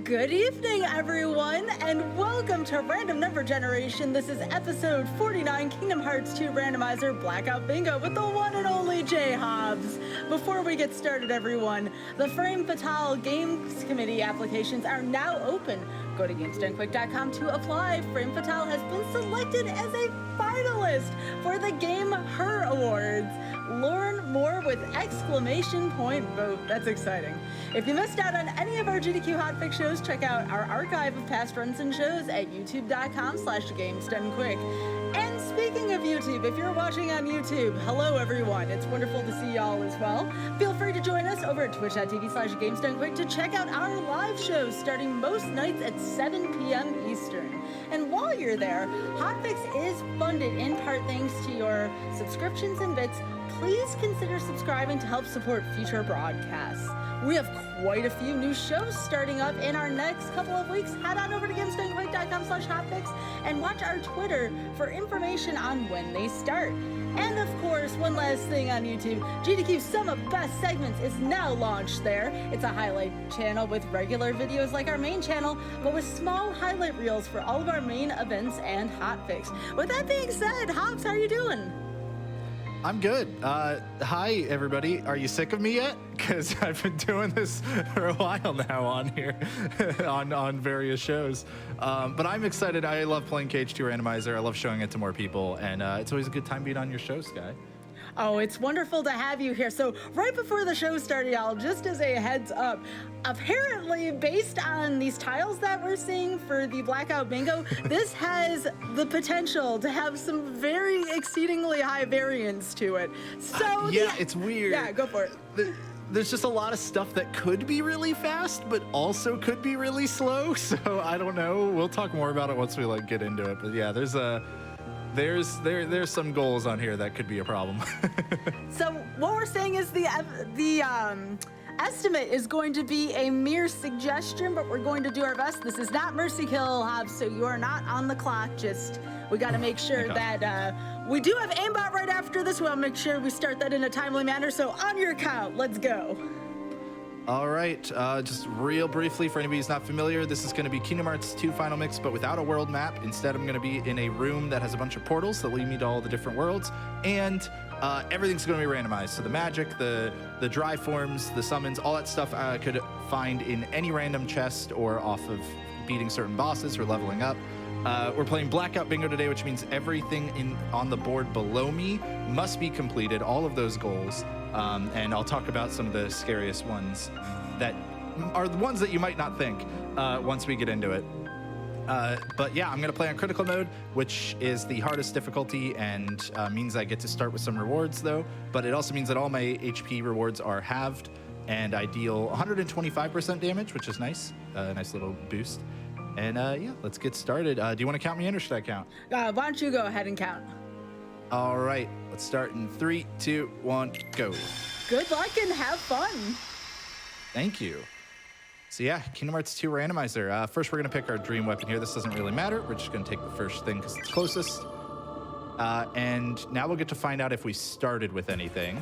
Good evening, everyone, and welcome to Random Number Generation. This is episode 49, Kingdom Hearts 2 Randomizer Blackout Bingo with the one and only J Hobbs. Before we get started, everyone, the Frame Fatale Games Committee applications are now open. Go to GamesDoneQuick.com to apply. Frame Fatale has been selected as a finalist for the Game Her Awards. Learn more with exclamation point vote. That's exciting. If you missed out on any of our GDQ Hotfix shows, check out our archive of past runs and shows at youtube.com/GamesDoneQuick. And speaking of YouTube, if you're watching on YouTube, hello everyone. It's wonderful to see y'all as well. Feel free to join us over at twitch.tv/GamesDoneQuick to check out our live shows starting most nights at 7 p.m. Eastern. And while you're there, Hotfix is funded in part thanks to your subscriptions and bits. Please consider subscribing to help support future broadcasts. We have quite a few new shows starting up in our next couple of weeks. Head on over to GamesDoneQuick.com/Hotfix and watch our Twitter for information on when they start. And of course, one last thing on YouTube, GDQ Sum of Best Segments is now launched there. It's a highlight channel with regular videos like our main channel, but with small highlight reels for all of our main events and hotfix. With that being said, Hobbs, how are you doing? I'm good. Hi, everybody. Are you sick of me yet? Because I've been doing this for a while now on here, on various shows. But I'm excited. I love playing KH2 Randomizer. I love showing it to more people, and it's always a good time being on your show, Sky. Oh, it's wonderful to have you here. So right before the show started, y'all, just as a heads up, apparently based on these tiles that we're seeing for the Blackout Bingo, this has the potential to have some very exceedingly high variance to it. So yeah, it's weird. Yeah, go for it. There's just a lot of stuff that could be really fast, but also could be really slow. So I don't know. We'll talk more about it once we get into it. But yeah, there's some goals on here that could be a problem. So what we're saying is the estimate is going to be a mere suggestion, but we're going to do our best. This is not Mercy Kill, Hobbs, so you are not on the clock. Just we got to make sure that we do have aimbot right after this. We'll make sure we start that in a timely manner. So on your count, let's go. All right, just real briefly, for anybody who's not familiar, this is going to be Kingdom Hearts 2 Final Mix, but without a world map. Instead, I'm going to be in a room that has a bunch of portals that lead me to all the different worlds, and everything's going to be randomized. So the magic, the dry forms, the summons, all that stuff I could find in any random chest or off of beating certain bosses or leveling up. We're playing Blackout Bingo today, which means everything on the board below me must be completed, all of those goals. And I'll talk about some of the scariest ones that are the ones that you might not think once we get into it. But yeah, I'm going to play on critical mode, which is the hardest difficulty and means I get to start with some rewards, though. But it also means that all my HP rewards are halved, and I deal 125% damage, which is nice. A nice little boost. And yeah, let's get started. Do you want to count me in, or should I count? Why don't you go ahead and count? All right, let's start in 3, 2, 1, go. Good luck and have fun. Thank you. So yeah, Kingdom Hearts 2 Randomizer. First, we're going to pick our dream weapon here. This doesn't really matter. We're just going to take the first thing because it's closest. And now we'll get to find out if we started with anything.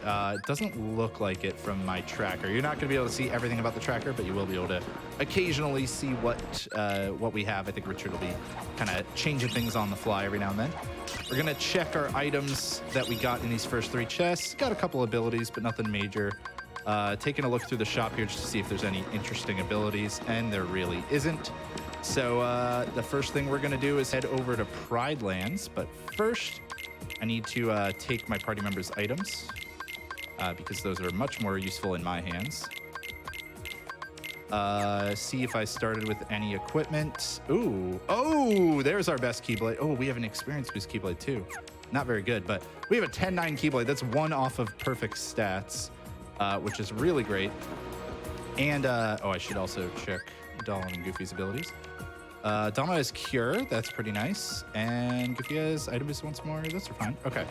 It doesn't look like it from my tracker. You're not going to be able to see everything about the tracker, but you will be able to occasionally see what we have. I think Richard will be kind of changing things on the fly every now and then. We're going to check our items that we got in these first 3 chests. Got a couple abilities, but nothing major. Taking a look through the shop here just to see if there's any interesting abilities, and there really isn't. So the first thing we're going to do is head over to Pride Lands, but first I need to take my party members' items. Because those are much more useful in my hands. See if I started with any equipment. Ooh, oh, there's our best Keyblade. Oh, we have an experience boost Keyblade too. Not very good, but we have a 10-9 Keyblade. That's 1 off of perfect stats, which is really great. And, oh, I should also check Dahlon and Goofy's abilities. Dahlon has Cure, that's pretty nice. And Goofy has Item Boost once more, those are fine. Okay.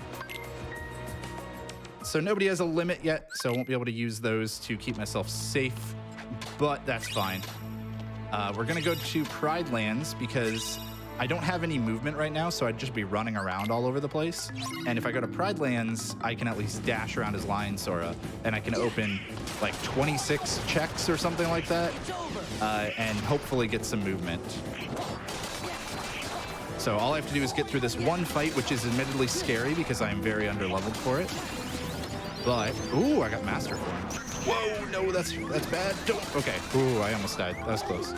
So nobody has a limit yet, so I won't be able to use those to keep myself safe, but that's fine. We're going to go to Pride Lands because I don't have any movement right now, so I'd just be running around all over the place. And if I go to Pride Lands, I can at least dash around as Lion Sora, and I can open like 26 checks or something like that, and hopefully get some movement. So all I have to do is get through this one fight, which is admittedly scary because I am very underleveled for it. But, ooh, I got Master Form. Whoa, no, that's bad. Don't. Okay, ooh, I almost died. That was close.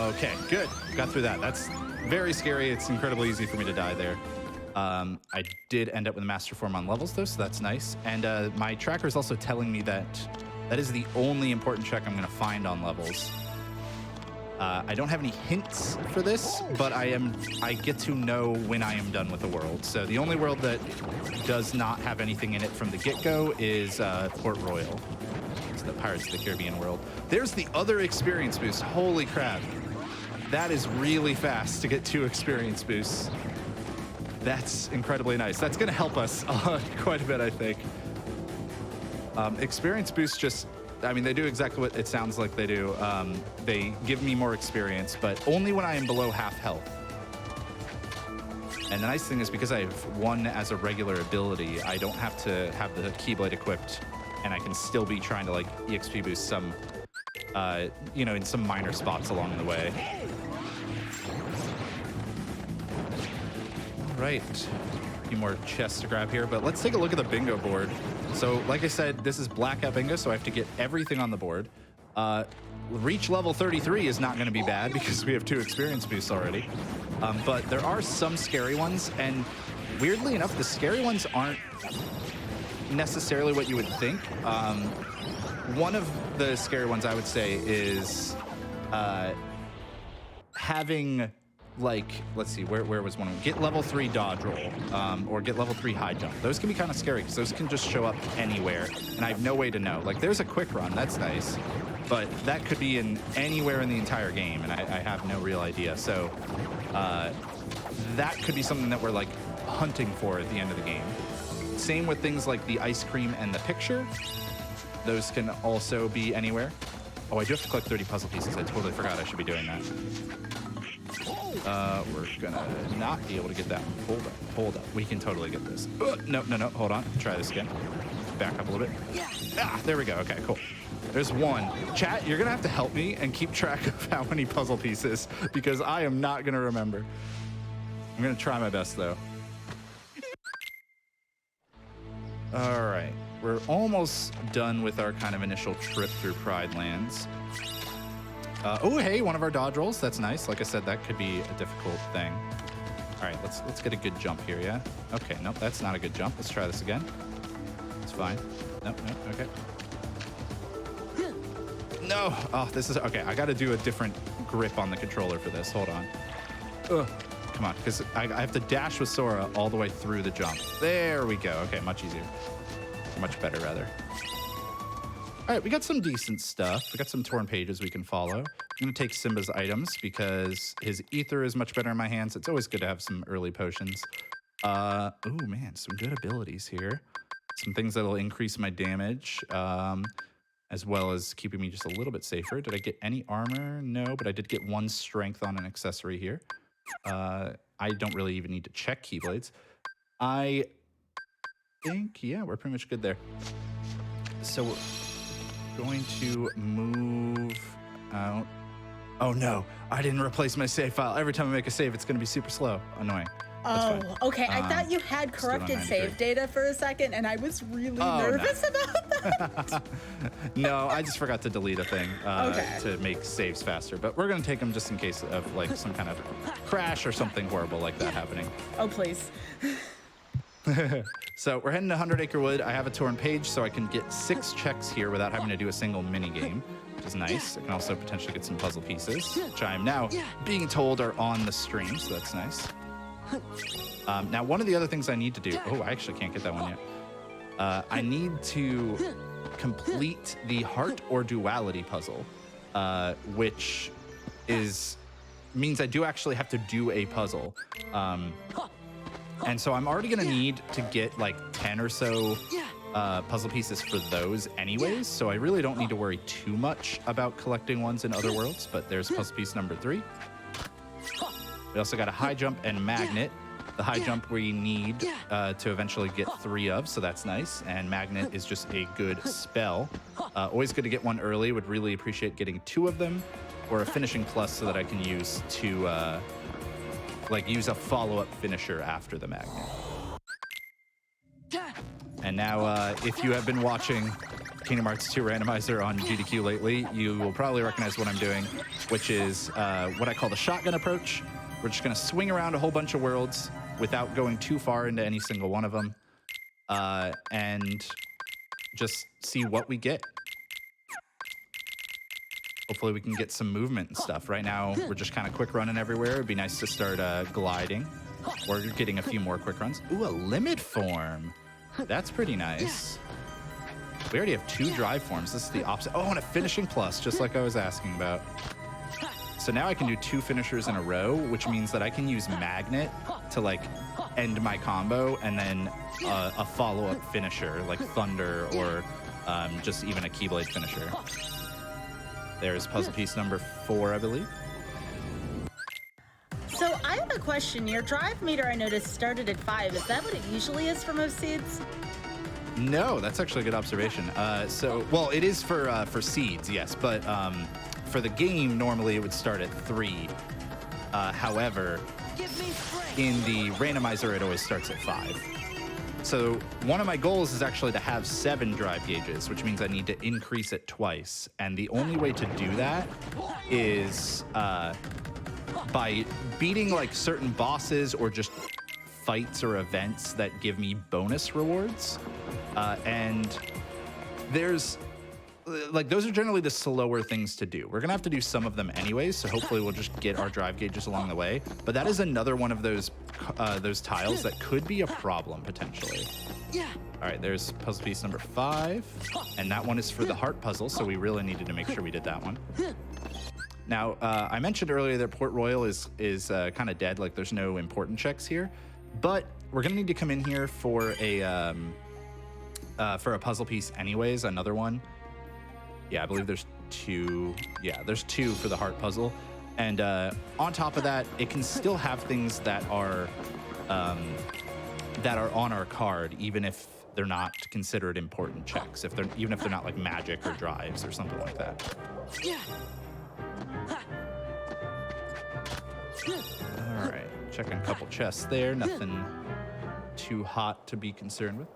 Okay, good. Got through that. That's very scary. It's incredibly easy for me to die there. I did end up with a Master Form on levels, though, so that's nice. And my tracker is also telling me that that is the only important check I'm going to find on levels. I don't have any hints for this, but I get to know when I am done with a world. So the only world that does not have anything in it from the get-go is Port Royal. It's the Pirates of the Caribbean world. There's the other experience boost. Holy crap. That is really fast to get 2 experience boosts. That's incredibly nice. That's going to help us quite a bit, I think. Experience boosts just, I mean, they do exactly what it sounds like they do. They give me more experience, but only when I am below half health. And the nice thing is because I have 1 as a regular ability, I don't have to have the Keyblade equipped, and I can still be trying to like EXP boost some, you know, in some minor spots along the way. All right, a few more chests to grab here, but let's take a look at the bingo board. So like I said, this is blackout bingo, so I have to get everything on the board. Reach level 33 is not going to be bad because we have 2 experience boosts already. But there are some scary ones, and weirdly enough, the scary ones aren't necessarily what you would think. One of the scary ones I would say is having, like, let's see, where was one of them? Get level 3 dodge roll, or get level 3 high jump. Those can be kind of scary because those can just show up anywhere, and I have no way to know. Like, there's a quick run, that's nice, but that could be in anywhere in the entire game, and I have no real idea. So that could be something that we're like hunting for at the end of the game. Same with things like the ice cream and the picture. Those can also be anywhere. Oh, I do have to collect 30 puzzle pieces. I totally forgot I should be doing that. We're gonna not be able to get that one. Hold up. We can totally get this. No, hold on. Try this again. Back up a little bit. Ah, there we go. Okay, cool. There's 1. Chat, you're gonna have to help me and keep track of how many puzzle pieces because I am not gonna remember. I'm gonna try my best though. All right, we're almost done with our kind of initial trip through Pride Lands. Oh, hey, one of our dodge rolls. That's nice. Like I said, that could be a difficult thing. All right, let's get a good jump here, yeah? Okay, nope, that's not a good jump. Let's try this again. It's fine. Nope, okay. No! Oh, this is, okay, I gotta do a different grip on the controller for this. Hold on. Ugh. Come on, because I have to dash with Sora all the way through the jump. There we go. Okay, much easier. Much better, rather. All right, we got some decent stuff. We got some torn pages we can follow. I'm going to take Simba's items because his ether is much better in my hands. It's always good to have some early potions. Oh, man, some good abilities here. Some things that'll increase my damage, as well as keeping me just a little bit safer. Did I get any armor? No, but I did get 1 strength on an accessory here. I don't really even need to check Keyblades. I think, yeah, we're pretty much good there. So we're going to move out. Oh no, I didn't replace my save file. Every time I make a save, it's going to be super slow. Annoying. Oh, okay. I thought you had corrupted save data for a second, and I was really nervous about that. No, I just forgot to delete a thing to make saves faster. But we're going to take them just in case of like some kind of crash or something horrible like that happening. Oh, please. So we're heading to 100 Acre Wood. I have a torn page, so I can get 6 checks here without having to do a single mini game, which is nice. I can also potentially get some puzzle pieces, which I am now being told are on the stream, so that's nice. Now, one of the other things I need to do... Oh, I actually can't get that one yet. I need to complete the Heart or Duality puzzle, which means I do actually have to do a puzzle. And so I'm already going to need to get like 10 or so puzzle pieces for those anyways, so I really don't need to worry too much about collecting ones in other worlds, but there's puzzle piece number 3. We also got a high jump and magnet. The high jump we need to eventually get 3 of, so that's nice, and magnet is just a good spell. Always good to get one early. Would really appreciate getting 2 of them, or a finishing plus so that I can use to use a follow-up finisher after the magnet. And now, if you have been watching Kingdom Hearts 2 Randomizer on GDQ lately, you will probably recognize what I'm doing, which is what I call the shotgun approach. We're just going to swing around a whole bunch of worlds without going too far into any single one of them, and just see what we get. Hopefully we can get some movement and stuff. Right now, we're just kind of quick running everywhere. It'd be nice to start gliding. We're getting a few more quick runs. Ooh, a limit form. That's pretty nice. We already have 2 drive forms. This is the opposite. Oh, and a finishing plus, just like I was asking about. So now I can do 2 finishers in a row, which means that I can use magnet to like end my combo, and then a follow-up finisher like thunder, or just even a keyblade finisher. There's puzzle piece number 4, I believe. So I have a question. Your drive meter, I noticed, started at 5. Is that what it usually is for most seeds? No, that's actually a good observation. Well, it is for seeds, yes, but for the game, normally it would start at 3. However, in the randomizer, it always starts at 5. So one of my goals is actually to have 7 drive gauges, which means I need to increase it twice. And the only way to do that is by beating like certain bosses, or just fights or events that give me bonus rewards. And there's like, those are generally the slower things to do. We're gonna have to do some of them anyways, so hopefully we'll just get our drive gauges along the way. But that is another one of those tiles that could be a problem potentially. All right, there's puzzle piece number 5, and that one is for the heart puzzle, so we really needed to make sure we did that one. Now, I mentioned earlier that Port Royal is kind of dead, like there's no important checks here, but we're gonna need to come in here for a puzzle piece anyways, another one. Yeah, I believe there's 2. Yeah, there's 2 for the heart puzzle. And on top of that, it can still have things that are on our card, even if they're not considered important checks. Even if they're not like magic or drives or something like that. All right, checking a couple chests there. Nothing too hot to be concerned with.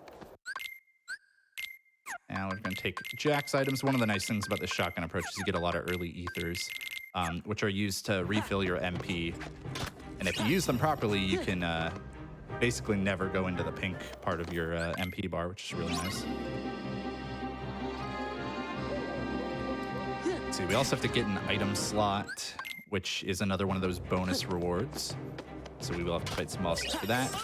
Now we're going to take Jack's items. One of the nice things about this shotgun approach is you get a lot of early ethers, which are used to refill your MP. And if you use them properly, you can basically never go into the pink part of your MP bar, which is really nice. Let's see, we also have to get an item slot, which is another one of those bonus rewards. So we will have to fight some bosses for that.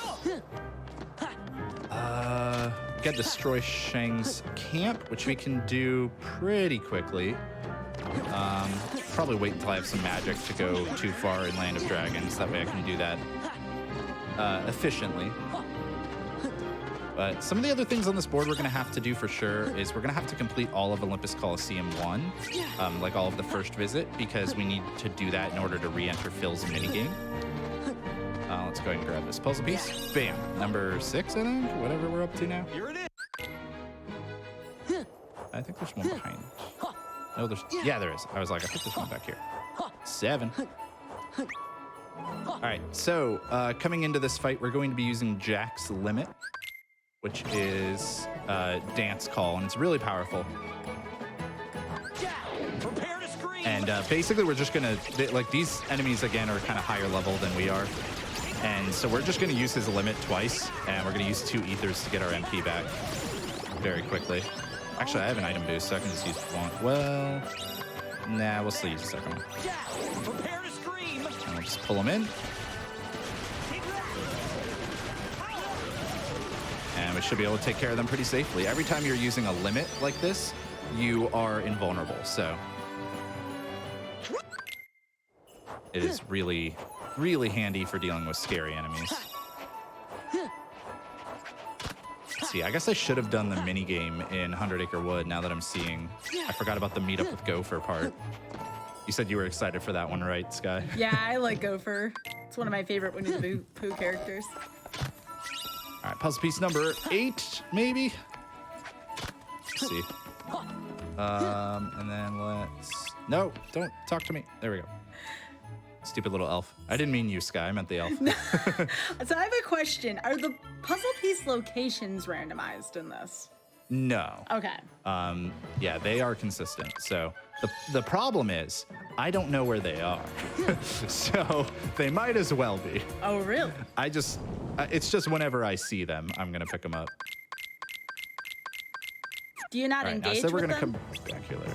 We got Destroy Shang's camp, which we can do pretty quickly. Probably wait until I have some magic to go too far in Land of Dragons. That way I can do that efficiently. But some of the other things on this board we're going to have to do for sure is we're going to have to complete all of Olympus Coliseum 1, like all of the first visit, because we need to do that in order to re-enter Phil's minigame. Let's go ahead and grab this puzzle piece. Bam. Number 6, I think? Whatever we're up to now. Here it is. I think there's one behind. No, yeah, there is. I was like, I think there's one back here. 7. All right, so coming into this fight, we're going to be using Jack's Limit, which is Dance Call, and it's really powerful. And basically, we're just gonna, like, these enemies, again, are kind of higher level than we are. And so we're just gonna use his limit twice, and we're gonna use 2 ethers to get our MP back very quickly. Actually, I have an item boost, so I can just use one. Well, nah, we'll still use the second one. And we'll just pull him in. And we should be able to take care of them pretty safely. Every time you're using a limit like this, you are invulnerable, so it is really, really handy for dealing with scary enemies. Let's see. I guess I should have done the mini game in 100 Acre Wood now that I'm seeing. I forgot about the meetup with Gopher part. You said you were excited for that one, right, Sky? Yeah, I like Gopher. It's one of my favorite Winnie the Pooh characters. All right, puzzle piece number 8, maybe? Let's see. And then let's... No, don't talk to me. There we go. Stupid little elf. I didn't mean you, Sky. I meant the elf. So I have a question. Are the puzzle piece locations randomized in this? No. Okay. Yeah, they are consistent. So the problem is I don't know where they are. So they might as well be. Oh, really? It's just whenever I see them, I'm going to pick them up. Do you not engage so we're with gonna them? come back here later.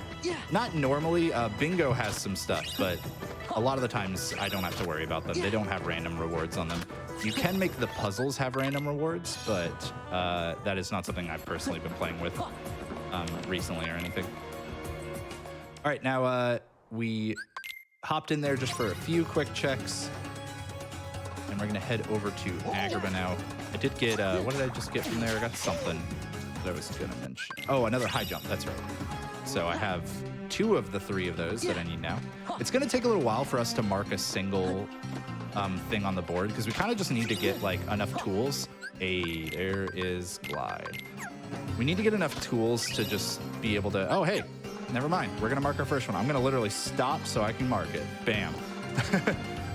Not normally. Bingo has some stuff, but a lot of the times I don't have to worry about them. They don't have random rewards on them. You can make the puzzles have random rewards, but that is not something I've personally been playing with recently or anything. All right, now we hopped in there just for a few quick checks, and we're gonna head over to Agrabah now. I did get, what did I just get from there? I got something that I was gonna mention. Oh, another high jump, that's right. So I have 2 of the 3 of those that I need now. It's gonna take a little while for us to mark a single thing on the board because we kind of just need to get like enough tools. There is glide. We need to get enough tools to just be able to, oh, hey, never mind. We're gonna mark our first one. I'm gonna literally stop so I can mark it. Bam.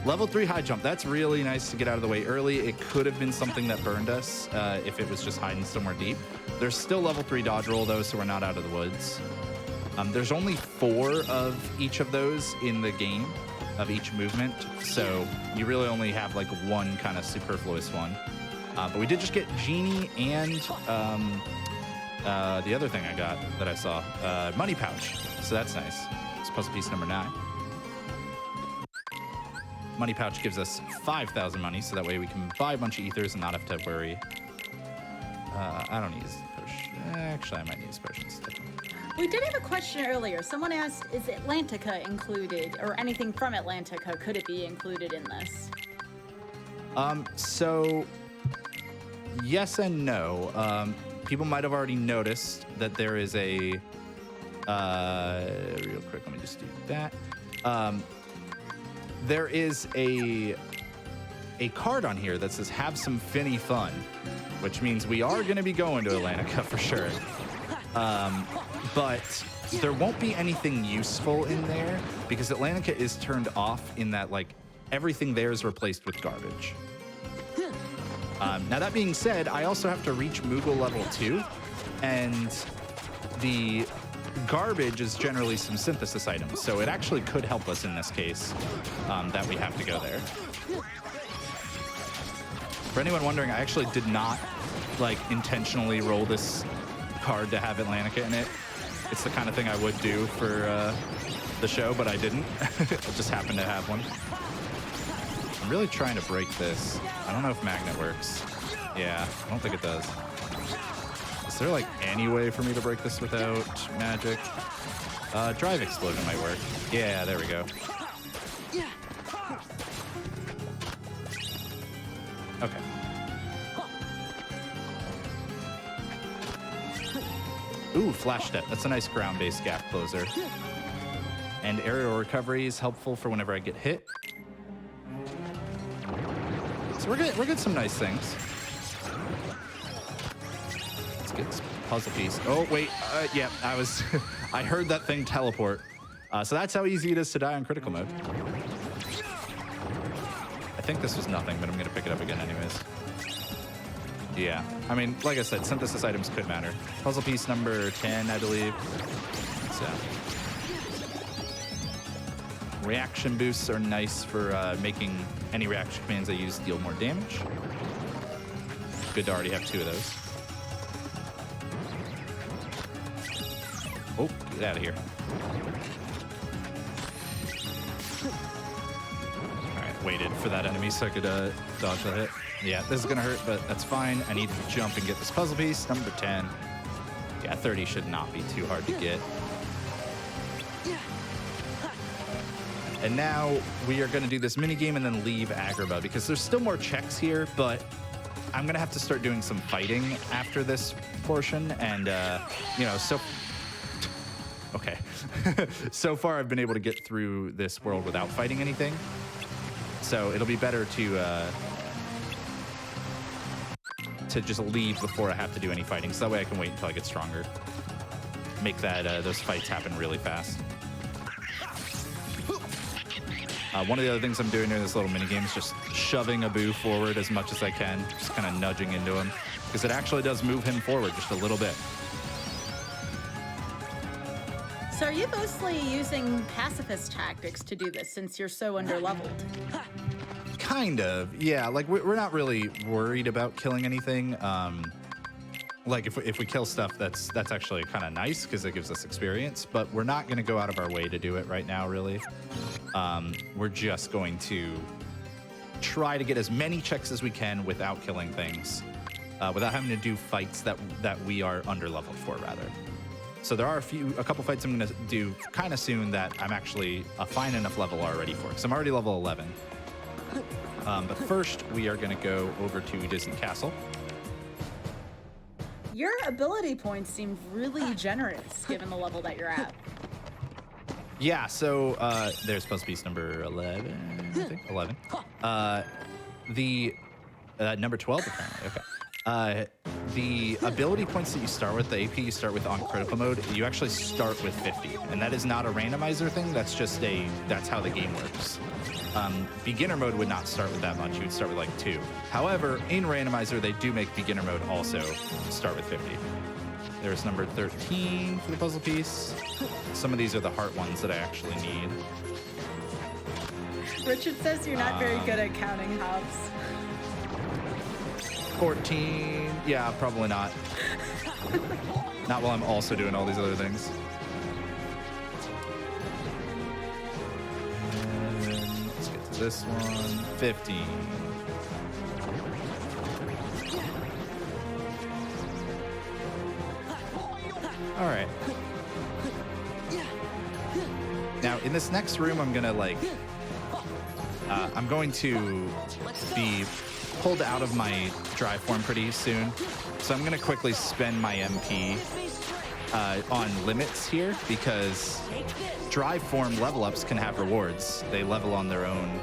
Level 3 high jump. That's really nice to get out of the way early. It could have been something that burned us if it was just hiding somewhere deep. There's still level 3 dodge roll though, so we're not out of the woods. There's only 4 of each of those in the game, of each movement. So you really only have like one kind of superfluous one. But we did just get Genie and the other thing I got that I saw, Money Pouch. So that's nice. It's puzzle piece number 9. Money Pouch gives us 5,000 money, so that way we can buy a bunch of ethers and not have to worry. I don't use potion. Actually, I might use potions. We did have a question earlier. Someone asked, is Atlantica included, or anything from Atlantica, could it be included in this? So yes and no. People might have already noticed that there is a, real quick, let me just do that. There is a card on here that says have some finny fun, which means we are going to be going to Atlantica for sure. But there won't be anything useful in there because Atlantica is turned off in that like everything there is replaced with garbage. Now that being said, I also have to reach Moogle level 2, and the garbage is generally some synthesis items, so it actually could help us in this case that we have to go there. For anyone wondering, I actually did not like intentionally roll this card to have Atlantica in it. It's the kind of thing I would do for the show, but I didn't. It just happened to have one. I'm really trying to break this. I don't know if magnet works. Yeah, I don't think it does. Is there like any way for me to break this without magic? Drive explosion might work. Yeah, there we go. Okay. Ooh, flash step. That's a nice ground-based gap closer. And aerial recovery is helpful for whenever I get hit. So we're getting some nice things. Let's get this puzzle piece. Oh, wait. Yeah, I heard that thing teleport. So that's how easy it is to die on critical mode. I think this was nothing, but I'm going to pick it up again anyways. Yeah, I mean, like I said, synthesis items could matter. Puzzle piece number 10, I believe. So, reaction boosts are nice for making any reaction commands I use deal more damage. Good to already have 2 of those. Oh, get out of here. All right, waited for that enemy so I could dodge that hit. Yeah, this is gonna hurt, but that's fine. I need to jump and get this puzzle piece, number 10. Yeah, 30 should not be too hard to get. And now we are gonna do this mini game and then leave Agrabah because there's still more checks here, but I'm gonna have to start doing some fighting after this portion, and you know, so okay. So far, I've been able to get through this world without fighting anything, so it'll be better to just leave before I have to do any fighting, so that way I can wait until I get stronger. Make that those fights happen really fast. One of the other things I'm doing during this little mini game is just shoving Abu forward as much as I can, just kind of nudging into him, because it actually does move him forward just a little bit. So are you mostly using pacifist tactics to do this since you're so underleveled? Kind of, yeah. Like we're not really worried about killing anything. Like if we kill stuff, that's actually kind of nice because it gives us experience. But we're not going to go out of our way to do it right now, really. We're just going to try to get as many checks as we can without killing things, without having to do fights that we are underleveled for, rather. So there are a couple fights I'm going to do kind of soon that I'm actually a fine enough level already for, because I'm already level 11. But first, we are going to go over to Disney Castle. Your ability points seem really generous given the level that you're at. Yeah, so there's supposed to be number 11, I think. 11. The number 12, apparently. Okay. The ability points that you start with, the AP you start with on critical mode, you actually start with 50. And that is not a randomizer thing. That's just that's how the game works. Beginner mode would not start with that much. You would start with like 2. However, in randomizer, they do make beginner mode also start with 50. There's number 13 for the puzzle piece. Some of these are the heart ones that I actually need. Richard says you're not very good at counting hops. 14. Yeah, probably not. Not while I'm also doing all these other things. And let's get to this one. 15. All right. Now, in this next room, I'm gonna I'm going to be pulled out of my drive form pretty soon. So I'm gonna quickly spend my MP on limits here, because drive form level ups can have rewards. They level on their own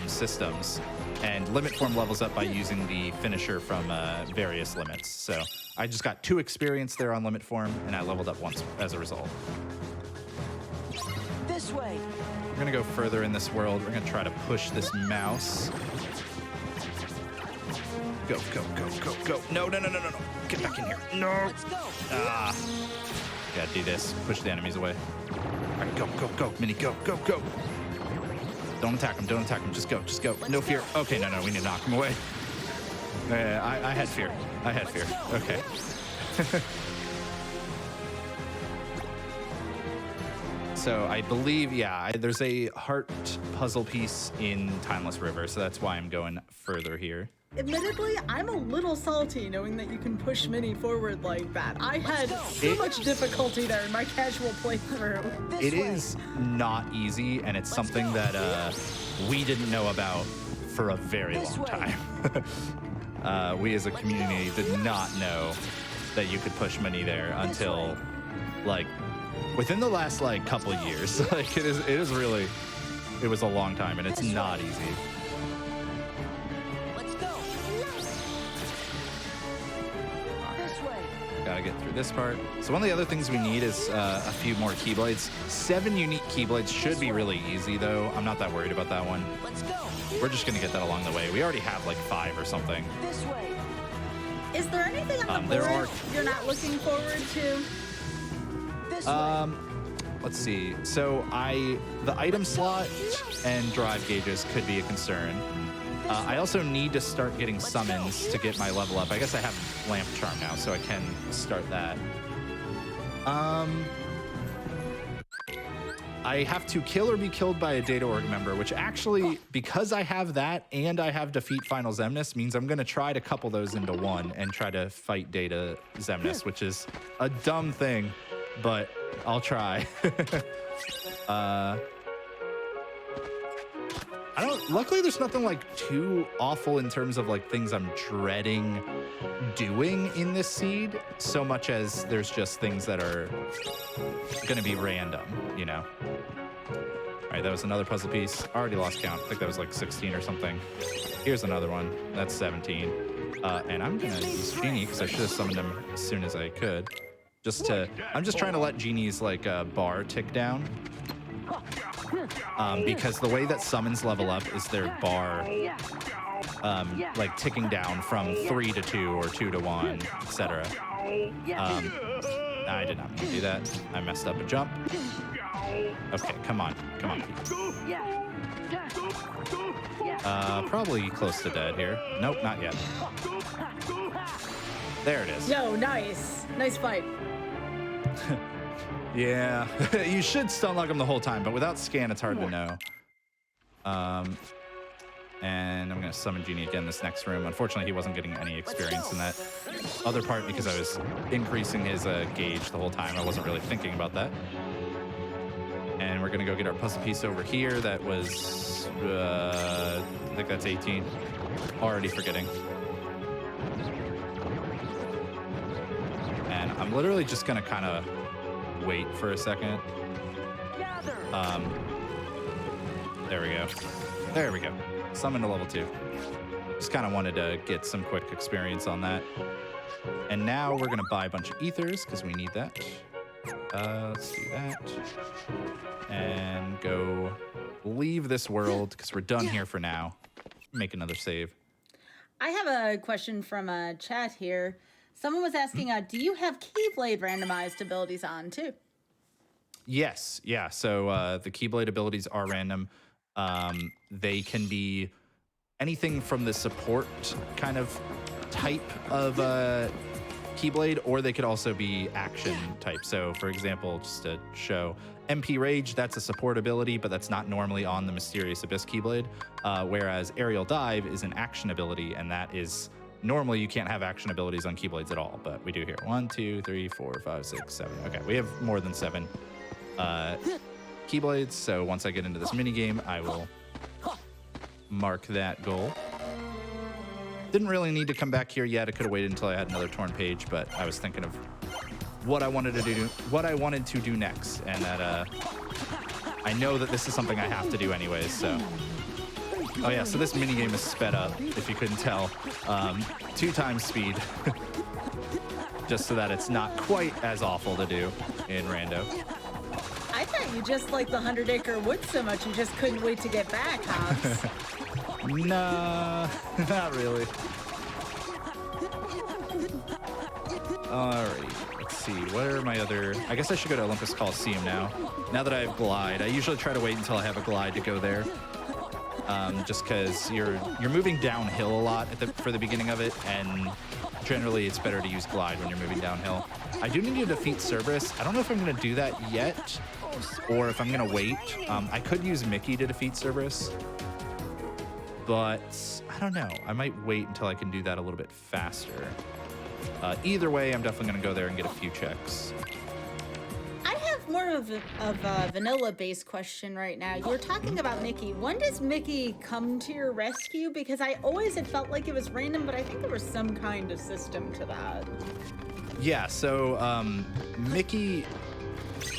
systems. And limit form levels up by using the finisher from various limits. So I just got 2 experience there on limit form, and I leveled up once as a result. This way. We're gonna go further in this world. We're gonna try to push this mouse. Go, go, go, go, go. No, no, no, no, no, no. Get back in here. No. Let's go. Ah. Gotta do this. Push the enemies away. All right, go, go, go. Mini, go, go, go. Don't attack him. Don't attack him. Just go. Just go. No fear. Okay, no, no. We need to knock him away. I had fear. I had fear. Okay. So I believe, yeah, there's a heart puzzle piece in Timeless River, so that's why I'm going further here. Admittedly, I'm a little salty knowing that you can push Minnie forward like that. I had so much difficulty there in my casual playthrough. It is not easy, and it's something that we didn't know about for a very long time. We as a community did not know that you could push Minnie there until, like, within the last, like, couple of years. Like, it is really, it was a long time, and it's not easy. Gotta get through this part. So one of the other things we need is a few more Keyblades. 7 unique Keyblades should be really easy, though. I'm not that worried about that one. Let's go. We're just gonna get that along the way. We already have like 5 or something. This way. Is there anything on the board you're not looking forward to? This way. Let's see. So the item slot and drive gauges could be a concern. I also need to start getting summons to get my level up. I guess I have Lamp Charm now, so I can start that. I have to kill or be killed by a Data Org member, which actually, because I have that and I have Defeat Final Xemnas, means I'm going to try to couple those into one and try to fight Data Xemnas, which is a dumb thing, but I'll try. Luckily, there's nothing like too awful in terms of like things I'm dreading doing in this seed, so much as there's just things that are gonna be random, you know. All right, that was another puzzle piece. Already lost count. I think that was like 16 or something. Here's another one. That's 17. And I'm gonna use Genie because I should have summoned him as soon as I could. I'm just trying to let Genie's like bar tick down. Because the way that summons level up is their bar like ticking down from 3 to 2 or 2 to 1, etc. I did not mean to do that. I messed up a jump. Okay, come on, probably close to dead here. Nope, not yet. There it is. Yo, nice fight. Yeah, you should stun lock him the whole time, but without scan, it's hard to know. And I'm gonna summon Genie again this next room. Unfortunately, he wasn't getting any experience in that other part because I was increasing his gauge the whole time. I wasn't really thinking about that. And we're gonna go get our puzzle piece over here. That was, I think that's 18. Already forgetting. And I'm literally just gonna kind of wait for a second. There we go. Summon to level 2. Just kind of wanted to get some quick experience on that. And now we're gonna buy a bunch of ethers because we need that. Let's do that. And go leave this world because we're done here for now. Make another save. I have a question from a chat here. Someone was asking, do you have Keyblade randomized abilities on too? Yes, yeah. So the Keyblade abilities are random. They can be anything from the support kind of type of Keyblade, or they could also be action type. So for example, just to show, MP Rage, that's a support ability, but that's not normally on the Mysterious Abyss Keyblade. Whereas Aerial Dive is an action ability, and that is normally you can't have action abilities on Keyblades at all, but we do here. 1, 2, 3, 4, 5, 6, 7. Okay, we have more than 7 Keyblades, so once I get into this mini game, I will mark that goal. Didn't really need to come back here yet. I could have waited until I had another torn page, but I was thinking of what I wanted to do next, and that I know that this is something I have to do anyways. So, oh yeah, so this mini game is sped up, if you couldn't tell, 2 times speed, just so that it's not quite as awful to do in rando. I thought you just liked the 100-acre woods so much you just couldn't wait to get back, Hobbs. Nah, not really. Alright, let's see. What are my other... I guess I should go to Olympus Coliseum now. Now that I have Glide. I usually try to wait until I have a Glide to go there. Just because you're moving downhill a lot for the beginning of it, and generally it's better to use Glide when you're moving downhill. I do need to defeat Cerberus. I don't know if I'm going to do that yet, or if I'm going to wait. I could use Mickey to defeat Cerberus, but I don't know. I might wait until I can do that a little bit faster. Either way, I'm definitely going to go there and get a few checks. I have more of a vanilla-based question right now. You were talking about Mickey. When does Mickey come to your rescue? Because I always had felt like it was random, but I think there was some kind of system to that. Yeah, so Mickey...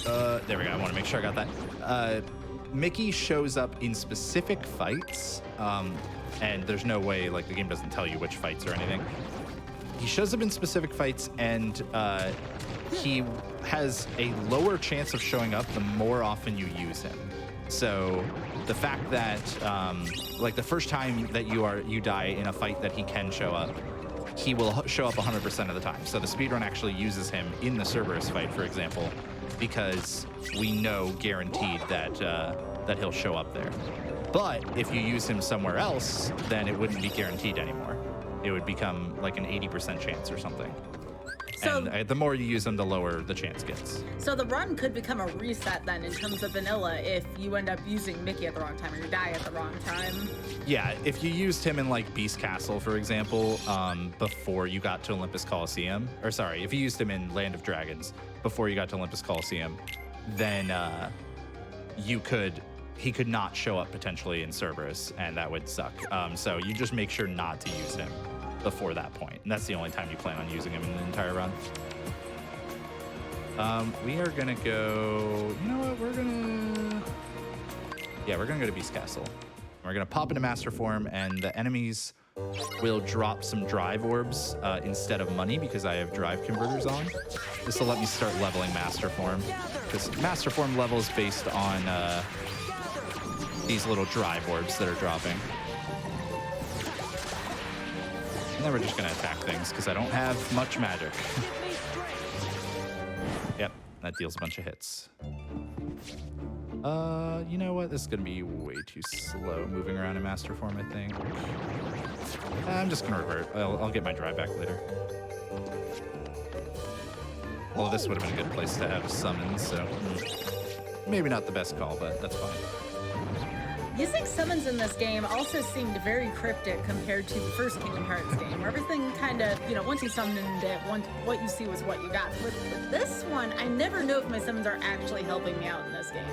there we go. I want to make sure I got that. Mickey shows up in specific fights, and there's no way, like, the game doesn't tell you which fights or anything. He shows up in specific fights, and he has a lower chance of showing up the more often you use him. So the fact that, like, the first time that you die in a fight that he can show up, he will show up 100% of the time. So the speedrun actually uses him in the Cerberus fight, for example, because we know guaranteed that that he'll show up there. But if you use him somewhere else, then it wouldn't be guaranteed anymore. It would become like an 80% chance or something. So, and the more you use them, the lower the chance gets. So the run could become a reset then in terms of vanilla if you end up using Mickey at the wrong time or you die at the wrong time. Yeah, if you used him in like Beast Castle, for example, before you got to Olympus Coliseum, or sorry, if you used him in Land of Dragons before you got to Olympus Coliseum, then you could he could not show up potentially in Cerberus, and that would suck. So you just make sure not to use him before that point, and that's the only time you plan on using him in the entire run. We are gonna go. You know what? We're gonna go to Beast Castle. We're gonna pop into Master Form, and the enemies will drop some drive orbs instead of money because I have drive converters on. This will let me start leveling Master Form, because Master Form levels based on these little drive orbs that are dropping. And then we're just gonna attack things because I don't have much magic. Yep, that deals a bunch of hits. You know what? This is gonna be way too slow moving around in Master Form, I think. I'm just gonna revert. I'll get my drive back later. Well, this would have been a good place to have summons, so maybe not the best call, but that's fine. Using summons in this game also seemed very cryptic compared to the first Kingdom Hearts game, where everything kind of, once you summoned it, what you see was what you got. With this one, I never know if my summons are actually helping me out in this game.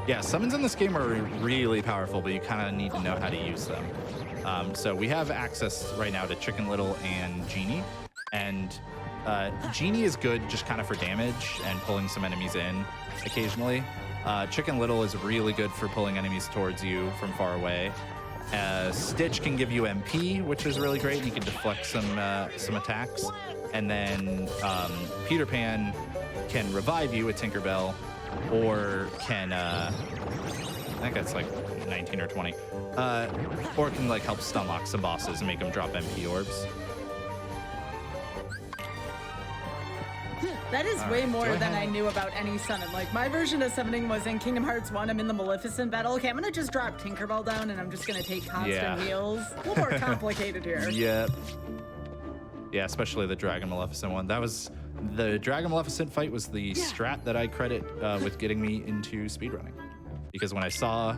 Yeah, summons in this game are really powerful, but you kind of need to know how to use them. So we have access right now to Chicken Little and Genie, and Genie is good just kind of for damage and pulling some enemies in occasionally. Chicken Little is really good for pulling enemies towards you from far away. Stitch can give you MP, which is really great, and you can deflect some attacks. And then Peter Pan can revive you with Tinkerbell, or can I think that's like 19 or 20, or can like help stun lock some bosses and make them drop MP orbs. That is way more than I knew about any summon. Like, my version of summoning was in Kingdom Hearts 1, I'm in the Maleficent battle. Okay, I'm gonna just drop Tinkerbell down and I'm just gonna take constant heals. A little more complicated here. Yep. Yeah, especially the Dragon Maleficent one. The Dragon Maleficent fight was the strat that I credit with getting me into speedrunning. Because when I saw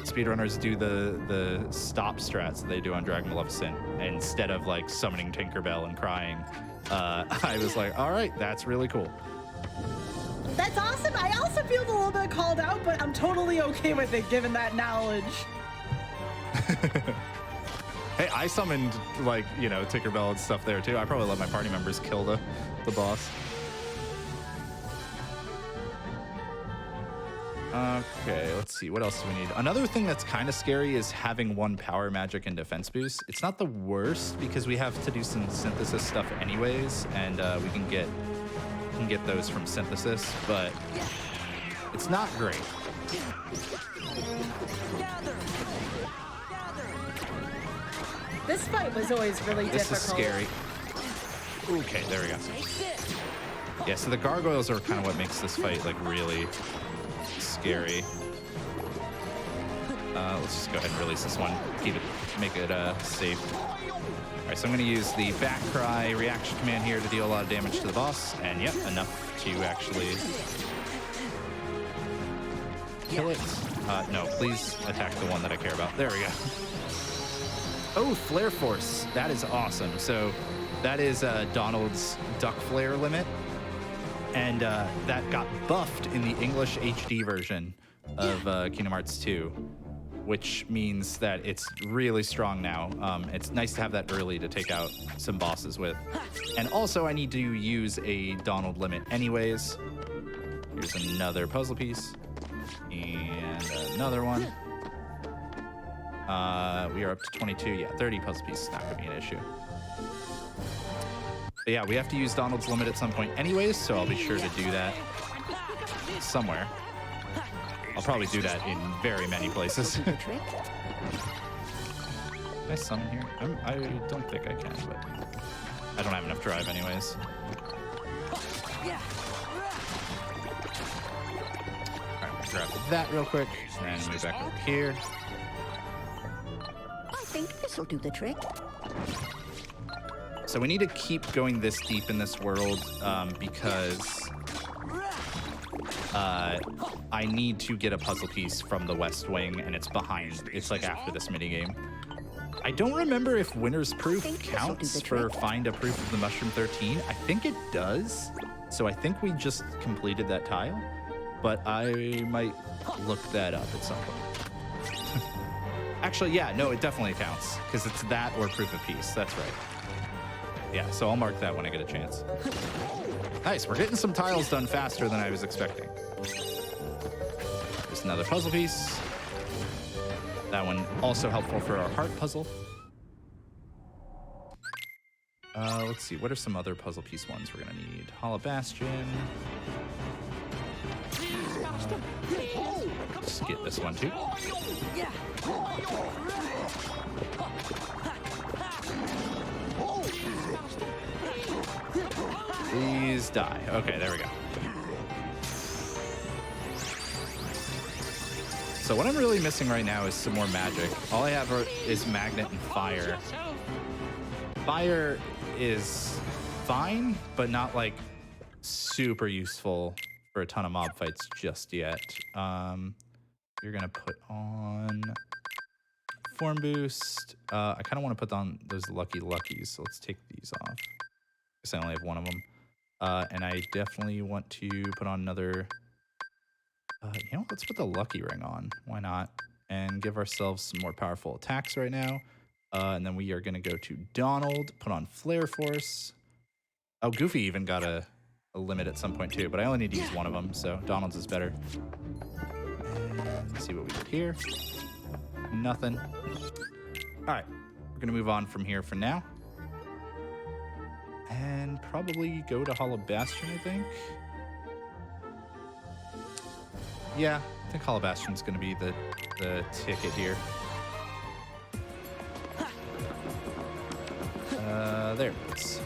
speedrunners do the stop strats that they do on Dragon Maleficent, instead of like summoning Tinkerbell and crying, I was like, all right, that's really cool. That's awesome. I also feel a little bit called out, but I'm totally okay with it given that knowledge. Hey, I summoned like, Tinkerbell and stuff there too. I probably let my party members kill the boss. Okay, let's see. What else do we need? Another thing that's kind of scary is having one power magic and defense boost. It's not the worst because we have to do some synthesis stuff anyways, and we can get those from synthesis, but it's not great. This fight was always really difficult. This is scary. Okay, there we go. Yeah, so the gargoyles are kind of what makes this fight like really scary. Let's just go ahead and release this one. Make it safe. All right, so I'm going to use the back cry reaction command here to deal a lot of damage to the boss, and yep, enough to actually kill it. No, please attack the one that I care about. There we go. Oh, Flare Force. That is awesome. So that is Donald's Duck Flare limit. And that got buffed in the English HD version of Kingdom Hearts 2, which means that it's really strong now. It's nice to have that early to take out some bosses with. And also, I need to use a Donald limit anyways. Here's another puzzle piece. And another one. We are up to 22. Yeah, 30 puzzle pieces is not going to be an issue. But yeah, we have to use Donald's limit at some point anyways, so I'll be sure to do that somewhere. I'll probably do that in very many places. Can I summon here? I don't think I can, but I don't have enough drive anyways. Alright, we'll grab that real quick, and move back over here. I think this'll do the trick. So we need to keep going this deep in this world because I need to get a puzzle piece from the West Wing, and it's behind. It's like after this minigame. I don't remember if Winner's Proof counts for Find a Proof of the Mushroom 13. I think it does. So I think we just completed that tile. but I might look that up at some point. Actually, yeah, no, it definitely counts because it's that or proof of peace. That's right. Yeah, so I'll mark that when I get a chance. Nice, we're getting some tiles done faster than I was expecting. There's another puzzle piece. That one also helpful for our heart puzzle. Let's see, what are some other puzzle piece ones we're gonna need? Hollow Bastion. Just get this one too. Please die. Okay, there we go. So what I'm really missing right now is some more magic. All I have is magnet and fire. Fire is fine, but not like super useful for a ton of mob fights just yet. You're gonna put on form boost. I kind of want to put on those lucky luckies, so let's take these off. Because I only have one of them. And I definitely want to put on another. You know, let's put the lucky ring on. Why not? And give ourselves some more powerful attacks right now. And then we are going to go to Donald, put on Flare Force. Oh, Goofy even got a limit at some point too, but I only need to use one of them, so Donald's is better. Let's see what we get here. Nothing. All right, we're going to move on from here for now. And probably go to Hollow Bastion, I think. Yeah, I think Hollow Bastion's going to be the ticket here. There it is.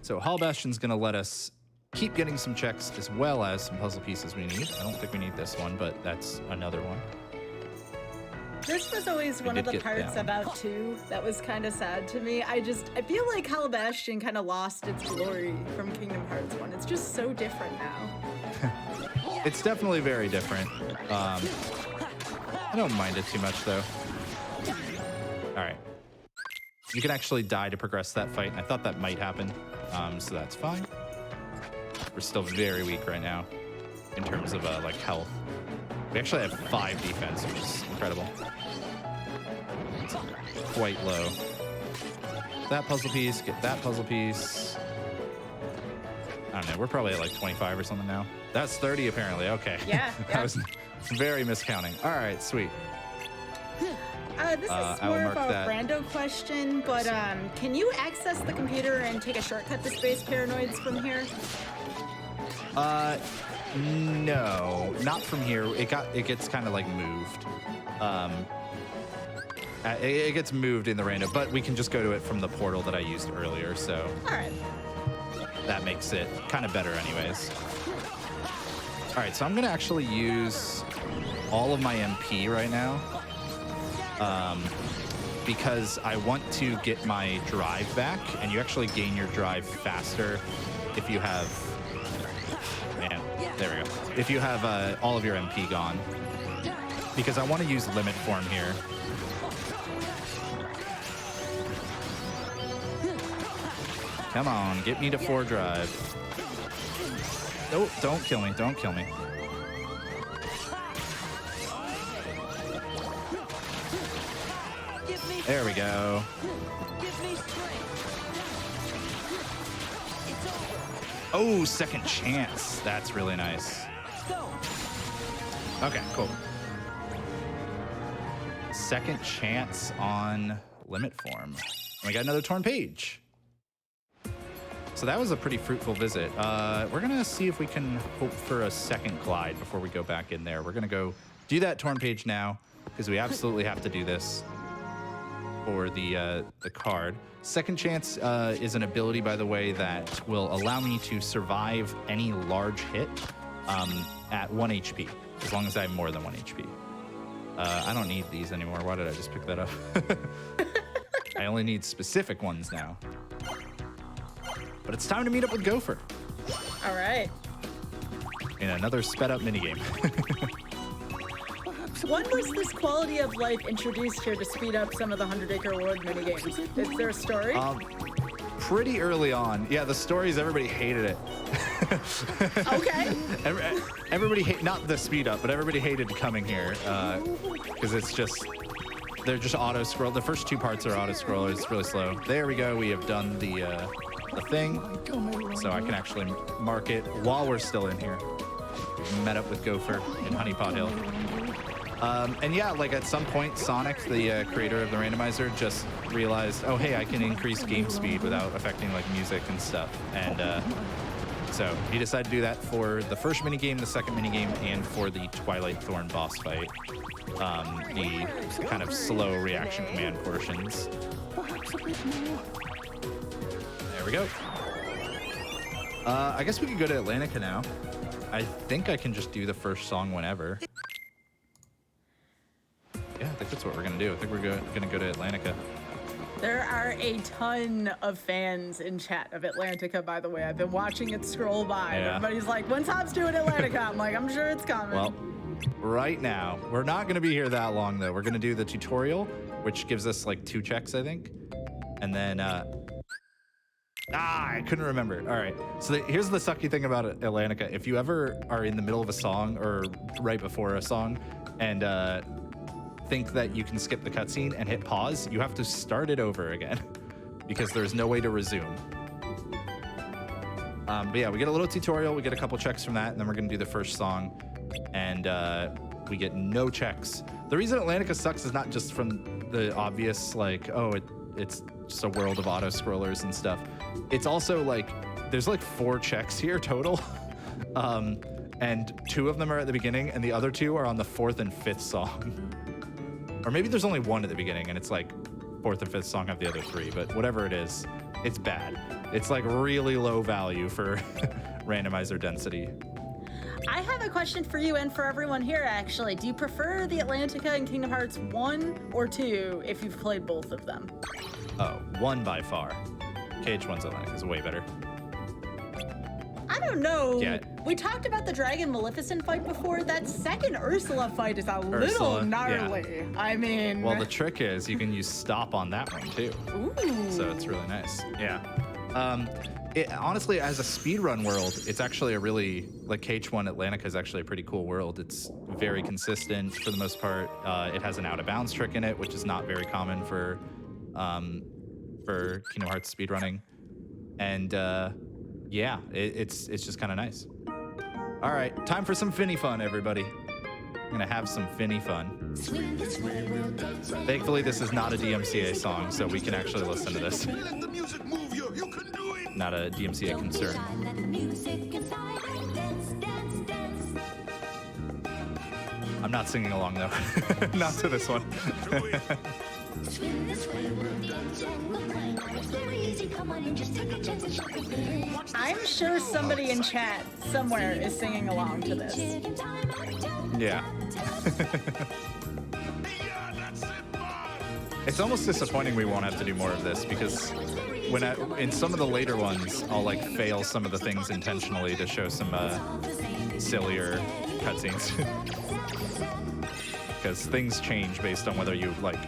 So Hollow Bastion's going to let us keep getting some checks as well as some puzzle pieces we need. I don't think we need this one, but that's another one. This was always one of the parts about 2 that was kind of sad to me. I feel like Hollow Bastion kind of lost its glory from Kingdom Hearts 1. It's just so different now. It's definitely very different. I don't mind it too much though. All right. You can actually die to progress that fight, and I thought that might happen, so that's fine. We're still very weak right now in terms of like health. We actually have 5 defense, which is incredible. It's quite low. That puzzle piece, get that puzzle piece. I don't know, we're probably at like 25 or something now. That's 30 apparently, okay. Yeah. I was very miscounting. All right, sweet. This is more of a rando question, but can you access the computer and take a shortcut to Space Paranoids from here? No, not from here. It gets kind of like moved. It gets moved in the random, but we can just go to it from the portal that I used earlier. So all right, that makes it kind of better, anyways. All right, so I'm gonna actually use all of my MP right now, because I want to get my drive back, and you actually gain your drive faster if you have. Man, there we go. If you have all of your MP gone. Because I want to use limit form here. Come on, get me to 4 drive. Oh, don't kill me, don't kill me. There we go. Oh, second chance. That's really nice. Okay, cool. Second chance on limit form. And we got another torn page. So that was a pretty fruitful visit. We're gonna see if we can hope for a second glide before we go back in there. We're gonna go do that torn page now because we absolutely have to do this for the card. Second chance is an ability, by the way, that will allow me to survive any large hit at 1 HP, as long as I have more than 1 HP. I don't need these anymore. Why did I just pick that up? I only need specific ones now. But it's time to meet up with Gopher. All right. In another sped up minigame. When was this quality of life introduced here to speed up some of the 100 Acre World minigames? Is there a story? pretty early on. Yeah, the stories, everybody hated it. Okay. Everybody not the speed up, but everybody hated coming here because it's just, they're just auto scroll. The first 2 parts are auto scrollers. It's really slow. There we go. We have done the thing, so I can actually mark it while we're still in here. We met up with Gopher in Honeypot Hill. And yeah, like at some point, Sonic, the creator of the randomizer, just realized, oh, hey, I can increase game speed without affecting like music and stuff. And so he decided to do that for the first minigame, the second minigame, and for the Twilight Thorn boss fight. The kind of slow reaction command portions. There we go. I guess we could go to Atlantica now. I think I can just do the first song whenever. Yeah, I think that's what we're gonna do. I think we're gonna go to Atlantica. There are a ton of fans in chat of Atlantica, by the way. I've been watching it scroll by. Yeah. Everybody's like, when's Hobbs doing Atlantica? I'm like, I'm sure it's coming. Well, right now, we're not gonna be here that long though. We're gonna do the tutorial, which gives us like 2 checks, I think. And then, I couldn't remember. All right, so here's the sucky thing about Atlantica. If you ever are in the middle of a song or right before a song and think that you can skip the cutscene and hit pause, you have to start it over again because there's no way to resume. But yeah, we get a little tutorial, we get a couple checks from that, and then we're gonna do the first song, and we get no checks. The reason Atlantica sucks is not just from the obvious, like, oh, it's just a world of auto scrollers and stuff. It's also like, there's like 4 checks here total. And 2 of them are at the beginning, and the other 2 are on the 4th and 5th song. Or maybe there's only 1 at the beginning, and it's like 4th and 5th song have the other 3, but whatever it is, it's bad. It's like really low value for randomizer density. I have a question for you and for everyone here, actually. Do you prefer the Atlantica and Kingdom Hearts 1 or 2 if you've played both of them? Oh, 1 by far. KH1's Atlantica is way better. I don't know. Yeah. We talked about the Dragon Maleficent fight before. That second Ursula fight is a little Ursula, gnarly. yeah. I mean... Well, the trick is you can use stop on that one too. Ooh. So it's really nice. Yeah. Honestly, as a speedrun world, it's actually a really, like KH1 Atlantica is actually a pretty cool world. It's very consistent for the most part. It has an out of bounds trick in it, which is not very common for Kingdom Hearts speedrunning. And yeah, it's just kind of nice. All right, time for some Finny fun, everybody. I'm gonna have some Finny fun. Thankfully, this is not a DMCA song, so we can actually listen to this. Let the music move you. You can do it. Not a DMCA concern. I'm not singing along though. Not to this one. I'm sure somebody in chat somewhere is singing along to this. Yeah. It's almost disappointing we won't have to do more of this because in some of the later ones, I'll like fail some of the things intentionally to show some sillier cutscenes. Because things change based on whether you like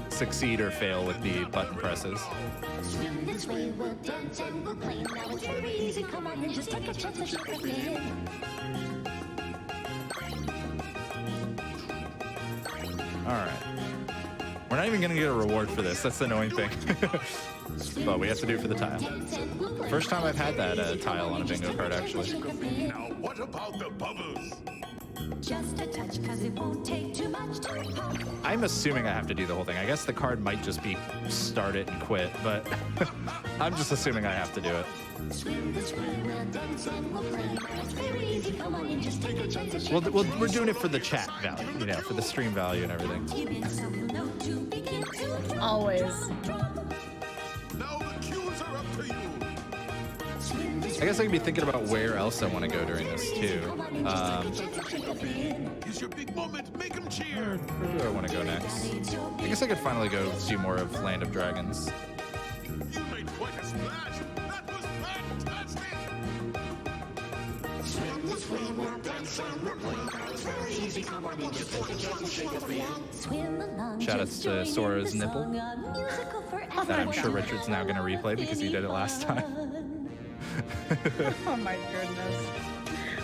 succeed or fail with the button presses. All right. We're not even gonna get a reward for this. That's the annoying thing. But we have to do it for the tile. First time I've had that tile on a bingo card, actually. Now, what about the bubbles? Just a touch, 'cause it won't take too much to pop. I'm assuming I have to do the whole thing. I guess the card might just be start it and quit, but I'm just assuming I have to do it. We're doing it for the chat value, you know, for the stream value and everything. Always. Now the cues are up to you. I guess I could be thinking about where else I want to go during this too. It's your big moment. Make them cheer. Where do I want to go next? I guess I could finally go do more of Land of Dragons. You made quite a splash. That was fantastic. Swim along, Shout outs just to join in Sora's the nipple. song, a musical for That I'm sure everyone. Richard's now going to replay because he did it last time. Oh my goodness.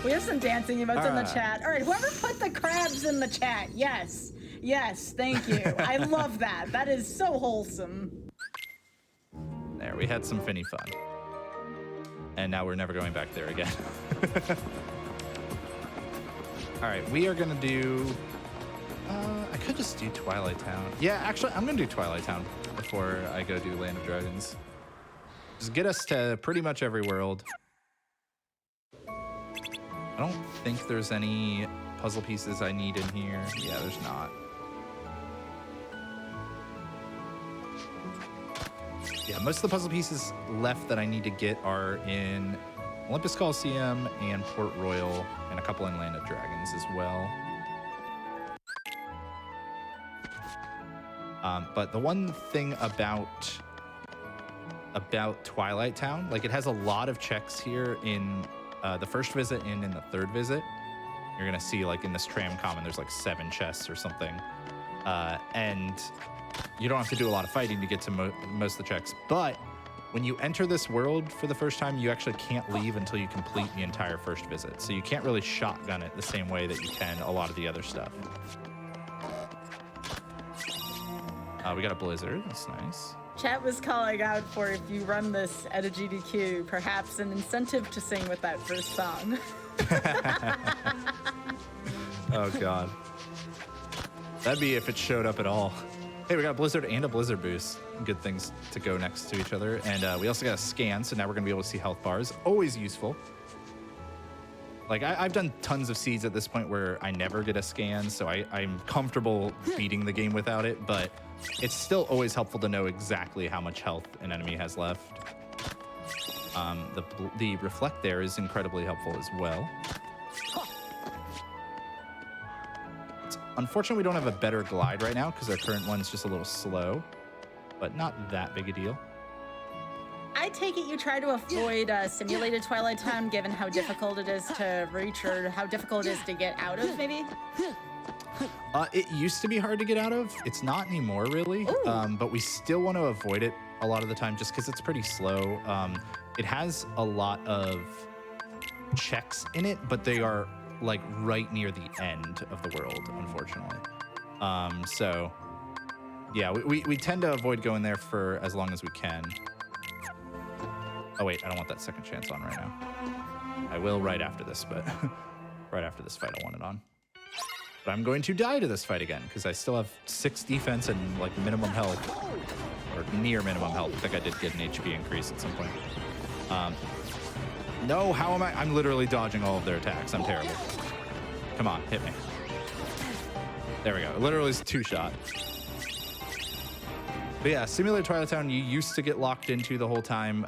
We have some dancing emotes in the Alright. chat. All right, whoever put the crabs in the chat, yes. Yes, thank you. I love that. That is so wholesome. There, we had some Finny fun. And now we're never going back there again. All right, we are going to do... I could just do Twilight Town. Yeah, actually, I'm going to do Twilight Town before I go do Land of Dragons. Just get us to pretty much every world. I don't think there's any puzzle pieces I need in here. Yeah, there's not. Yeah, most of the puzzle pieces left that I need to get are in Olympus Coliseum and Port Royal, and a couple in Land of Dragons as well. But the one thing about Twilight Town, like it has a lot of checks here in the first visit and in the third visit. You're gonna see like in this tram common, there's like 7 chests or something. And you don't have to do a lot of fighting to get to most of the checks. But when you enter this world for the first time, you actually can't leave until you complete the entire first visit. So you can't really shotgun it the same way that you can a lot of the other stuff. We got a blizzard. That's nice. Chat was calling out for, if you run this at a GDQ, perhaps an incentive to sing with that first song. Oh, God. That'd be if it showed up at all. Hey, we got a blizzard and a blizzard boost. Good things to go next to each other. And we also got a scan, so now we're going to be able to see health bars. Always useful. Like, I've done tons of seeds at this point where I never get a scan, so I'm comfortable beating the game without it, but it's still always helpful to know exactly how much health an enemy has left. The reflect there is incredibly helpful as well. It's unfortunate we don't have a better glide right now because our current one's just a little slow, but not that big a deal. I take it you try to avoid simulated Twilight Town, given how difficult it is to reach or how difficult it is to get out of, maybe? It used to be hard to get out of. It's not anymore, really. But we still want to avoid it a lot of the time just because it's pretty slow. It has a lot of checks in it, but they are like right near the end of the world, unfortunately. So yeah, we tend to avoid going there for as long as we can. Oh wait, I don't want that second chance on right now. I will right after this, but right after this fight I want it on. But I'm going to die to this fight again because I still have 6 defense and like minimum health, or near minimum health. I think I did get an HP increase at some point. No, how am I? I'm literally dodging all of their attacks. I'm terrible. Come on, hit me. There we go. It literally is 2-shot. But yeah, Simulated Twilight Town, you used to get locked into the whole time.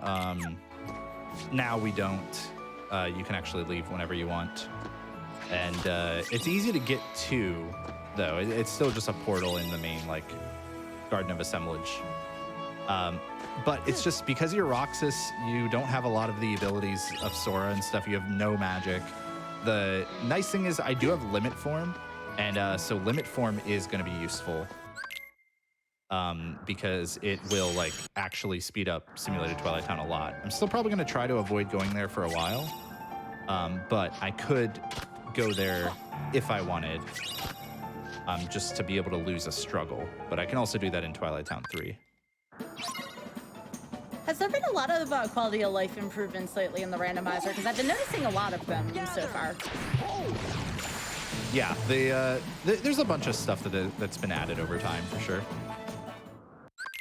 Now we don't. You can actually leave whenever you want. And it's easy to get to, though. It's still just a portal in the main, like, Garden of Assemblage. But it's just because you're Roxas, you don't have a lot of the abilities of Sora and stuff. You have no magic. The nice thing is I do have Limit Form, and so Limit Form is going to be useful. Because it will like actually speed up Simulated Twilight Town a lot. I'm still probably going to try to avoid going there for a while, but I could go there if I wanted, just to be able to lose a struggle. But I can also do that in Twilight Town 3. Has there been a lot of quality of life improvements lately in the randomizer? Because I've been noticing a lot of them so far. Yeah, there's a bunch of stuff that's been added over time for sure.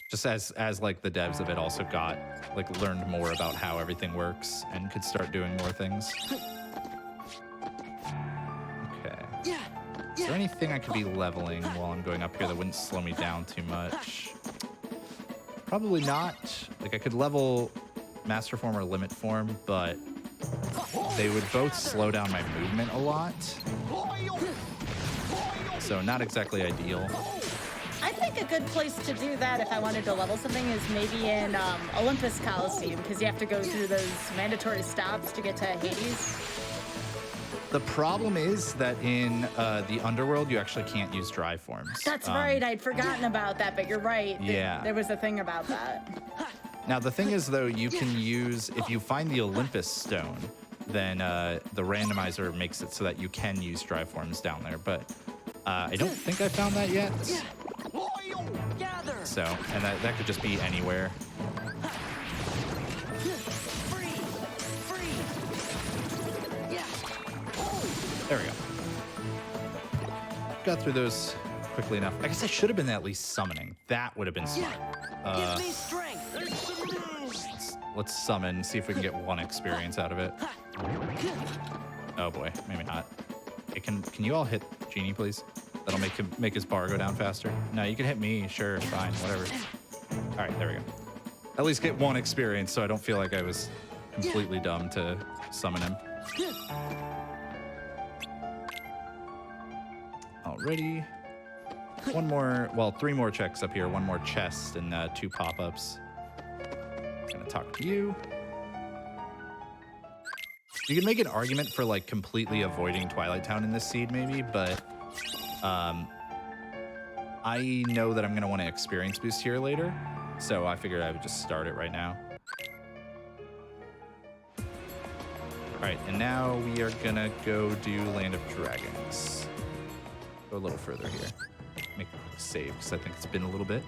Just as like the devs of it also got like learned more about how everything works and could start doing more things. Okay. Is there anything I could be leveling while I'm going up here that wouldn't slow me down too much? Probably not. Like I could level Master Form or Limit Form, but they would both slow down my movement a lot. So not exactly ideal. I think a good place to do that if I wanted to level something is maybe in Olympus Coliseum, because you have to go through those mandatory stops to get to Hades. The problem is that in the underworld, you actually can't use drive forms. That's right. I'd forgotten about that, but you're right. Yeah. There was a thing about that. Now, the thing is, though, you can use, if you find the Olympus stone, then the randomizer makes it so that you can use drive forms down there. But I don't think I found that yet. So, and that could just be anywhere. There we go. Got through those quickly enough. I guess I should have been at least summoning. That would have been smart. Give me strength. Let's summon, see if we can get 1 experience out of it. Oh boy, maybe not. Hey, can you all hit Genie, please? That'll make his bar go down faster. No, you can hit me. Sure, fine, whatever. All right, there we go. At least get 1 experience, so I don't feel like I was completely dumb to summon him. Alrighty. 1 more, well, 3 more checks up here. 1 more chest and 2 pop-ups. Gonna talk to you. You can make an argument for like completely avoiding Twilight Town in this seed maybe, but I know that I'm gonna want to experience boost here later, so I figured I would just start it right now. All right, and now we are gonna go do Land of Dragons. Go a little further here. Make a quick save because I think it's been a little bit.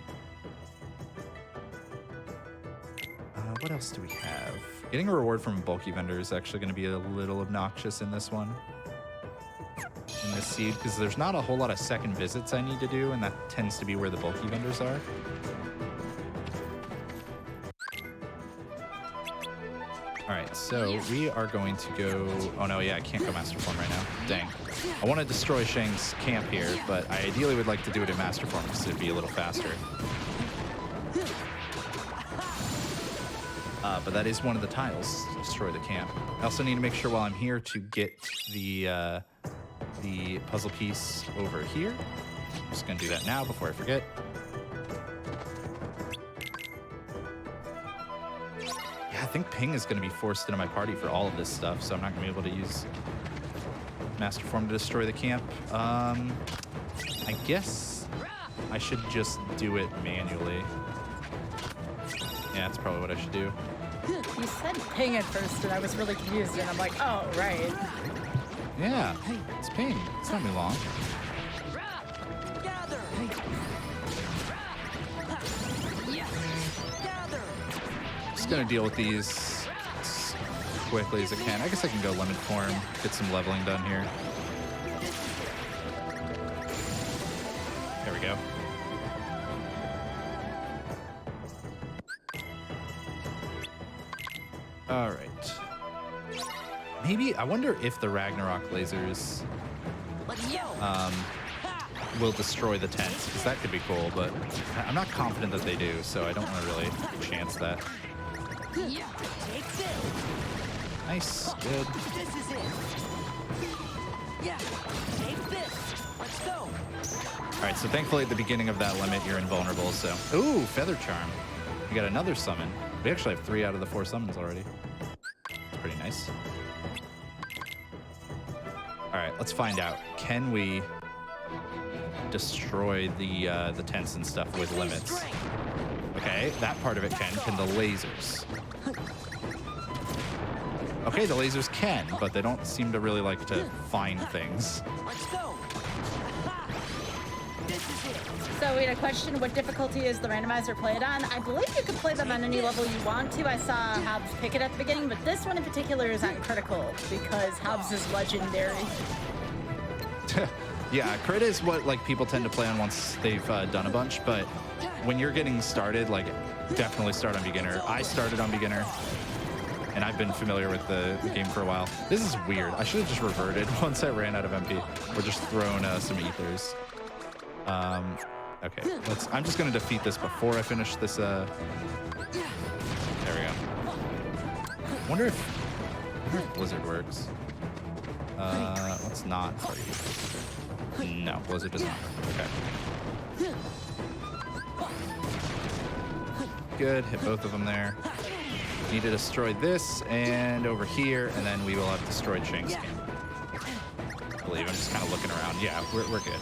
What else do we have? Getting a reward from a bulky vendor is actually going to be a little obnoxious in this one. In this seed, because there's not a whole lot of second visits I need to do, and that tends to be where the bulky vendors are. All right, so we are going to go... Oh no, yeah, I can't go Master Form right now. Dang. I want to destroy Shang's camp here, but I ideally would like to do it in Master Form because it'd be a little faster. But that is one of the tiles to destroy the camp. I also need to make sure while I'm here to get the puzzle piece over here. I'm just gonna do that now before I forget. Yeah, I think Ping is gonna be forced into my party for all of this stuff, so I'm not gonna be able to use Master Form to destroy the camp. I guess I should just do it manually. Yeah, that's probably what I should do. You said Ping at first, and I was really confused, and I'm like, oh, right. Yeah, it's Ping. It's not me long. Gather. Gather. Just gonna deal with these as quickly as I can. I guess I can go limit form, get some leveling done here. There we go. All right. Maybe, I wonder if the Ragnarok lasers will destroy the tents, because that could be cool, but I'm not confident that they do, so I don't want to really chance that. Nice, good. This is it. Yeah, take this. Let's go. All right, so thankfully at the beginning of that limit, you're invulnerable, so. Ooh, Feather Charm. We got another summon. We actually have 3 out of the 4 summons already. It's pretty nice. All right, let's find out. Can we destroy the tents and stuff with limits? Okay, that part of it can. Can the lasers? Okay, the lasers can, but they don't seem to really like to find things. Let's go. This is it. So we had a question, what difficulty is the randomizer played on? I believe you can play them on any level you want to. I saw Hobbs pick it at the beginning, but this one in particular is on critical because Hobbs is legendary. Yeah, crit is what like people tend to play on once they've done a bunch, but when you're getting started, like definitely start on beginner. I started on beginner, and I've been familiar with the game for a while. This is weird. I should have just reverted once I ran out of MP, or just thrown some ethers. Okay, I'm just gonna defeat this before I finish this, there we go. Wonder if Blizzard works. Let's not party. No, Blizzard does not. Okay. Good, hit both of them there. Need to destroy this and over here, and then we will have destroyed Shang's camp. believe. I'm just kind of looking around. Yeah, we're good.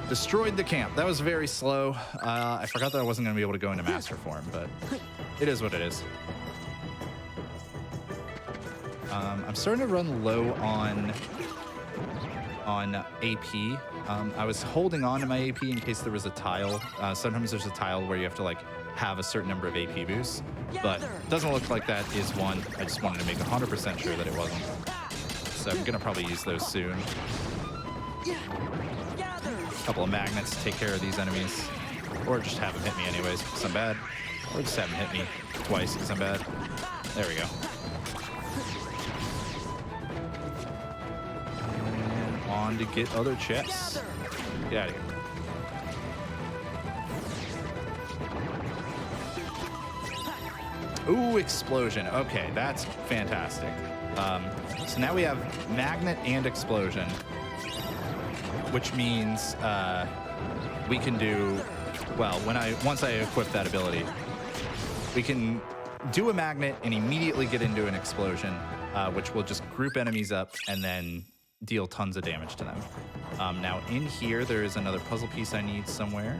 Destroyed the camp. That was very slow. I forgot that I wasn't going to be able to go into master form, but it is what it is. I'm starting to run low on AP. I was holding on to my AP in case there was a tile. Sometimes there's a tile where you have to like have a certain number of AP boosts, but it doesn't look like that is one. I just wanted to make 100% sure that it wasn't. So I'm gonna probably use those soon. A couple of magnets to take care of these enemies, or just have them hit me anyways because I'm bad, or just have them hit me twice because I'm bad. There we go. And on to get other chests. Get out of here. Ooh, explosion. Okay, that's fantastic. So now we have magnet and explosion, which means we can do, well, once I equip that ability, we can do a magnet and immediately get into an explosion, which will just group enemies up and then deal tons of damage to them. Now in here, there is another puzzle piece I need somewhere.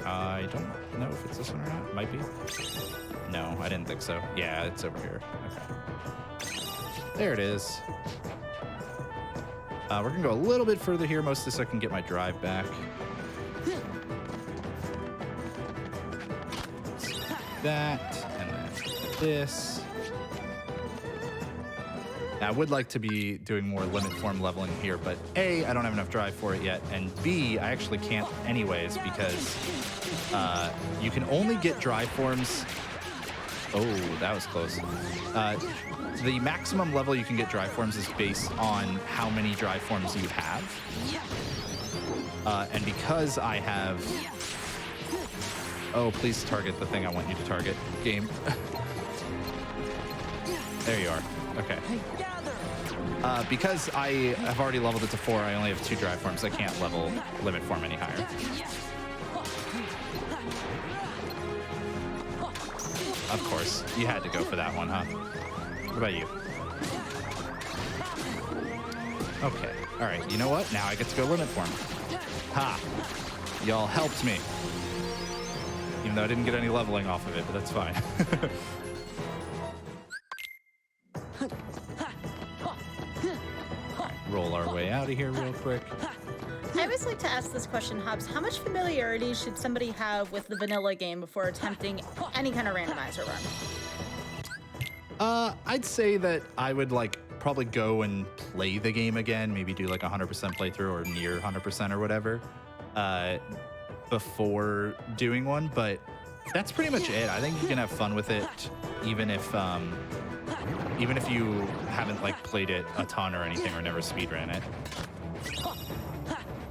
I don't know if it's this one or not. It might be. No, I didn't think so. Yeah, it's over here. Okay. There it is. We're gonna go a little bit further here, mostly so I can get my drive back. That, and then this. Now, I would like to be doing more limit form leveling here, but A, I don't have enough drive for it yet, and B, I actually can't anyways because you can only get drive forms. Oh, that was close. The maximum level you can get drive forms is based on how many drive forms you have. And because I have... Oh, please target the thing I want you to target. Game. There you are. Okay. Because I have already leveled it to 4, I only have 2 drive forms. I can't level limit form any higher. Of course, you had to go for that one, huh? What about you? Okay, all right, you know what? Now I get to go limit form. Ha! Y'all helped me. Even though I didn't get any leveling off of it, but that's fine. Roll our way out of here real quick. I always like to ask this question, Hobbs. How much familiarity should somebody have with the vanilla game before attempting any kind of randomizer run? I'd say that I would probably go and play the game again, maybe do like a 100% playthrough or near 100% or whatever, before doing one. But that's pretty much it. I think you can have fun with it, even if you haven't played it a ton or anything or never speedran it.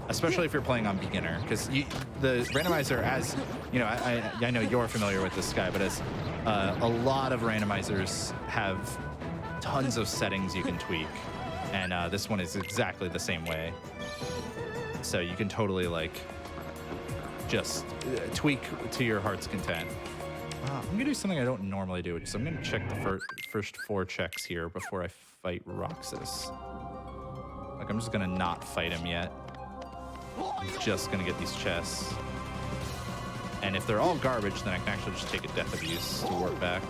Especially if you're playing on beginner, because the randomizer, as you know, I know you're familiar with this, Sky, but as a lot of randomizers have tons of settings you can tweak, and this one is exactly the same way. So you can totally just tweak to your heart's content. I'm gonna do something I don't normally do, so I'm gonna check the first 4 checks here before I fight Roxas. I'm just gonna not fight him yet. I'm just gonna get these chests. And if they're all garbage, then I can actually just take a Death Abuse to warp back.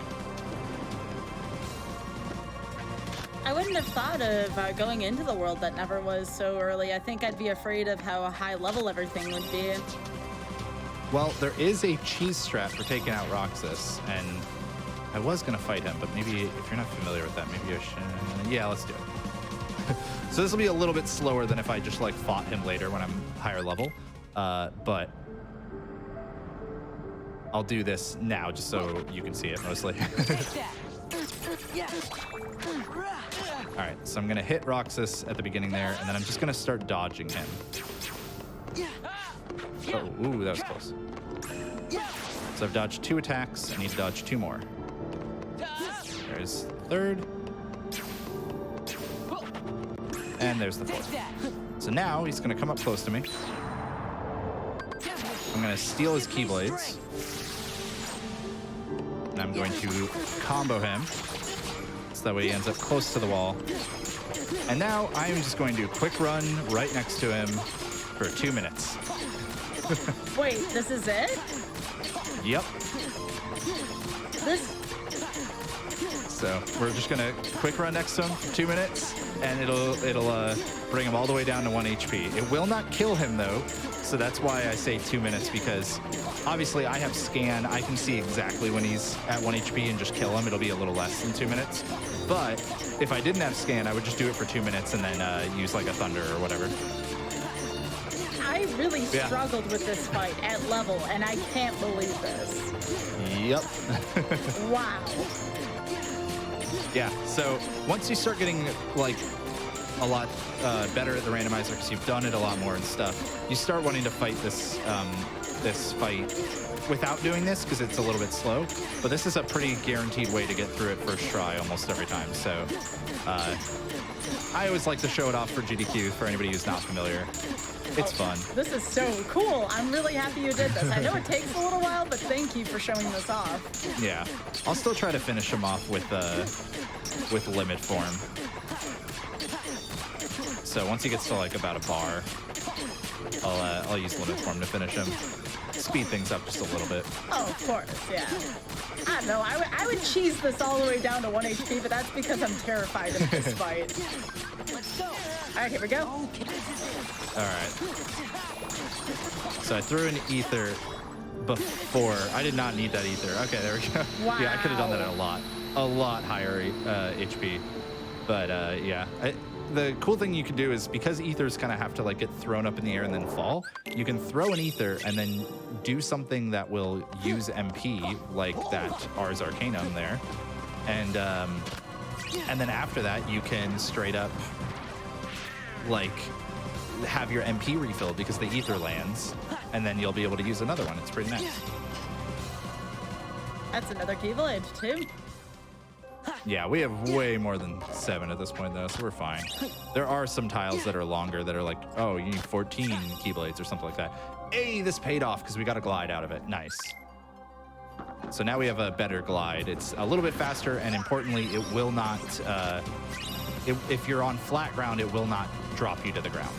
I wouldn't have thought of going into the world that never was so early. I think I'd be afraid of how high level everything would be. Well, there is a cheese strap for taking out Roxas, and I was gonna fight him, but maybe if you're not familiar with that, maybe I should. Yeah, let's do it. So this will be a little bit slower than if I just fought him later when I'm higher level, but I'll do this now just so you can see it mostly. All right, so I'm gonna hit Roxas at the beginning there, and then I'm just gonna start dodging him. Oh, ooh, that was close. So I've dodged 2 attacks. I need to dodge 2 more. There's the 3rd. And there's the 4th. So now he's gonna come up close to me. I'm gonna steal his Keyblades. And I'm going to combo him. So that way he ends up close to the wall. And now I am just going to quick run right next to him for 2 minutes. Wait, this is it? Yep. This. So we're just gonna quick run next to him for 2 minutes, and it'll bring him all the way down to 1 HP. It will not kill him though, so that's why I say 2 minutes, because obviously I have scan. I can see exactly when he's at 1 HP and just kill him. It'll be a little less than 2 minutes. But if I didn't have scan, I would just do it for 2 minutes and then use like a thunder or whatever. I really struggled with this fight at level, and I can't believe this. Yep. Wow. Yeah, so once you start getting like a lot better at the randomizer, because you've done it a lot more and stuff, you start wanting to fight this this fight without doing this, because it's a little bit slow. But this is a pretty guaranteed way to get through it first try almost every time. So I always like to show it off for GDQ for anybody who's not familiar. It's fun. This is so cool. I'm really happy you did this. I know it takes a little while, but thank you for showing this off. Yeah, I'll still try to finish him off with limit form. So once he gets to like about a bar, I'll use limit form to finish him. Speed things up just a little bit. Oh, of course, yeah. I don't know. I would cheese this all the way down to 1 HP, but that's because I'm terrified of this fight. Let's go. All right, here we go. All right. So I threw an ether before. I did not need that ether. Okay, there we go. Wow. Yeah, I could have done that at a lot higher HP. But yeah, the cool thing you can do is, because ethers kind of have to like get thrown up in the air and then fall, you can throw an ether and then do something that will use MP, like that Ars Arcanum there, and then after that you can straight up like have your MP refilled because the ether lands, and then you'll be able to use another one. It's pretty nice. That's another Keyblade, too. Yeah, we have way more than 7 at this point though, so we're fine. There are some tiles that are longer that are like, oh, you need 14 Keyblades or something like that. Hey, this paid off because we got a glide out of it. Nice. So now we have a better glide. It's a little bit faster, and importantly, it will not, if you're on flat ground, it will not drop you to the ground.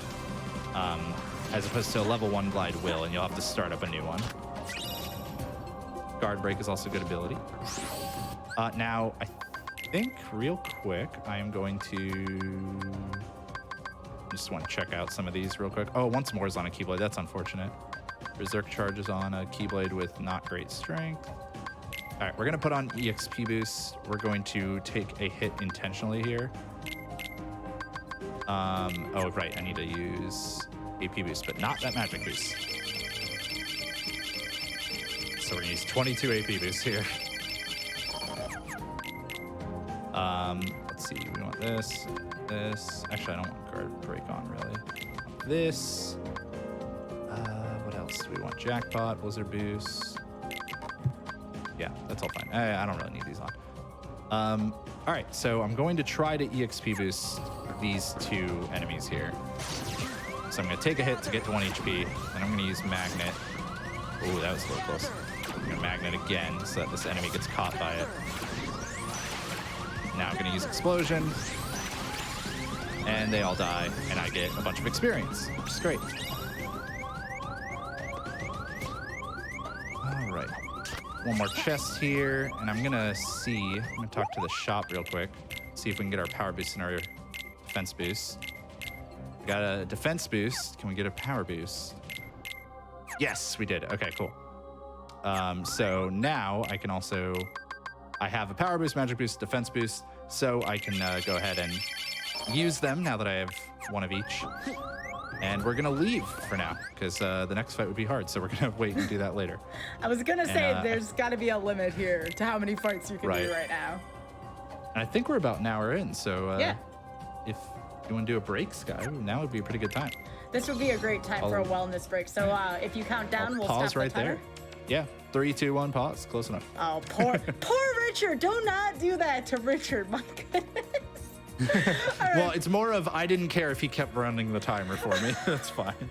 As opposed to a level 1 glide will, and you'll have to start up a new one. Guard break is also a good ability. Now, I think real quick, I am going to just want to check out some of these real quick. Oh, once more is on a Keyblade. That's unfortunate. Berserk charge is on a Keyblade with not great strength. All right, we're going to put on EXP boost. We're going to take a hit intentionally here. Oh, right. I need to use AP boost, but not that magic boost. So we're going to use 22 AP boost here. Let's see. We want this. Actually, I don't want guard break on, really. This. What else do we want? Jackpot, blizzard boost. Yeah, that's all fine. I don't really need these on. All right, so I'm going to try to EXP boost these 2 enemies here. So I'm going to take a hit to get to 1 HP, and I'm going to use magnet. Ooh, that was a little close. I'm going to magnet again so that this enemy gets caught by it. Now I'm going to use explosion, and they all die, and I get a bunch of experience, which is great. All right. One more chest here, and I'm going to talk to the shop real quick, see if we can get our power boost and our defense boost. We got a defense boost. Can we get a power boost? Yes, we did. Okay, cool. So now I can also... I have a power boost, magic boost, defense boost, so I can go ahead and use them now that I have 1 of each. And we're going to leave for now, because the next fight would be hard, so we're going to wait and do that later. I was going to say, there's got to be a limit here to how many fights you can do right now. And I think we're about an hour in, so yeah. If you want to do a break, Sky, now would be a pretty good time. This would be a great time for a wellness break. So if you count down, we'll pause stop right the timer. there. Yeah, 3, 2, 1, pause. Close enough. Oh, poor Richard. Do not do that to Richard. My goodness. Right. Well, it's more of I didn't care if he kept running the timer for me. That's fine.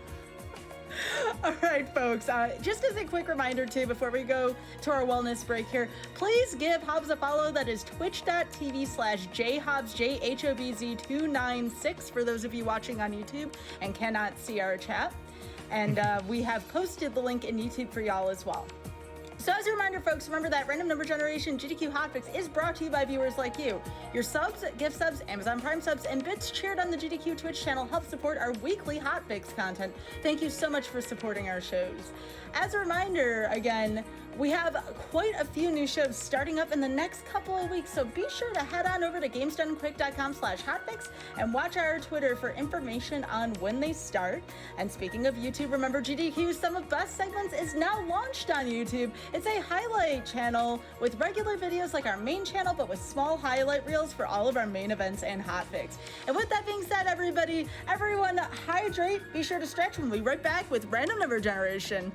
All right, folks, just as a quick reminder, too, before we go to our wellness break here, please give Hobbs a follow. That is twitch.tv/jhobbs, JHOBZ296, for those of you watching on YouTube and cannot see our chat. And we have posted the link in YouTube for y'all as well. So as a reminder, folks, remember that Random Number Generation GDQ Hotfix is brought to you by viewers like you. Your subs, gift subs, Amazon Prime subs, and bits cheered on the GDQ Twitch channel help support our weekly Hotfix content. Thank you so much for supporting our shows. As a reminder, again, we have quite a few new shows starting up in the next couple of weeks, so be sure to head on over to GamesDoneQuick.com/hotfix and watch our Twitter for information on when they start. And speaking of YouTube, remember GDQ's Some of Best segments is now launched on YouTube. It's a highlight channel with regular videos like our main channel, but with small highlight reels for all of our main events and hotfix. And with that being said, everyone hydrate, be sure to stretch. We'll be right back with Random Number Generation.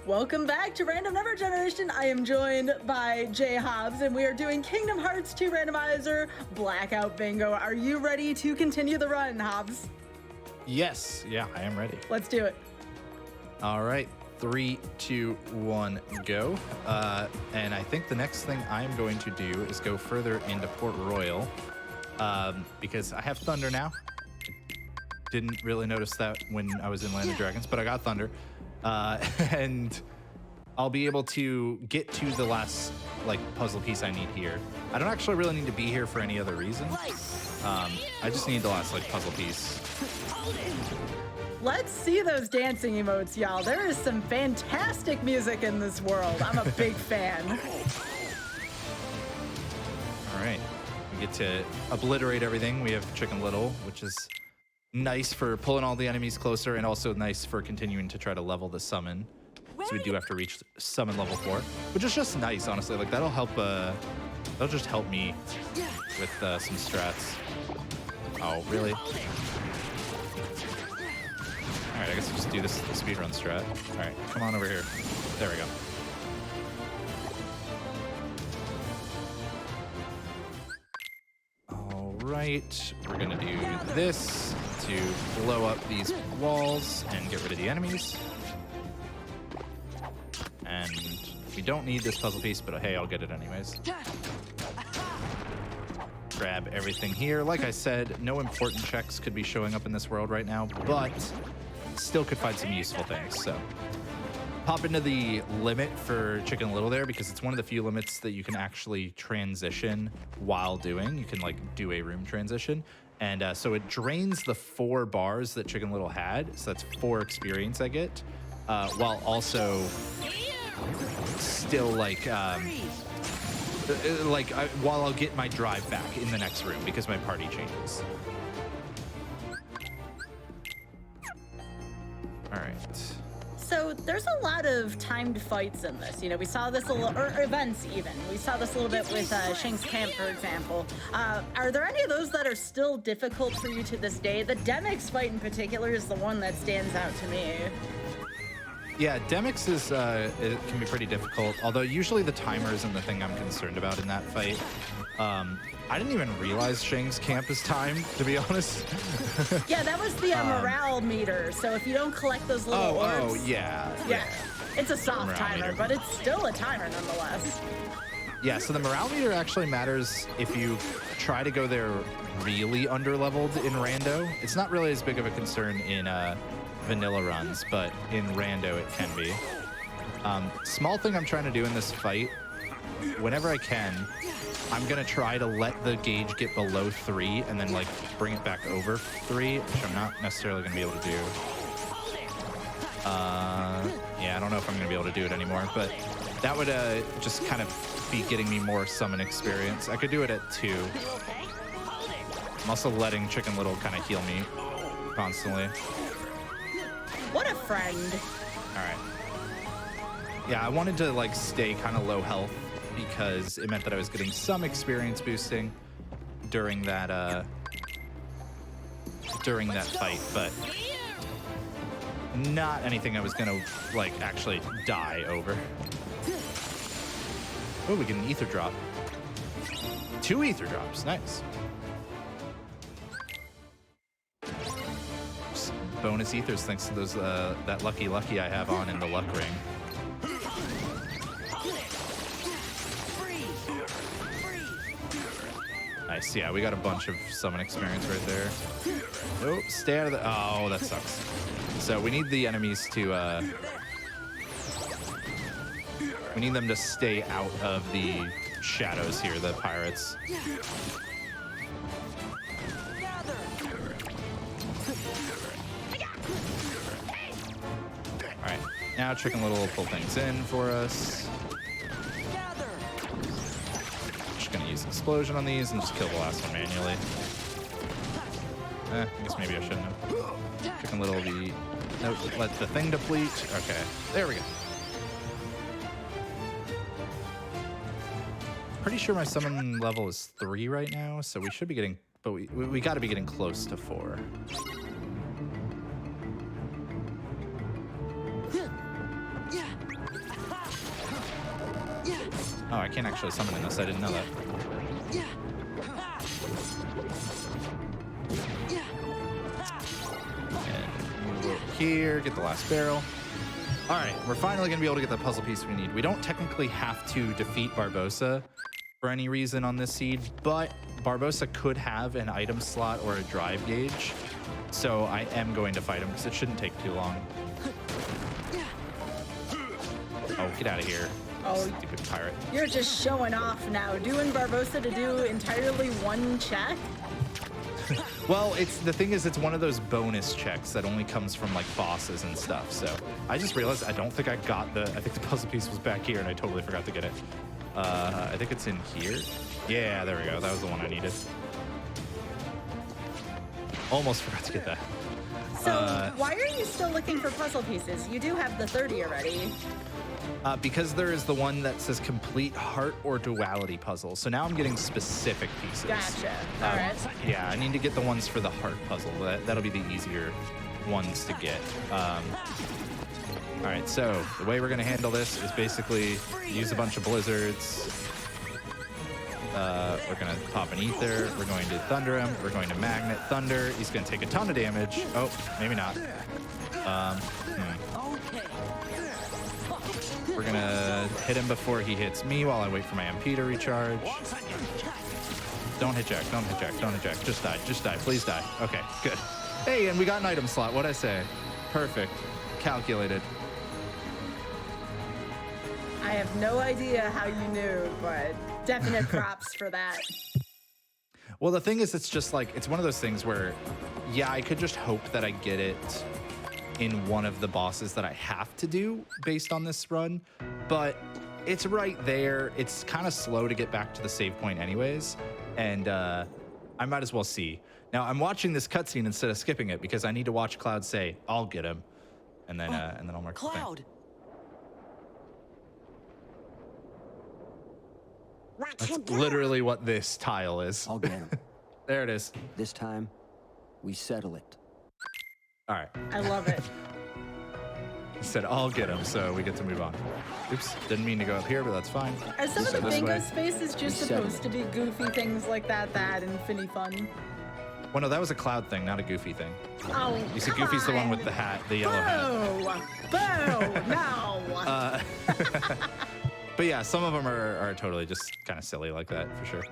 Welcome back to Random Number Generation. I am joined by Jay Hobbs, and we are doing Kingdom Hearts 2 Randomizer Blackout Bingo. Are you ready to continue the run, Hobbs? Yes, yeah, I am ready. Let's do it. All right, 3, 2, 1, go. And I think the next thing I'm going to do is go further into Port Royal, because I have Thunder now. Didn't really notice that when I was in Land of Dragons, but I got Thunder. And I'll be able to get to the last puzzle piece I need here. I don't actually really need to be here for any other reason. I just need the last puzzle piece. Let's see those dancing emotes, y'all. There is some fantastic music in this world. I'm a big fan. All right, we get to obliterate everything. We have Chicken Little, which is nice for pulling all the enemies closer, and also nice for continuing to try to level the summon. So we do have to reach summon level 4, which is just nice, honestly. That'll help. That'll just help me with some strats. Oh, really? All right, I guess we'll just do this speedrun strat. All right, come on over here. There we go. All right, we're gonna do this to blow up these walls and get rid of the enemies. And we don't need this puzzle piece, but hey, I'll get it anyways. Grab everything here. Like I said, no important checks could be showing up in this world right now, but still could find some useful things. So pop into the limit for Chicken Little there, because it's one of the few limits that you can actually transition while doing. You can do a room transition. And so it drains the 4 bars that Chicken Little had. So that's 4 experience I get, while also still while I'll get my drive back in the next room because my party changes. All right. So there's a lot of timed fights in this. You know, we saw this or events even. We saw this a little bit with Shank's Camp, for example. Are there any of those that are still difficult for you to this day? The Demix fight in particular is the one that stands out to me. Yeah, Demix is it can be pretty difficult, although usually the timer isn't the thing I'm concerned about in that fight. I didn't even realize Shang's Camp is timed, to be honest. Yeah, that was the morale meter. So if you don't collect those little orbs... Oh, yeah. It's a soft timer, meter. but it's still a timer nonetheless. Yeah, so the morale meter actually matters if you try to go there really under-leveled in Rando. It's not really as big of a concern in vanilla runs, but in Rando it can be. Small thing I'm trying to do in this fight, whenever I can, I'm gonna try to let the gauge get below 3 and then bring it back over 3, which I'm not necessarily gonna be able to do. Yeah, I don't know if I'm gonna be able to do it anymore, but that would just kind of be getting me more summon experience. I could do it at 2. I'm also letting Chicken Little kind of heal me constantly. What a friend. All right. Yeah, I wanted to stay kind of low health because it meant that I was getting some experience boosting during that fight, but not anything I was gonna actually die over. Oh, we get an ether drop. 2 ether drops, nice. bonus ethers thanks to those that lucky I have on in the luck ring. Nice, yeah, we got a bunch of summon experience right there. Oh, stay out of the... Oh, that sucks. So we need the enemies to... we need them to stay out of the shadows here, the pirates. All right, now Chicken Little will pull things in for us. Just gonna use Explosion on these and just kill the last one manually. I guess maybe I shouldn't have. Chicken Little will be... No, let the thing deplete. Okay, there we go. Pretty sure my summon level is 3 right now, so we should be getting... But we got to be getting close to 4. Oh, I can't actually summon in this. I didn't know that. And move over here, get the last barrel. All right, we're finally going to be able to get the puzzle piece we need. We don't technically have to defeat Barbossa for any reason on this seed, but Barbossa could have an item slot or a drive gauge. So I am going to fight him because it shouldn't take too long. Oh, get out of here. Oh, stupid pirate. You're just showing off now, doing Barbossa to do entirely one check? Well, the thing is, it's one of those bonus checks that only comes from like bosses and stuff. So I just realized I don't think I got I think the puzzle piece was back here and I totally forgot to get it. I think it's in here. Yeah, there we go. That was the one I needed. Almost forgot to get that. So why are you still looking for puzzle pieces? You do have the 30 already. Because there is the one that says complete heart or duality puzzle. So now I'm getting specific pieces. Gotcha. All right. Yeah, I need to get the ones for the heart puzzle. That'll be the easier ones to get. All right, so the way we're going to handle this is basically use a bunch of blizzards. We're going to pop an ether. We're going to thunder him. We're going to magnet thunder. He's going to take a ton of damage. Oh, maybe not. We're going to hit him before he hits me while I wait for my MP to recharge. Don't hit Jack. Don't hit Jack. Don't hit Jack. Just die. Just die. Please die. Okay, good. Hey, and we got an item slot. What'd I say? Perfect. Calculated. I have no idea how you knew, but definite props for that. Well, the thing is, it's just like, it's one of those things where, yeah, I could just hope that I get it in one of the bosses that I have to do based on this run, but it's right there. It's kind of slow to get back to the save point anyways, and I might as well see. Now, I'm watching this cutscene instead of skipping it because I need to watch Cloud say, I'll get him, and then I'll mark the thing. Cloud. That's literally what this tile is. I'll get him. There it is. This time, we settle it. All right. I love it. He said, I'll get him, so we get to move on. Oops, didn't mean to go up here, but that's fine. Are some of the This bingo way. spaces just supposed to be goofy things like that and finny fun? Well, no, that was a Cloud thing, not a Goofy thing. Oh, You see, come Goofy's the one on. with the hat, the yellow hat. Boo! No! But yeah, some of them are totally just kind of silly like that, for sure.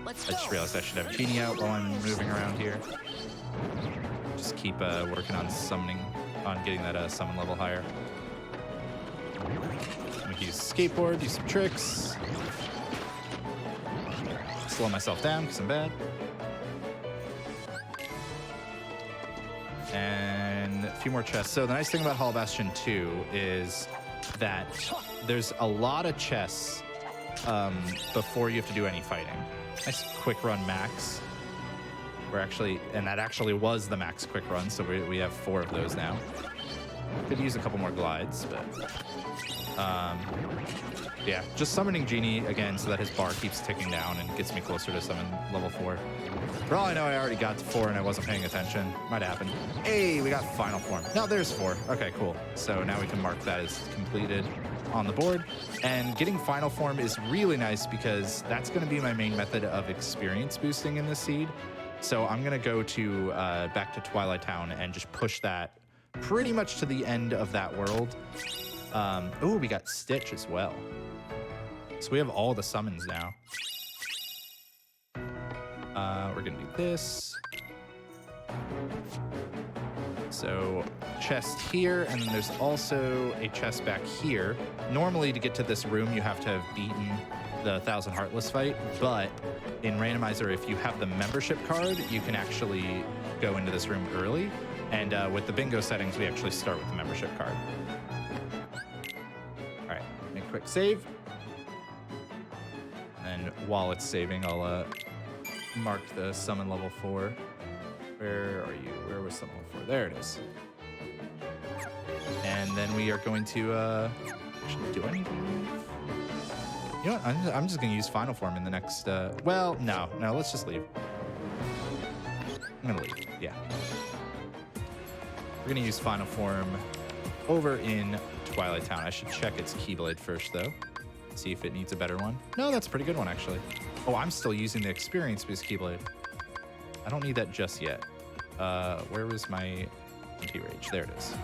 Let's I just go. realized I should have Genie out while I'm moving around here. Just keep working on summoning, on getting that summon level higher. We can use skateboard, do some tricks. Slow myself down because I'm bad. And a few more chests. So the nice thing about Hall Bastion 2 is that there's a lot of chests before you have to do any fighting. Nice quick run max. And that actually was the max quick run, so we have 4 of those now. Could use a couple more glides, but yeah, just summoning Genie again so that his bar keeps ticking down and gets me closer to summon level 4. For all I know, I already got to 4 and I wasn't paying attention. Might happen. Hey, we got final form. Now there's 4. Okay, cool. So now we can mark that as completed on the board. And getting final form is really nice because that's going to be my main method of experience boosting in this seed. So I'm gonna go to back to Twilight Town and just push that pretty much to the end of that world. Oh, we got Stitch as well. So we have all the summons now. We're gonna do this. So chest here, and then there's also a chest back here. Normally to get to this room, you have to have beaten the 1,000 Heartless fight, but in Randomizer, if you have the membership card, you can actually go into this room early. And with the bingo settings, we actually start with the membership card. All right, make a quick save. And while it's saving, I'll mark the summon level 4. Where are you? Where was summon level 4? There it is. And then we are going to, actually, do I need to leave? You know what? I'm just going to use Final Form in the next, well, no, let's just leave. I'm going to leave, yeah. We're going to use Final Form over in Twilight Town. I should check its Keyblade first, though. See if it needs a better one. No, that's a pretty good one, actually. Oh, I'm still using the Experience-based Keyblade. I don't need that just yet. Where was my Anti-Rage? There it is.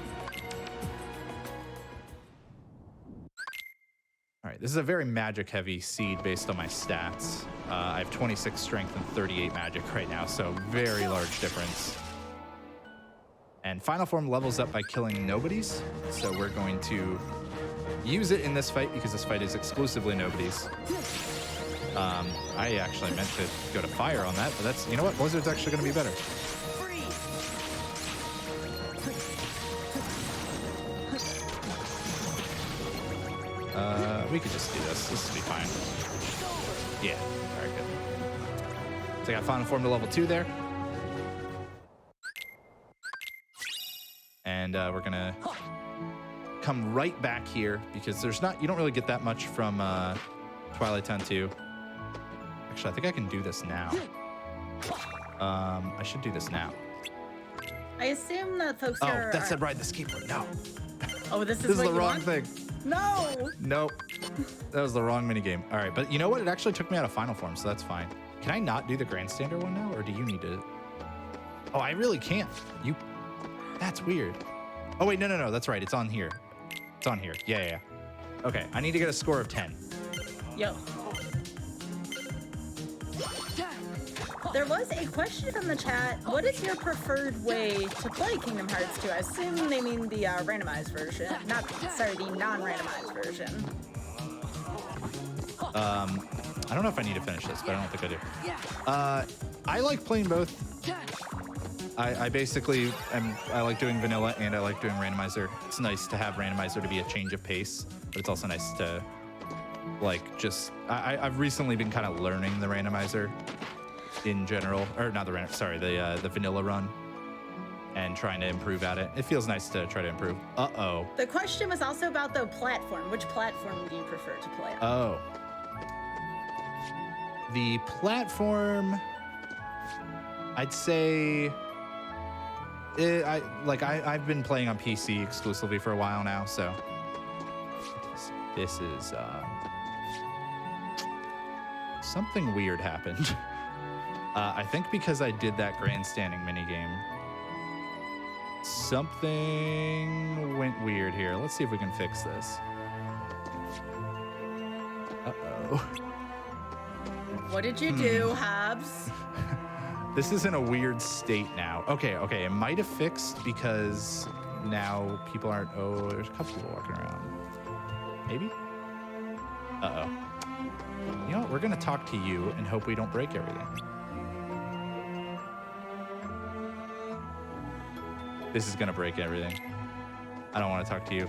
All right, this is a very magic-heavy seed based on my stats. I have 26 strength and 38 magic right now, so very large difference. And Final Form levels up by killing nobodies, so we're going to use it in this fight because this fight is exclusively nobodies. I actually meant to go to fire on that, but that's, you know what? Blizzard's actually going to be better. We could just do this. This will be fine. Yeah, very good. So I got Final Form to level 2 there. And we're going to come right back here because there's not, you don't really get that much from Twilight Town 2. Actually, I think I can do this now. I should do this now. I assume that folks Oh, are... that said ride the skateboard. No. Oh, this This is is what the you wrong want? thing. No! Nope. That was the wrong minigame. All right, but you know what? It actually took me out of Final Form, so that's fine. Can I not do the Grandstander one now, or do you need to? Oh, I really can't. You... That's weird. Oh, wait, no. That's right. It's on here. It's on here. Yeah. Okay, I need to get a score of 10. Yo. There was a question from the chat. What is your preferred way to play Kingdom Hearts 2? I assume they mean the randomized version. The non-randomized version. I don't know if I need to finish this, but I don't think I do. I like playing both. I basically I like doing vanilla and I like doing randomizer. It's nice to have randomizer to be a change of pace, but it's also nice to like just I've recently been kind of learning the randomizer in general, or not the the vanilla run, and trying to improve at it. It feels nice to try to improve. Uh-oh. The question was also about the platform. Which platform do you prefer to play on? Oh. The platform, I'd say, I've been playing on PC exclusively for a while now, so this is something weird happened. I think because I did that grandstanding minigame, something went weird here. Let's see if we can fix this. Uh-oh. What did you do, Hobbs? This is in a weird state now. Okay. It might have fixed because now people aren't... Oh, there's a couple people walking around. Maybe? Uh-oh. You know what? We're going to talk to you and hope we don't break everything. This is going to break everything. I don't want to talk to you.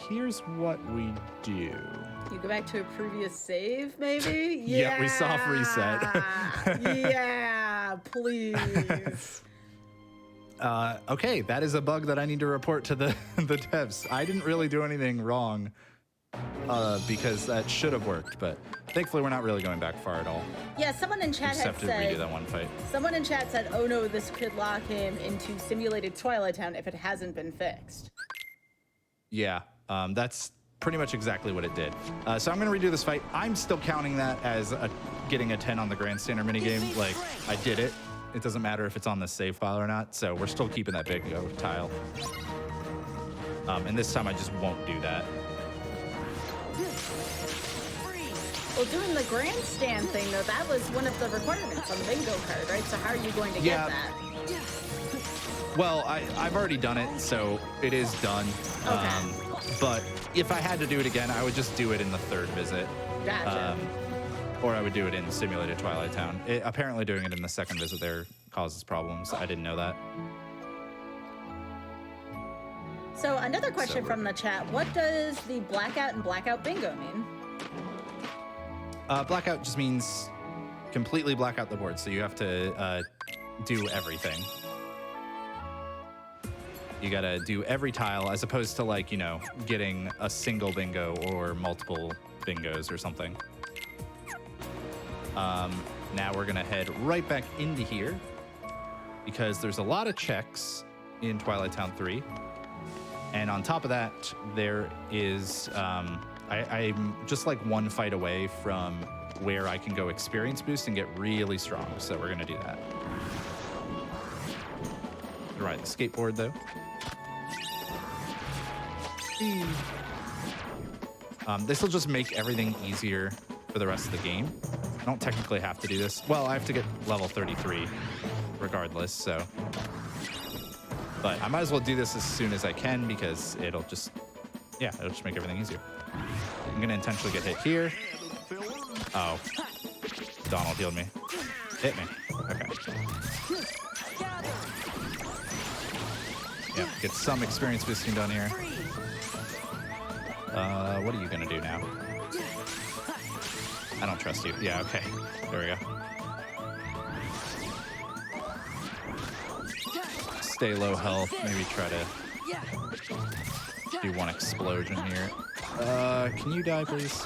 Here's what we do. You go back to a previous save, maybe? Yeah, we soft reset. Yeah, please. Okay, that is a bug that I need to report to the devs. I didn't really do anything wrong because that should have worked, but thankfully we're not really going back far at all. Yeah, someone in chat had Except to redo said... that one fight. Someone in chat said, oh no, this could lock him into simulated Twilight Town if it hasn't been fixed. Yeah, that's pretty much exactly what it did. So I'm going to redo this fight. I'm still counting that as getting a 10 on the Grandstander minigame. Like, I did it. It doesn't matter if it's on the save file or not. So we're still keeping that bingo tile. And this time I just won't do that. Well, doing the grandstand thing, though, that was one of the requirements on the bingo card, right? So how are you going to get that? Well, I've already done it, so it is done. Okay. But if I had to do it again, I would just do it in the third visit. Gotcha. Or I would do it in Simulated Twilight Town. Apparently doing it in the second visit there causes problems. I didn't know that. So another question from the chat. What does the blackout and blackout bingo mean? Blackout just means completely black out the board. So you have to do everything. You gotta do every tile as opposed to, like, you know, getting a single bingo or multiple bingos or something. Now we're gonna head right back into here because there's a lot of checks in Twilight Town 3. And on top of that, there is, I'm just like one fight away from where I can go experience boost and get really strong. So we're gonna do that. Ride the skateboard though. This will just make everything easier for the rest of the game. I don't technically have to do this. Well, I have to get level 33 regardless, so. But I might as well do this as soon as I can because it'll just make everything easier. I'm gonna intentionally get hit here. Oh, Donald healed me. Hit me, okay. Yeah, get some experience boosting done here. What are you gonna do now? I don't trust you. Yeah, okay. There we go. Stay low health. Maybe try to do one explosion here. Can you die, please?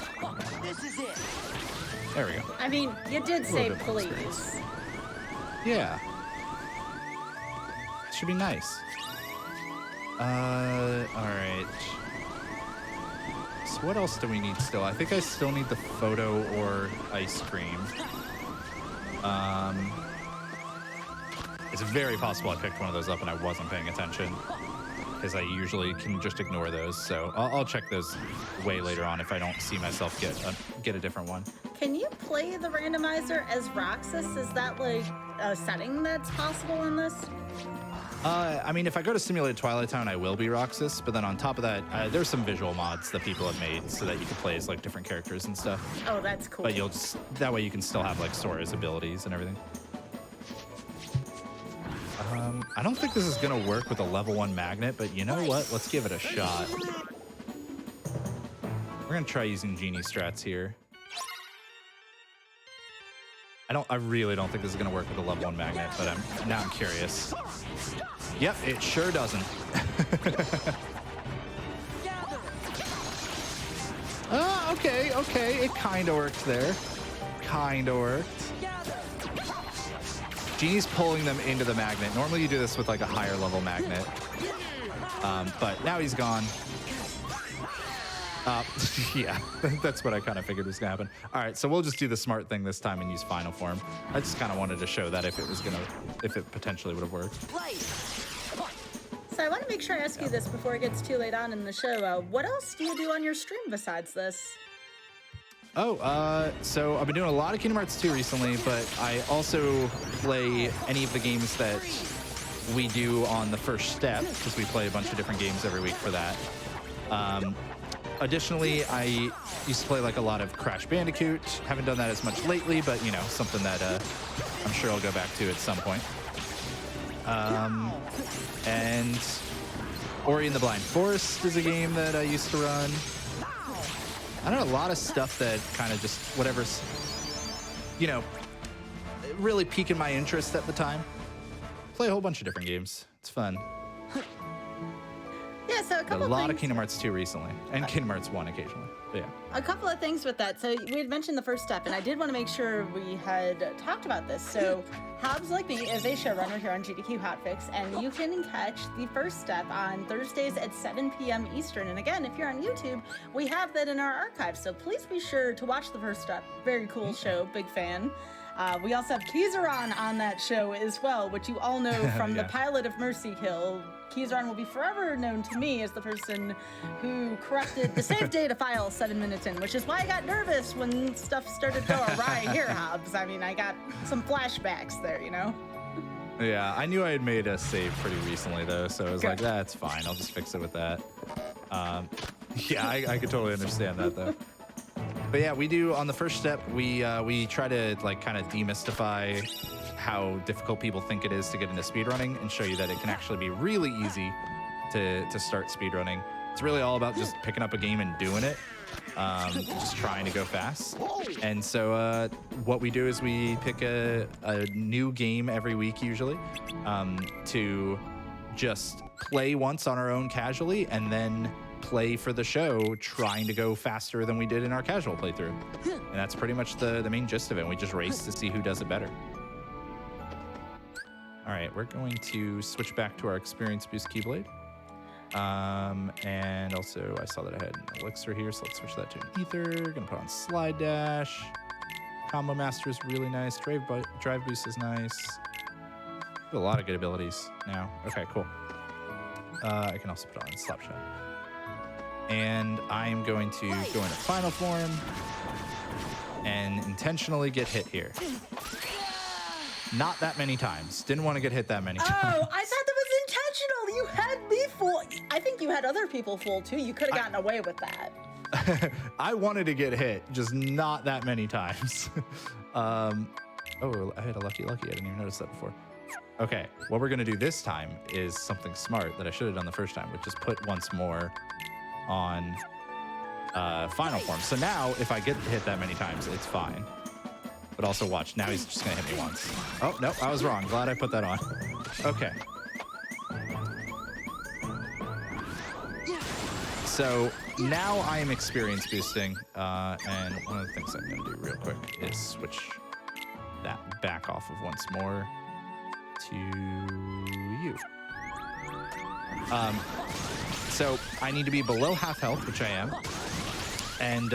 There we go. I mean, you did say please. Yeah. Should be nice. Alright. So what else do we need still? I think I still need the photo or ice cream. It's very possible I picked one of those up and I wasn't paying attention because I usually can just ignore those. So I'll check those way later on if I don't see myself get a different one. Can you play the randomizer as Roxas? Is that like a setting that's possible in this? I mean, if I go to Simulated Twilight Town, I will be Roxas, but then on top of that, there's some visual mods that people have made so that you can play as like different characters and stuff. Oh, that's cool. But that way you can still have like Sora's abilities and everything. I don't think this is gonna work with a level 1 magnet, but you know what? Let's give it a shot. We're gonna try using genie strats here. I really don't think this is gonna work with a level 1 magnet, but I'm curious. Yep, it sure doesn't. Okay. It kind of worked there. Kind of worked. Genie's pulling them into the magnet. Normally you do this with like a higher level magnet. But now he's gone. Yeah, that's what I kind of figured was gonna happen. All right, so we'll just do the smart thing this time and use final form. I just kind of wanted to show that if it potentially would have worked. So I want to make sure I ask you this before it gets too late on in the show. What else do you do on your stream besides this? Oh, so I've been doing a lot of Kingdom Hearts 2 recently, but I also play any of the games that we do on the first step, because we play a bunch of different games every week for that. Additionally, I used to play like a lot of Crash Bandicoot. Haven't done that as much lately, but you know, something that I'm sure I'll go back to at some point. And Ori and the Blind Forest is a game that I used to run. I don't know, a lot of stuff that kind of just whatever's, you know, really piquing my interest at the time. Play a whole bunch of different games. It's fun. Yeah, so So a A couple lot of things. Kingdom Hearts 2 recently, and Kingdom Hearts 1 occasionally. But yeah. A couple of things with that. So we had mentioned the first step, and I did want to make sure we had talked about this. So Hobbs Like Me is a showrunner here on GDQ Hotfix, and you can catch the first step on Thursdays at 7 p.m. Eastern. And again, if you're on YouTube, we have that in our archive. So please be sure to watch the first step. Very cool show. Big fan. We also have Kizaron on that show as well, which you all know from the Yeah. pilot of Mercy Kill. Kizaron will be forever known to me as the person who corrupted the save data file 7 minutes in, which is why I got nervous when stuff started to go awry here, Hobbs. I mean, I got some flashbacks there, you know? Yeah, I knew I had made a save pretty recently, though, so I was like, that's fine. I'll just fix it with that. Yeah, I could totally understand that, though. But yeah, we do, on the first step, we try to, like, kind of demystify how difficult people think it is to get into speedrunning and show you that it can actually be really easy to start speedrunning. It's really all about just picking up a game and doing it, just trying to go fast. And so what we do is we pick a new game every week, usually, to just play once on our own casually and then play for the show trying to go faster than we did in our casual playthrough. And that's pretty much the main gist of it. We just race to see who does it better. All right, we're going to switch back to our experience boost Keyblade. And also I saw that I had an elixir here, so let's switch that to an ether. Gonna put on slide dash. Combo master is really nice. Drive boost is nice. A lot of good abilities now. Okay, cool. I can also put on slapshot. And I'm going to go into final form and intentionally get hit here. Not that many times. Didn't want to get hit that many times. Oh, I thought that was intentional. You had me fooled. I think you had other people fooled too. You could have gotten away with that. I wanted to get hit, just not that many times. Oh, I had a lucky. I didn't even notice that before. Okay, what we're gonna do this time is something smart that I should have done the first time, which is put once more on final form. So now, if I get hit that many times, it's fine. But also watch, now he's just gonna hit me once. Oh, no, I was wrong. Glad I put that on. Okay. So now I am experience boosting, and one of the things I'm gonna do real quick is switch that back off of once more to you. So I need to be below half health, which I am, and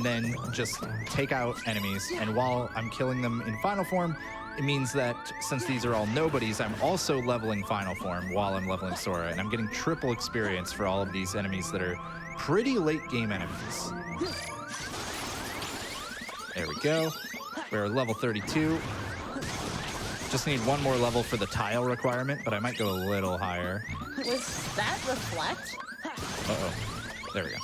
then just take out enemies. And while I'm killing them in final form, it means that since these are all nobodies, I'm also leveling final form while I'm leveling Sora, and I'm getting triple experience for all of these enemies that are pretty late game enemies. There we go. We're level 32. Just need one more level for the tile requirement, but I might go a little higher. Was that reflect? Uh-oh. There we go.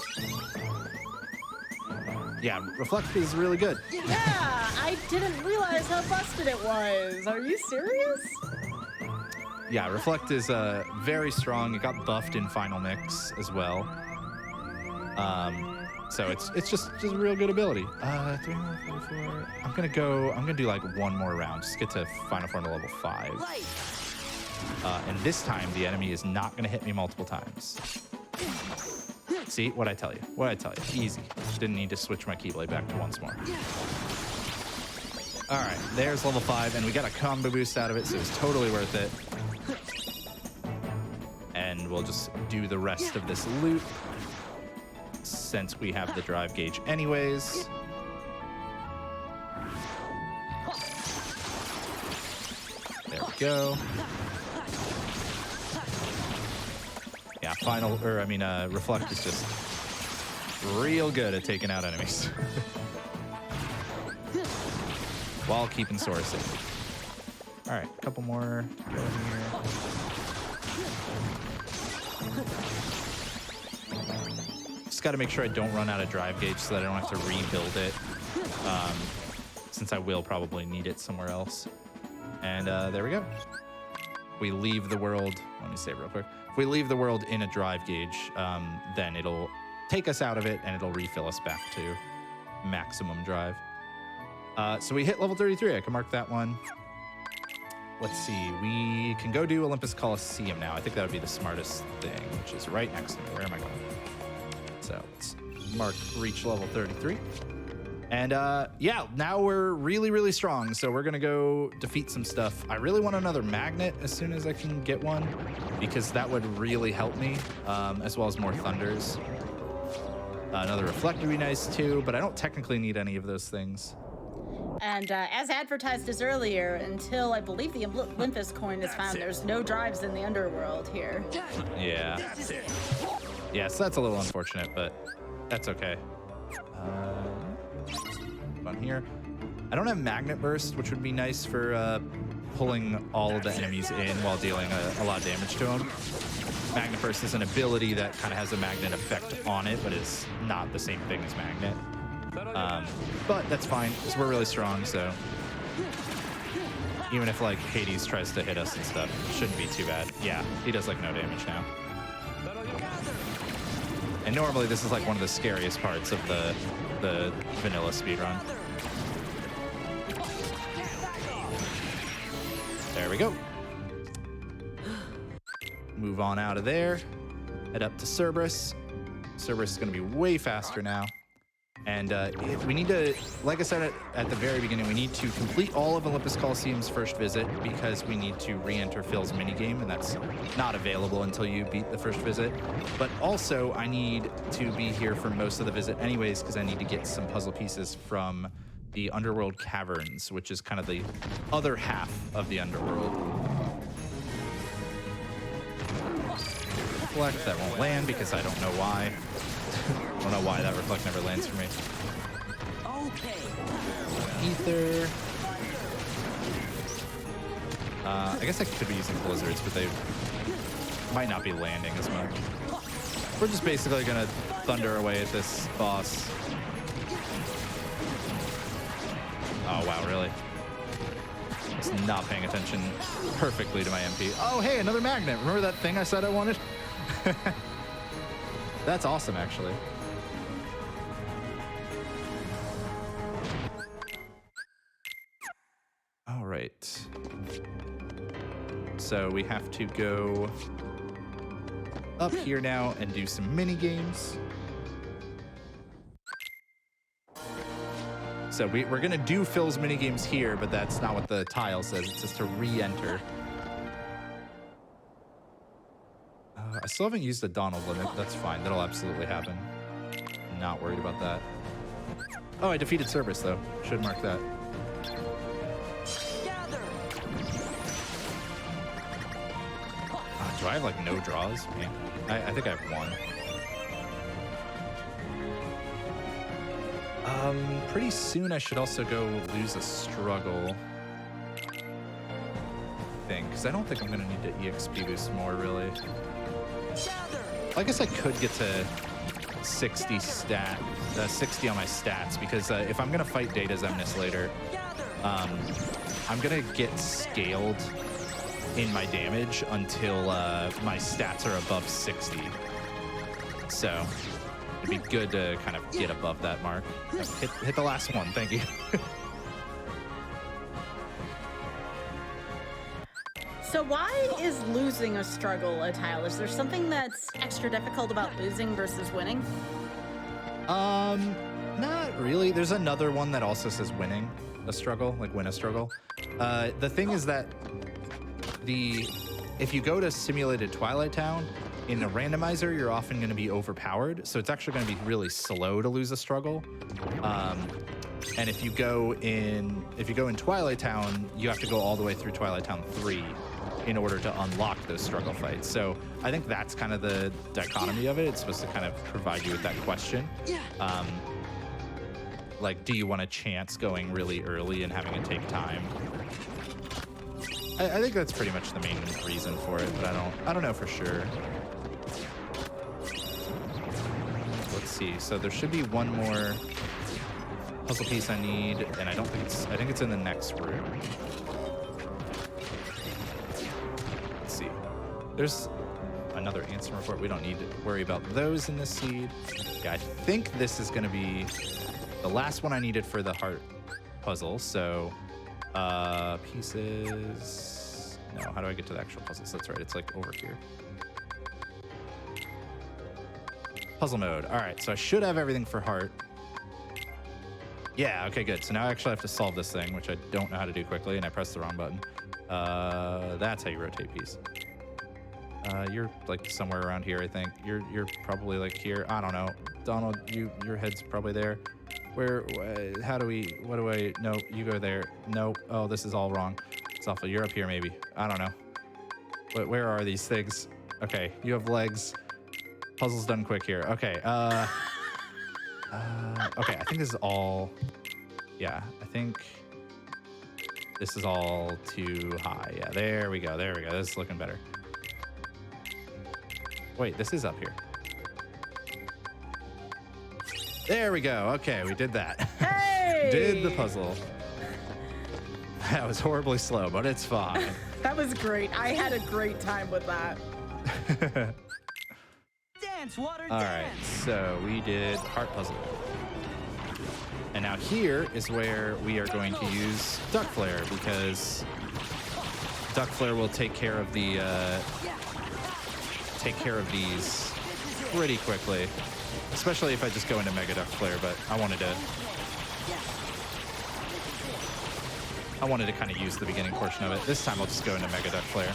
Yeah, Reflect is really good. Yeah, I didn't realize how busted it was. Are you serious? Yeah, Reflect is very strong. It got buffed in Final Mix as well. So it's just a real good ability. 3 more, 44. I'm gonna do like one more round. Just get to Final Form to level 5. And this time the enemy is not gonna hit me multiple times. See, what'd I tell you? Easy. Didn't need to switch my Keyblade back to once more. All right, there's level 5, and we got a combo boost out of it, so it's totally worth it. And we'll just do the rest of this loot since we have the drive gauge anyways. There we go. Yeah, Reflect is just real good at taking out enemies. While keeping Sora safe. All right, a couple more to go in here. Just got to make sure I don't run out of drive gauge so that I don't have to rebuild it, since I will probably need it somewhere else. And there we go. We leave the world. Let me save real quick. If we leave the world in a drive gauge, then it'll take us out of it and it'll refill us back to maximum drive. So we hit level 33. I can mark that one. let's see. We can go do Olympus Coliseum now. I think that would be the smartest thing, which is right next to me. Where am I going? So let's mark reach level 33. And yeah, now we're really, really strong. So we're going to go defeat some stuff. I really want another magnet as soon as I can get one, because that would really help me, as well as more thunders. Another reflector would be nice too, but I don't technically need any of those things. And as advertised as earlier, until I believe the Olympus coin is found, there's no drives in the underworld here. Yeah. Yeah, so that's a little unfortunate, but that's okay. On here. I don't have magnet burst, which would be nice for pulling all of the enemies in while dealing a lot of damage to them. Magnet burst is an ability that kind of has a magnet effect on it, but it's not the same thing as magnet. But that's fine, because we're really strong, so even if like Hades tries to hit us and stuff, it shouldn't be too bad. Yeah, he does like no damage now. And normally this is like one of the scariest parts of the vanilla speedrun. There we go. Move on out of there. Head up to Cerberus. Cerberus is going to be way faster now. And we need to, like I said at the very beginning, we need to complete all of Olympus Coliseum's first visit, because we need to re-enter Phil's minigame, and that's not available until you beat the first visit. But also, I need to be here for most of the visit anyways, because I need to get some puzzle pieces from the Underworld Caverns, which is kind of the other half of the Underworld. Reflect, that won't land because I don't know why. I don't know why that reflect never lands for me. Okay. Ether. I guess I could be using blizzards, but they might not be landing as much. We're just basically gonna thunder away at this boss. Oh wow, really? Just not paying attention perfectly to my MP. Oh hey, another magnet. Remember that thing I said I wanted? That's awesome, actually. All right. So we have to go up here now and do some mini games. So we're gonna do Phil's mini games here, but that's not what the tile says. It says to re-enter. I still haven't used the Donald limit. That's fine. That'll absolutely happen. Not worried about that. Oh, I defeated Cerberus, though. Should mark that. Do I have, like, no draws? Man, I think I have one. Pretty soon I should also go lose a struggle. I think, because I don't think I'm going to need to EXP boost more, really. I guess I could get to 60 on my stats, because if I'm gonna fight Data Zemnis later, I'm gonna get scaled in my damage until my stats are above 60. So it'd be good to kind of get above that mark. Hit the last one, thank you. So why is losing a struggle a tile? Is there something that's extra difficult about losing versus winning? Not really. There's another one that also says winning a struggle, like win a struggle. The thing is that if you go to Simulated Twilight Town, in the randomizer, you're often going to be overpowered. So it's actually going to be really slow to lose a struggle. And if you go in Twilight Town, you have to go all the way through Twilight Town 3 in order to unlock those struggle fights. So I think that's kind of the dichotomy of it. It's supposed to kind of provide you with that question. Like, do you want a chance going really early and having it take time? I think that's pretty much the main reason for it, but I don't know for sure. Let's see. So there should be one more puzzle piece I need, and I think it's in the next room. Let's see. There's another answer report. We don't need to worry about those in this seed. Yeah, I think this is going to be the last one I needed for the heart puzzle. So, pieces. No, how do I get to the actual puzzles? That's right, it's like over here. Puzzle mode. All right, so I should have everything for heart. Yeah, okay, good. So now I actually have to solve this thing, which I don't know how to do quickly, and I pressed the wrong button. That's how you rotate piece. You're like somewhere around here, I think. You're probably like here. I don't know. Donald, your head's probably there. Where, how do we, what do I, no, you go there. Nope. Oh, this is all wrong. It's awful. You're up here maybe. I don't know. Where are these things? Okay, you have legs. Puzzle's done quick here. Okay, okay, I think this is all, yeah, I think this is all too high. Yeah, there we go, there we go. This is looking better. Wait, this is up here. There we go. Okay, we did that. Hey! Did the puzzle. That was horribly slow, but it's fine. That was great. I had a great time with that. Dance, water, All dance. right, so we did heart puzzle. And now here is where we are going to use duck flare, because duck flare will take care of the these pretty quickly, especially if I just go into mega duck flare. But I wanted to kind of use the beginning portion of it. This time I'll just go into mega duck flare.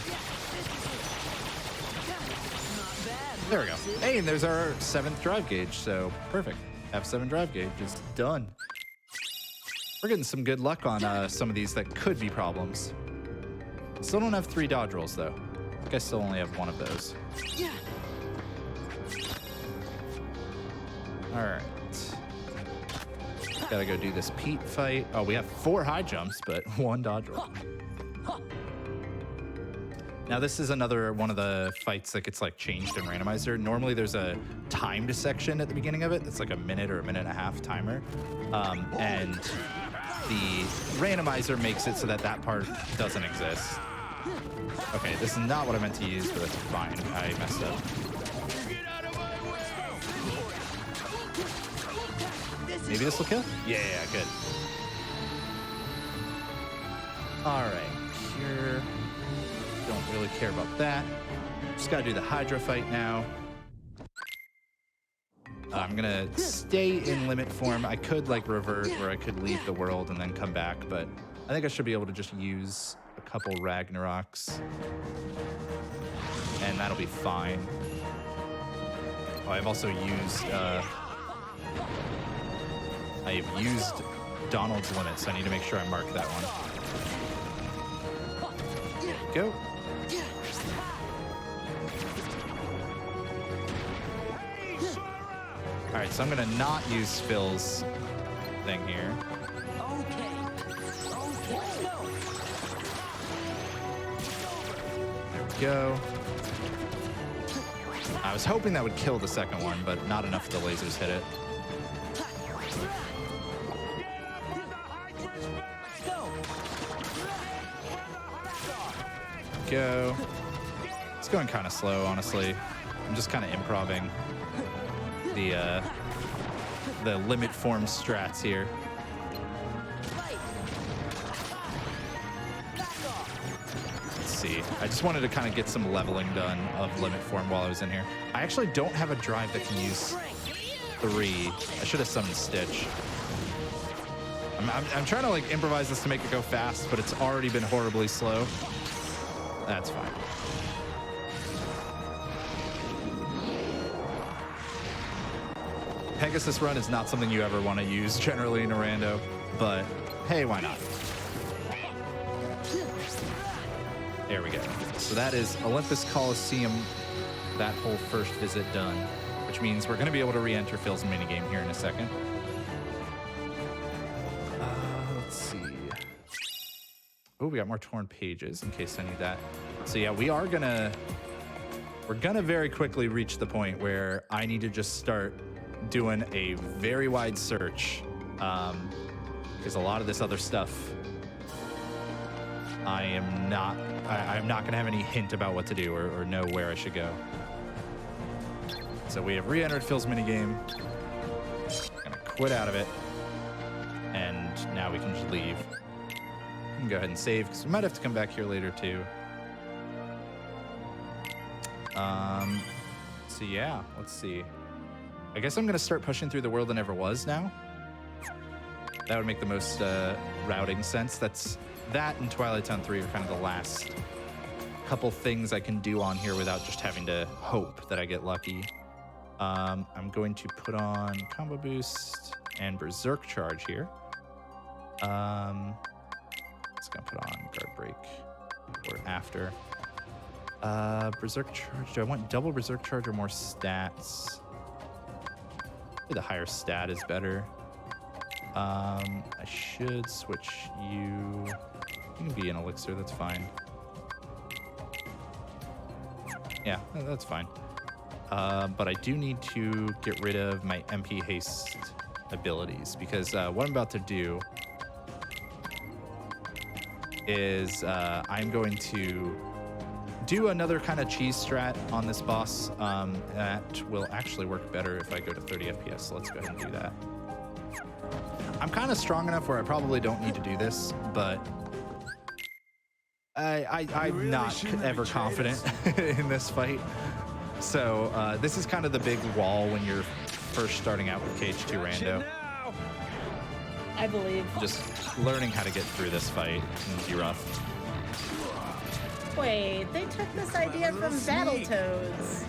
There we go. Hey, and there's our 7th drive gauge, so perfect. F7 drive gauge is done. We're getting some good luck on some of these that could be problems. Still don't have 3 dodge rolls, though. I think I still only have 1 of those. All right. Gotta go do this Pete fight. Oh, we have 4 high jumps, but 1 dodge roll. Now, this is another one of the fights that gets like changed in randomizer. Normally, there's a timed section at the beginning of it. That's like a minute or a minute and a half timer. And the randomizer makes it so that that part doesn't exist. Okay, this is not what I meant to use, but that's fine. I messed up. Maybe this will kill? Yeah, good. All right, here. Don't really care about that. Just gotta do the Hydra fight now. I'm gonna stay in limit form. I could like revert where I could leave the world and then come back, but I think I should be able to just use a couple Ragnaroks. And that'll be fine. Oh, I've also used, I've used Donald's limit, so I need to make sure I mark that one. Go. All right, so I'm gonna not use Phil's thing here. Okay. Let's go. There we go. I was hoping that would kill the second one, but not enough of the lasers hit it. Go. It's going kind of slow, honestly. I'm just kind of improvising the limit form strats here. Let's see. I just wanted to kind of get some leveling done of limit form while I was in here. I actually don't have a drive that can use 3. I should have summoned Stitch. I'm trying to like improvise this to make it go fast, but it's already been horribly slow. That's fine. Pegasus run is not something you ever want to use generally in a rando, but hey, why not? There we go. So that is Olympus Coliseum, that whole first visit done, which means we're going to be able to re-enter Phil's minigame here in a second. Let's see. Oh, we got more torn pages in case I need that. So yeah, we're gonna very quickly reach the point where I need to just start doing a very wide search, because a lot of this other stuff I'm not gonna have any hint about what to do or know where I should go. So we have re-entered Phil's minigame. Gonna quit out of it, and now we can just leave. We can go ahead and save, because we might have to come back here later too. So yeah, let's see. I guess I'm gonna start pushing through the world that never was now. That would make the most routing sense. That and Twilight Town 3 are kind of the last couple things I can do on here without just having to hope that I get lucky. I'm going to put on Combo Boost and Berserk Charge here. Just gonna put on Guard Break or after. Berserk Charge, do I want double Berserk Charge or more stats? Maybe the higher stat is better. I should switch you. You can be an elixir, that's fine. Yeah, that's fine. But I do need to get rid of my MP haste abilities because what I'm about to do is I'm going to do another kind of cheese strat on this boss that will actually work better if I go to 30 FPS. So let's go ahead and do that. I'm kind of strong enough where I probably don't need to do this, but I'm really not ever confident in this fight. So this is kind of the big wall when you're first starting out with KH2 Rando. I believe. Just learning how to get through this fight can be rough. Wait, they took this idea from Battletoads.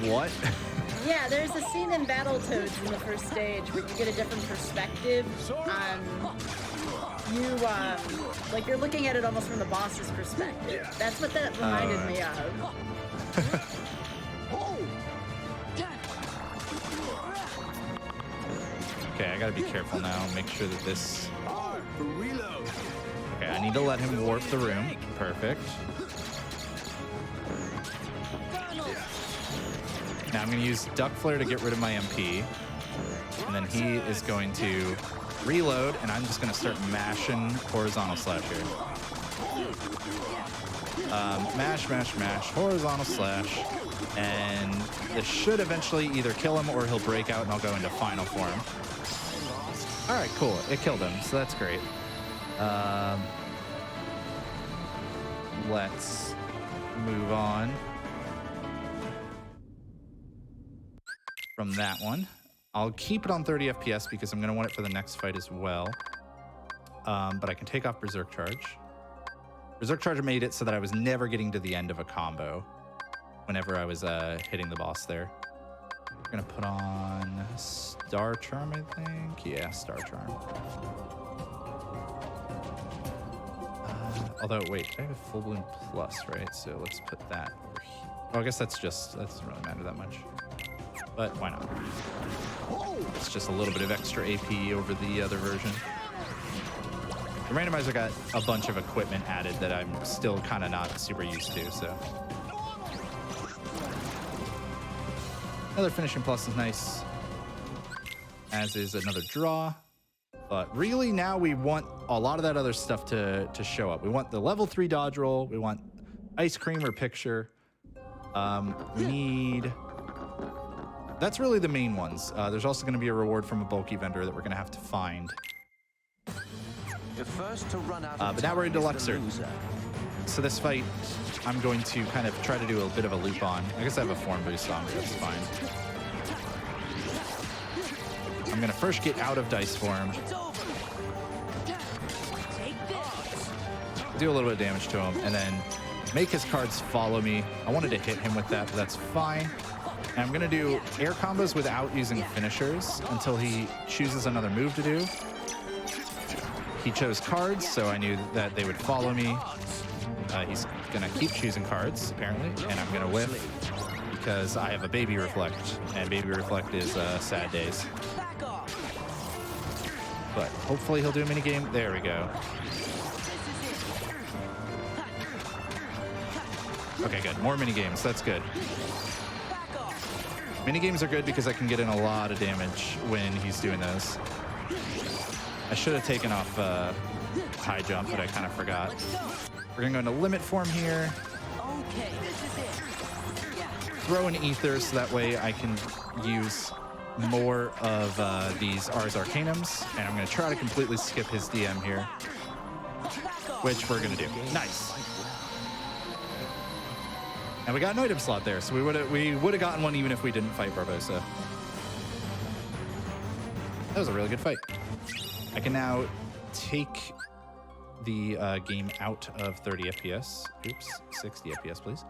What? Yeah, there's a scene in Battletoads in the first stage where you get a different perspective. Like you're looking at it almost from the boss's perspective. That's what that reminded me of. Okay, I gotta be careful now. Make sure that this... Okay, I need to let him warp the room. Perfect. Now I'm gonna use Duck Flare to get rid of my MP. And then he is going to reload, and I'm just gonna start mashing horizontal slash here. Mash, mash, mash, horizontal slash. And this should eventually either kill him or he'll break out and I'll go into final form. All right, cool. It killed him, so that's great. Let's move on from that one. I'll keep it on 30 FPS because I'm going to want it for the next fight as well. But I can take off Berserk Charge. Berserk Charge made it so that I was never getting to the end of a combo whenever I was hitting the boss there. We're going to put on Star Charm, I think. Yeah, Star Charm. Although, wait, I have a Full Bloom Plus, right? So let's put that over here. Oh, I guess that doesn't really matter that much. But why not? It's just a little bit of extra AP over the other version. The randomizer got a bunch of equipment added that I'm still kind of not super used to, so. Another finishing plus is nice, as is another draw. But really now we want a lot of that other stuff to show up. We want the level 3 dodge roll. We want ice cream or picture. We need... That's really the main ones. There's also going to be a reward from a bulky vendor that we're going to have to find. But now we're into Luxor. So this fight, I'm going to kind of try to do a bit of a loop on. I guess I have a form boost on, so that's fine. I'm going to first get out of dice form. Do a little bit of damage to him, and then make his cards follow me. I wanted to hit him with that, but that's fine. And I'm going to do air combos without using finishers until he chooses another move to do. He chose cards, so I knew that they would follow me. He's going to keep choosing cards, apparently, and I'm going to whiff because I have a Baby Reflect, and Baby Reflect is sad days. But hopefully he'll do a minigame. There we go. Okay, good. More minigames. That's good. Minigames are good because I can get in a lot of damage when he's doing those. I should have taken off high jump, but I kind of forgot. We're going to go into limit form here. Throw in ether so that way I can use more of these Ars Arcanums. And I'm going to try to completely skip his DM here, which we're going to do. Nice. And we got an item slot there, so we would have gotten one even if we didn't fight Barbosa. That was a really good fight. I can now take the game out of 30 FPS. Oops, 60 FPS, please.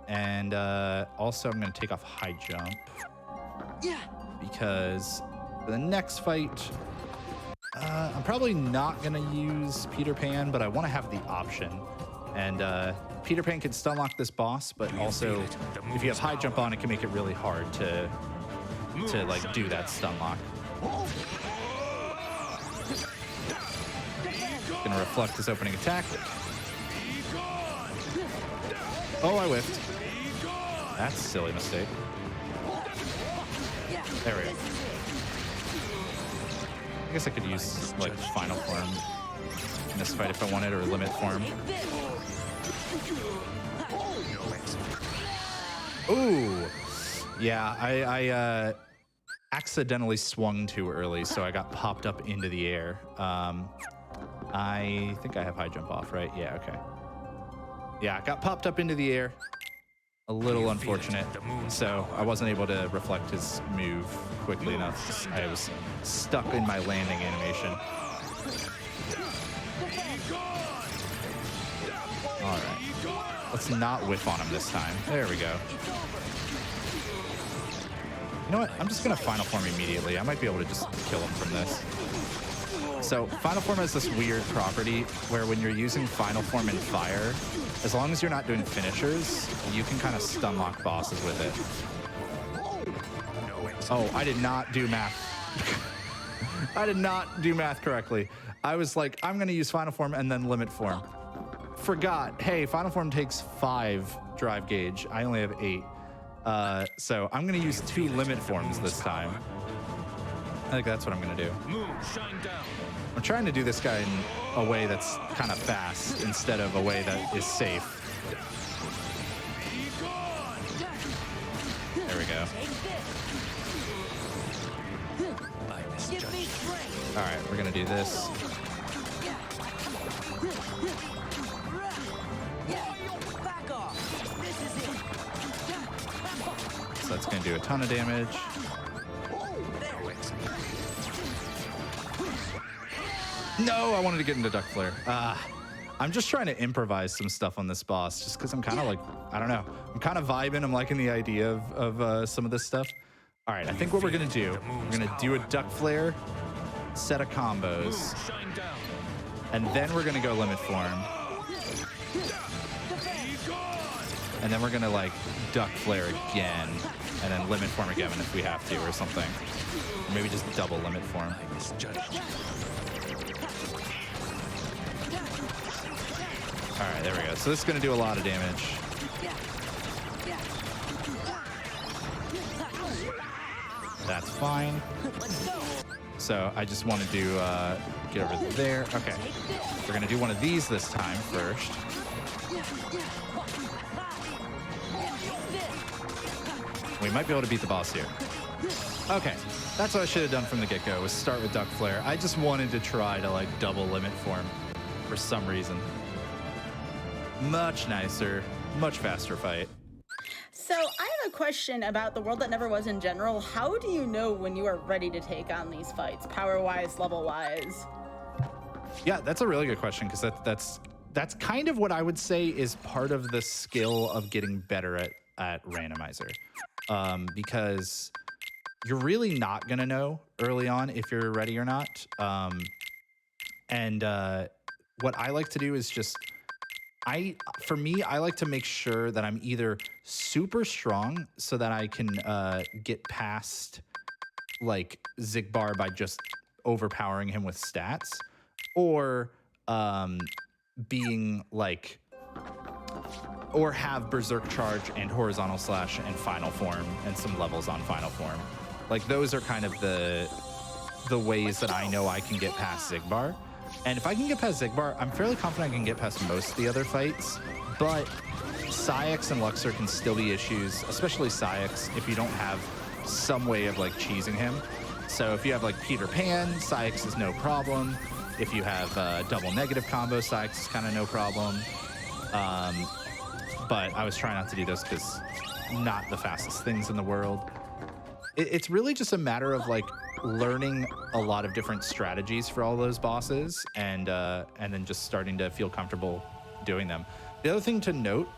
And also I'm going to take off high jump. Yeah. Because for the next fight, I'm probably not going to use Peter Pan, but I want to have the option. And Peter Pan can stun lock this boss, but also if you have high jump on, it can make it really hard to like do that stun lock. Gonna reflect this opening attack. Oh, I whiffed. That's a silly mistake. There we go. I guess I could use like final form in this fight if I wanted, or limit form. Ooh, yeah, I accidentally swung too early, so I got popped up into the air. I think I have high jump off, right? Yeah, okay. Yeah, I got popped up into the air. A little unfortunate. So I wasn't able to reflect his move quickly enough. I was stuck in my landing animation. All right. Let's not whiff on him this time. There we go. You know what? I'm just going to final form immediately. I might be able to just kill him from this. So final form has this weird property where when you're using final form in fire, as long as you're not doing finishers, you can kind of stun lock bosses with it. Oh, I did not do math. I did not do math correctly. I was like, I'm going to use final form and then limit form. Forgot, hey, final form takes 5 drive gauge. I only have 8. So I'm going to use 2 limit forms this time. I think that's what I'm going to do. I'm trying to do this guy in a way that's kind of fast instead of a way that is safe. There we go. All right, we're going to do this. So that's going to do a ton of damage. No, I wanted to get into Duck Flare. I'm just trying to improvise some stuff on this boss just because I'm kind of like, I don't know. I'm kind of vibing. I'm liking the idea of some of this stuff. All right, I think what we're going to do, we're going to do a Duck Flare, set of combos, and then we're going to go limit form. And then we're going to like Duck Flare again, and then limit form again if we have to or something. Or maybe just double limit form. All right, there we go. So this is going to do a lot of damage. That's fine. So I just wanted to get over there. Okay. We're going to do one of these this time first. We might be able to beat the boss here. Okay. That's what I should have done from the get-go, was start with Duck Flare. I just wanted to try to like double limit form for some reason. Much nicer, much faster fight. So I have a question about the world that never was in general. How do you know when you are ready to take on these fights, power-wise, level-wise? Yeah, that's a really good question, because that's kind of what I would say is part of the skill of getting better at randomizer, because you're really not gonna know early on if you're ready or not. What I like to do is just, for me, I like to make sure that I'm either super strong so that I can get past like Zigbar by just overpowering him with stats, or being like, or have Berserk Charge and Horizontal Slash and Final Form and some levels on Final Form. Like those are kind of the ways that I know I can get past Zigbar. And if I can get past Zigbar, I'm fairly confident I can get past most of the other fights, but Syx and Luxor can still be issues, especially Syx, if you don't have some way of like cheesing him. So if you have like Peter Pan, Syx is no problem. If you have double negative combo, Syx is kind of no problem. but I was trying not to do those because not the fastest things in the world. It's really just a matter of like learning a lot of different strategies for all those bosses, and then just starting to feel comfortable doing them. The other thing to note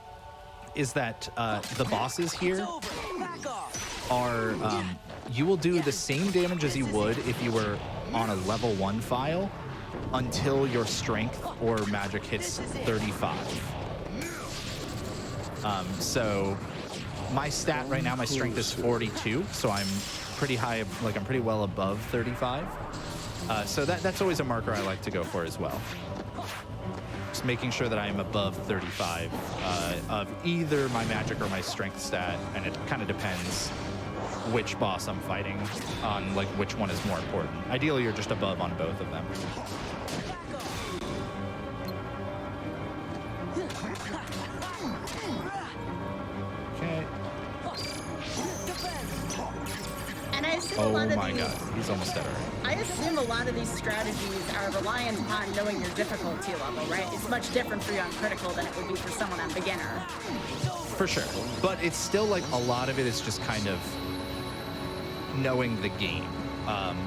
is that the bosses here are you will do the same damage as you would if you were on a level 1 file until your strength or magic hits 35. So my stat right now, my strength is 42, so I'm pretty high, like I'm pretty well above 35. So that's always a marker I like to go for as well. Just making sure that I am above 35 of either my magic or my strength stat, and it kind of depends which boss I'm fighting on, like which one is more important. Ideally, you're just above on both of them. Okay. And I assume a Oh lot of my these, god, he's almost dead already. I assume a lot of these strategies are reliant upon knowing your difficulty level, right? It's much different for you on critical than it would be for someone on beginner. For sure. But it's still like a lot of it is just kind of knowing the game.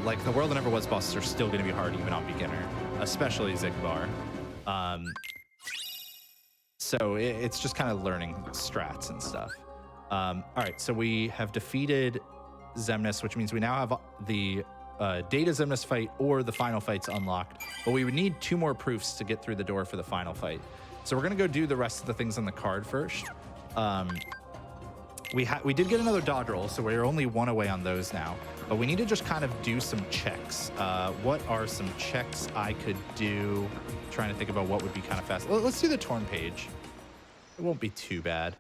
Like the World That Never Was bosses are still going to be hard even on beginner, especially Zigbar. So it's just kind of learning strats and stuff. All right, so we have defeated Xemnas, which means we now have the Data Xemnas fight or the final fight's unlocked, but we would need 2 more proofs to get through the door for the final fight. So we're gonna go do the rest of the things on the card first. We did get another dodge roll, so we're only 1 away on those now, but we need to just kind of do some checks. What are some checks I could do? Trying to think about what would be kind of fast. Let's do the Torn Page. It won't be too bad.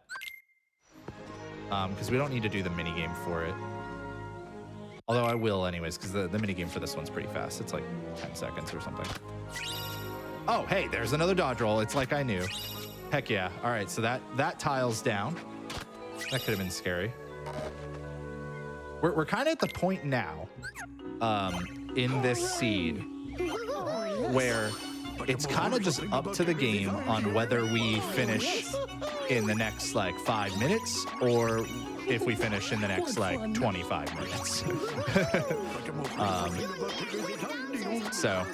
Because we don't need to do the minigame for it. Although I will anyways, because the minigame for this one's pretty fast. It's like 10 seconds or something. Oh, hey, there's another dodge roll. It's like I knew. Heck yeah. All right, so that tile's down. That could have been scary. We're kind of at the point now in this seed where it's kind of just up to the game on whether we finish in the next like 5 minutes or if we finish in the next like 25 minutes. So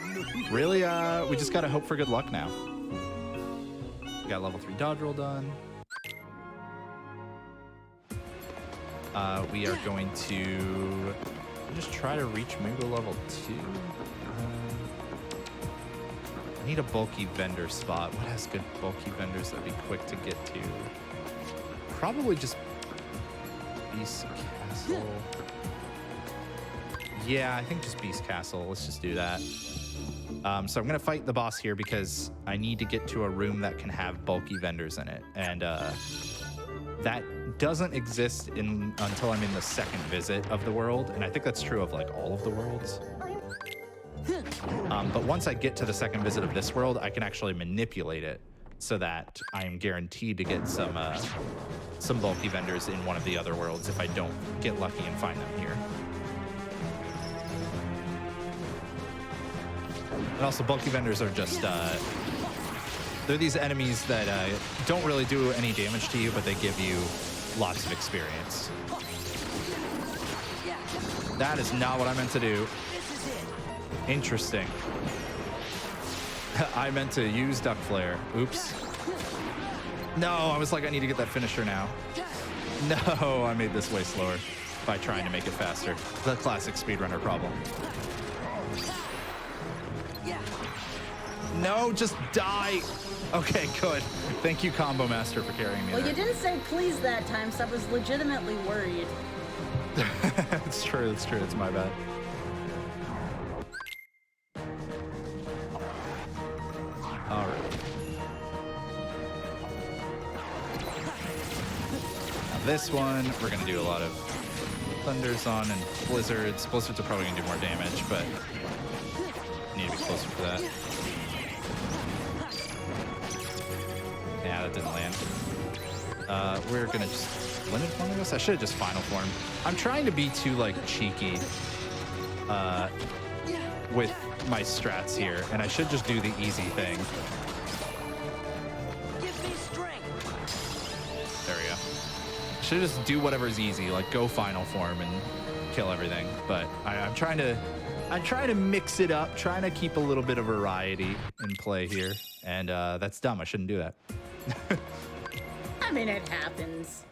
really, we just got to hope for good luck now. We got level 3 dodge roll done. We are going to just try to reach Moogle level 2. I need a bulky vendor spot. What has good bulky vendors that'd be quick to get to? Probably just Beast Castle. Yeah, I think just Beast Castle. Let's just do that. So I'm gonna fight the boss here because I need to get to a room that can have bulky vendors in it, and that doesn't exist until I'm in the second visit of the world, and I think that's true of like all of the worlds. But once I get to the second visit of this world, I can actually manipulate it so that I am guaranteed to get some bulky vendors in one of the other worlds if I don't get lucky and find them here. And also, bulky vendors are just they're these enemies that don't really do any damage to you, but they give you lots of experience. That is not what I meant to do. Interesting. I meant to use Duck Flare. Oops. No, I was like, I need to get that finisher now. No, I made this way slower by trying to make it faster. The classic speedrunner problem. No, just die. Okay, good. Thank you, Combo Master, for carrying me Well, there. you didn't say please that time, so I was legitimately worried. It's true, it's true. It's my bad. All right. Now this one, we're going to do a lot of thunders on and blizzards. Blizzards are probably going to do more damage, but I need to be closer for that. Yeah, that didn't land. We're gonna just limit form, I guess. I should have just final form. I'm trying to be too like cheeky with my strats here, and I should just do the easy thing. Give me strength. Should just do whatever's easy, like go final form and kill everything. But I'm trying to mix it up, trying to keep a little bit of variety in play here. And that's dumb. I shouldn't do that. I mean, it happens.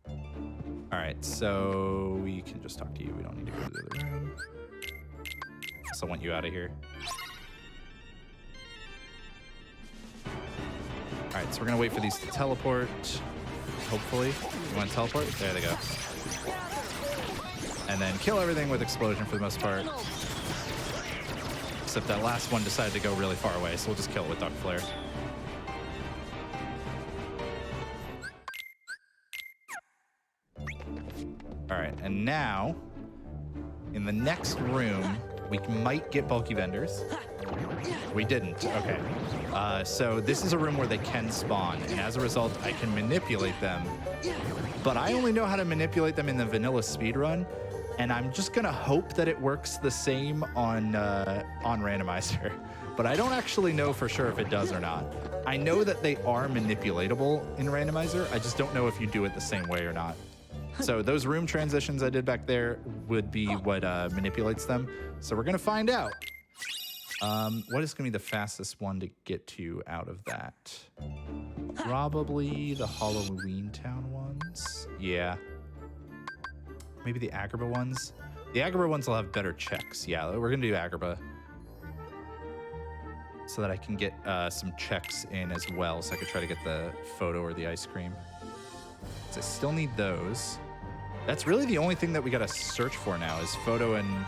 All right, so we can just talk to you. We don't need to go to the other room. Also want you out of here. All right, so we're gonna wait for these to teleport. Hopefully, you want to teleport? There they go. And then kill everything with explosion for the most part. Except that last one decided to go really far away, so we'll just kill it with Duck Flare. All right, and now in the next room, we might get bulky vendors. We didn't. Okay. So this is a room where they can spawn, and as a result, I can manipulate them. But I only know how to manipulate them in the vanilla speedrun, and I'm just gonna hope that it works the same on randomizer. But I don't actually know for sure if it does or not. I know that they are manipulatable in randomizer. I just don't know if you do it the same way or not. So those room transitions I did back there would be what manipulates them. So we're gonna find out. What is gonna be the fastest one to get to out of that? Probably the Halloween Town ones. Yeah. Maybe the Agrabah ones. The Agrabah ones will have better checks. Yeah, we're gonna do Agrabah. So that I can get some checks in as well, so I could try to get the photo or the ice cream. So I still need those. That's really the only thing that we gotta search for now is photo and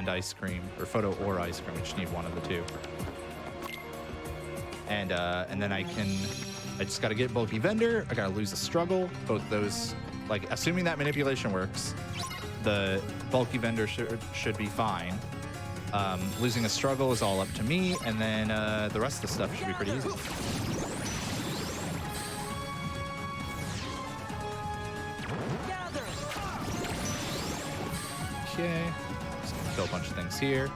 ice cream, or photo or ice cream. We just need one of the two. And then I just gotta get bulky vendor. I gotta lose a struggle. Both those, like, assuming that manipulation works, the bulky vendor should be fine. Losing a struggle is all up to me, and then the rest of the stuff should be pretty easy. Okay, just gonna kill a bunch of things here.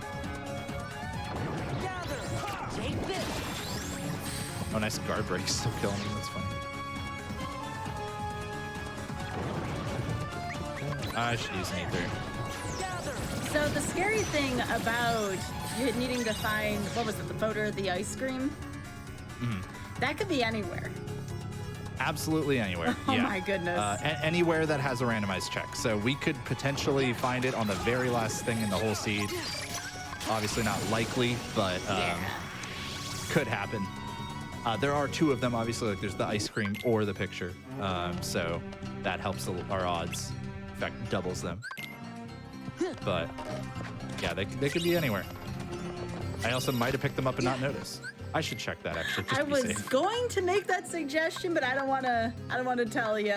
Oh, nice guard break, still killing me, that's funny. I should use an E3. So the scary thing about you needing to find, what was it, the photo or the ice cream? Mm-hmm. That could be anywhere. Absolutely anywhere. Oh yeah. my goodness. Anywhere that has a randomized check. So we could potentially find it on the very last thing in the whole seed. Obviously not likely, but could happen. There are two of them, obviously. Like there's the ice cream or the picture. So that helps our odds. In fact, doubles them. But yeah, they could be anywhere. I also might have picked them up and not noticed. I should check that actually. Just I to be was safe. going to make that suggestion, but I don't want to tell you.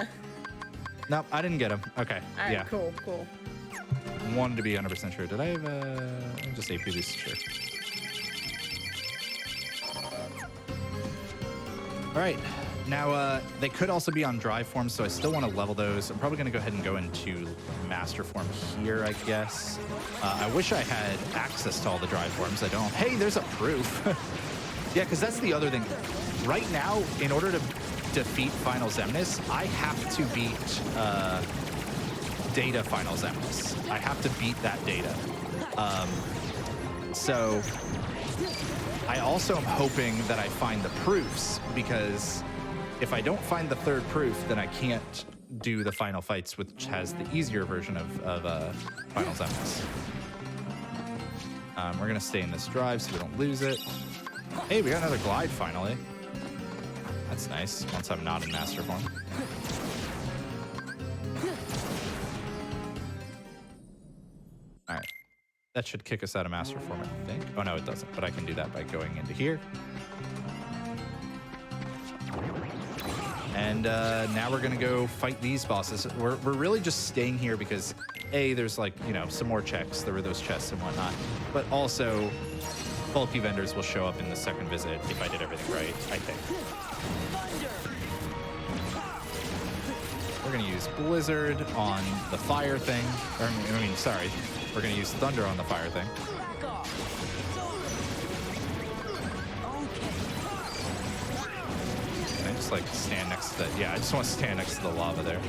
Nope, I didn't get them. Okay. All right, yeah. cool. Wanted to be 100% sure. Did I have just AP boost? Sure. All right. Now, they could also be on dry form, so I still want to level those. I'm probably going to go ahead and go into master form here, I guess. I wish I had access to all the dry forms. I don't. Hey, there's a proof. Yeah, because that's the other thing. Right now, in order to defeat Final Xemnas, I have to beat Data Final Xemnas. I have to beat that Data. So I also am hoping that I find the proofs, because if I don't find the third proof, then I can't do the final fights, which has the easier version of Final Xemnas. We're going to stay in this drive so we don't lose it. Hey, we got another glide finally. That's nice, once I'm not in master form. All right. That should kick us out of master form, I think. Oh, no, it doesn't, but I can do that by going into here. And now we're gonna go fight these bosses. We're really just staying here because A, there's like, you know, some more checks. There were those chests and whatnot. But also, bulky vendors will show up in the second visit if I did everything right, I think. We're gonna use Blizzard on the fire thing. Or, I mean, sorry. We're gonna use Thunder on the fire thing. Can I just just like stand next to the, yeah, I just want to stand next to the lava there.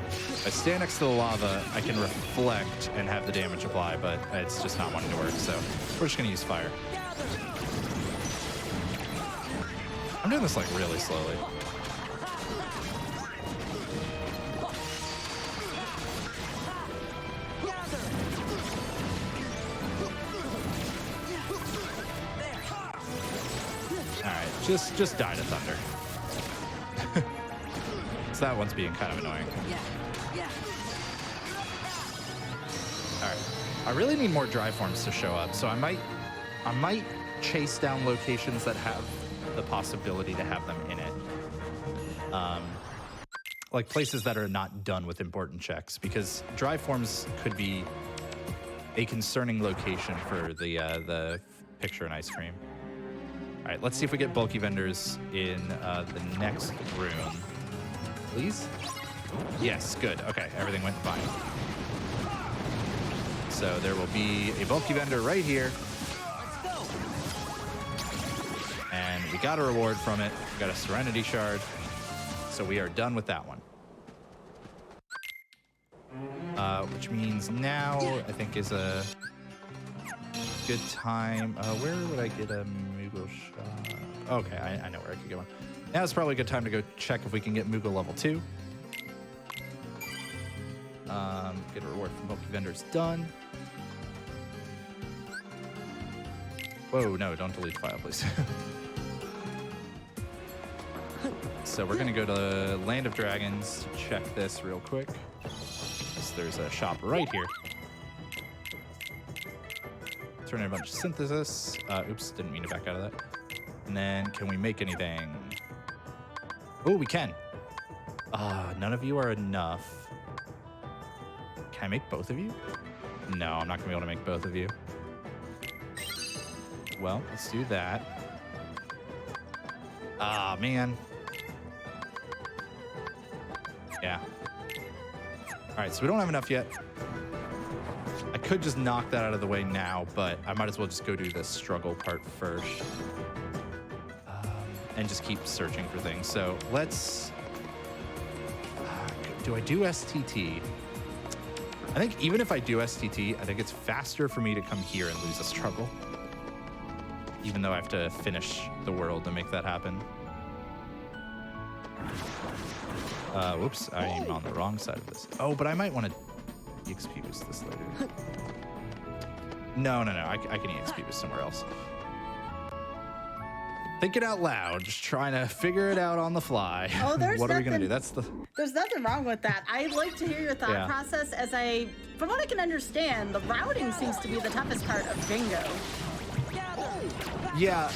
If I stand next to the lava, I can reflect and have the damage apply, but it's just not wanting to work, so we're just gonna use fire. I'm doing this like really slowly. Alright, just die to thunder. So that one's being kind of annoying. Alright. I really need more dry forms to show up, so I might chase down locations that have the possibility to have them in it. Like places that are not done with important checks, because dry forms could be a concerning location for the picture and ice cream. All right, let's see if we get bulky vendors in the next room. Please? Yes, good. Okay, everything went fine. So there will be a bulky vendor right here. And we got a reward from it. We got a Serenity Shard. So we are done with that one. Which means now I think is a good time. Where would I get a Moogle shot? Okay, I know where I could get one. Now it's probably a good time to go check if we can get Moogle level 2. Get a reward from bulky vendors done. Whoa, no, don't delete the file, please. So we're gonna go to Land of Dragons to check this real quick. So there's a shop right here. Turn in a bunch of synthesis. Oops, didn't mean to back out of that. And then can we make anything? Oh, we can. None of you are enough. Can I make both of you? No, I'm not gonna be able to make both of you. Well, let's do that. Ah, man. Yeah. All right, so we don't have enough yet. I could just knock that out of the way now, but I might as well just go do the struggle part first. And just keep searching for things. So let's... do I do STT? I think even if I do STT, I think it's faster for me to come here and lose a struggle. Even though I have to finish the world to make that happen. Whoops, I'm on the wrong side of this. Oh, but I might want to EXP boost this later. No, I can EXP boost somewhere else. Thinking out loud, just trying to figure it out on the fly. Oh, there's what are we nothing, gonna do? There's nothing wrong with that. I like to hear your thought process, as from what I can understand, the routing seems to be the toughest part of bingo. Yeah,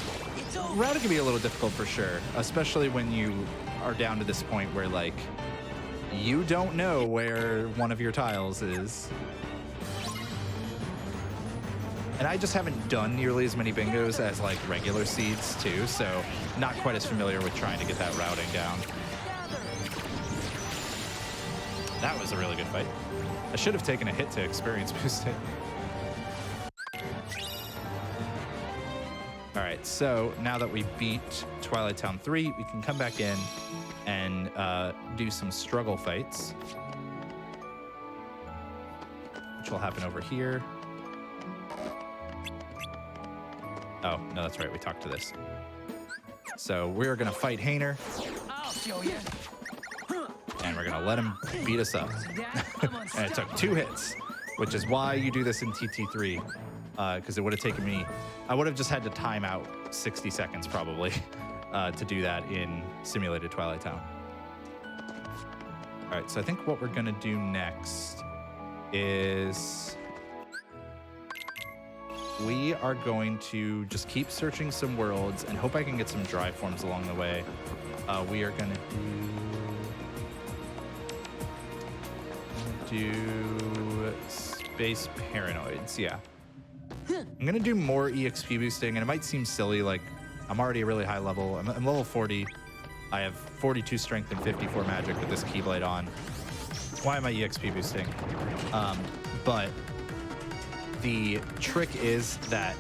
routing can be a little difficult for sure, especially when you are down to this point where like you don't know where one of your tiles is. And I just haven't done nearly as many bingos as like regular seeds too, so not quite as familiar with trying to get that routing down. That was a really good fight. I should have taken a hit to experience boost it. All right, so now that we beat Twilight Town 3, we can come back in and do some struggle fights, which will happen over here. Oh, no, that's right. We talked to this. So we're going to fight Hainer. I'll show you. And we're going to let him beat us up. And it took 2 hits, which is why you do this in TT3. Because it would have taken me... I would have just had to time out 60 seconds, probably, to do that in Simulated Twilight Town. All right, so I think what we're going to do next is... we are going to just keep searching some worlds and hope I can get some dry forms along the way. We are going to do Space Paranoids, yeah. I'm going to do more EXP boosting, and it might seem silly, like I'm already a really high level. I'm level 40. I have 42 strength and 54 magic with this Keyblade on. Why am I EXP boosting? But the trick is that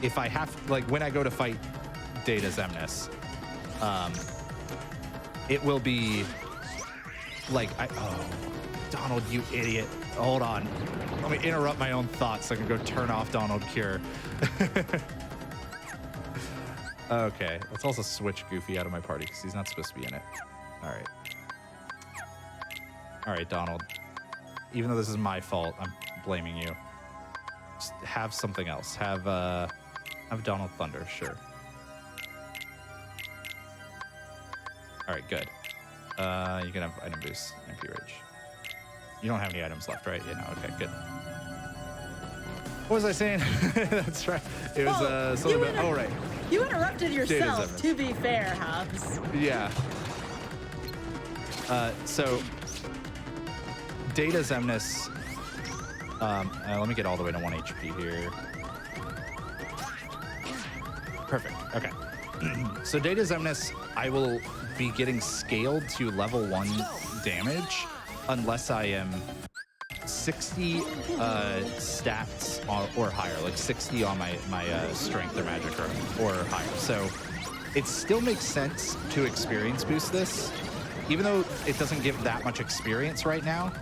if I have, like when I go to fight Data Xemnas, it will be like, oh, Donald, you idiot. Hold on. Let me interrupt my own thoughts so I can go turn off Donald Cure. Okay, let's also switch Goofy out of my party because he's not supposed to be in it. All right. All right, Donald. Even though this is my fault, I'm blaming you. Just have something else. Have Donald Thunder, sure. All right, good. You can have item boost, MP Rage. You don't have any items left, right? Yeah, no, okay, good. What was I saying? That's right. It was something about, oh, right. You interrupted yourself, to be fair, Hobbs. Yeah. So, Data Zemnis. Let me get all the way to 1 HP here. Perfect. Okay. So, Data Zemnis, I will be getting scaled to level 1 damage unless I am 60 stats or higher, like 60 on my strength or magic or higher. So it still makes sense to experience boost this, even though it doesn't give that much experience right now.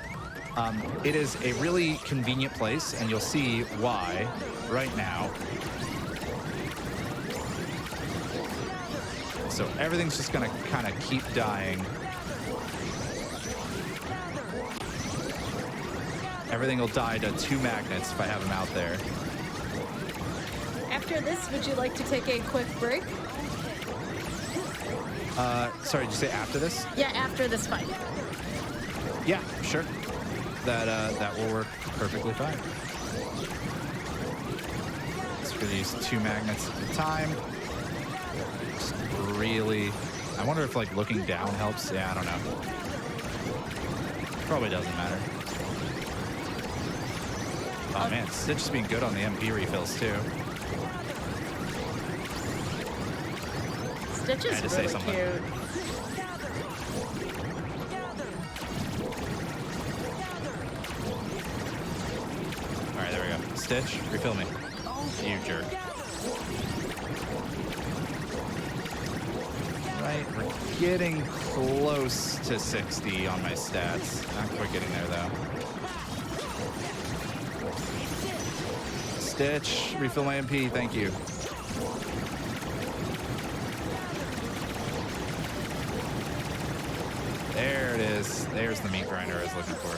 It is a really convenient place, and you'll see why right now. So everything's just gonna kind of keep dying. Everything will die to 2 magnets if I have them out there. After this, would you like to take a quick break? Sorry, did you say after this? Yeah, after this fight. Yeah, sure. That will work perfectly fine. Just gonna use 2 magnets at a time. Just really, I wonder if like looking down helps. Yeah, I don't know. Probably doesn't matter. Oh man, Stitch has been good on the MP refills too. Stitch is really cute. All right, there we go. Stitch, refill me. You jerk. Right, we're getting close to 60 on my stats. Not quite getting there though. Stitch, refill my MP, thank you. There it is. There's the meat grinder I was looking for.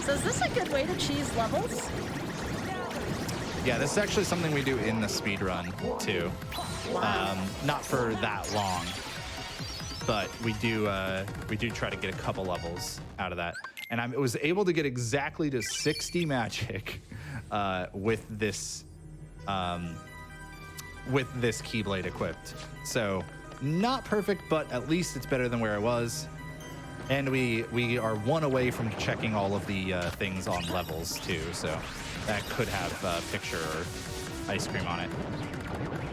So is this a good way to cheese levels? Yeah, this is actually something we do in the speed run too. Wow. Not for that long, but we do try to get a couple levels out of that. And I was able to get exactly to 60 magic with this Keyblade equipped. So not perfect, but at least it's better than where I was. And we are 1 away from checking all of the things on levels too. So that could have picture or ice cream on it.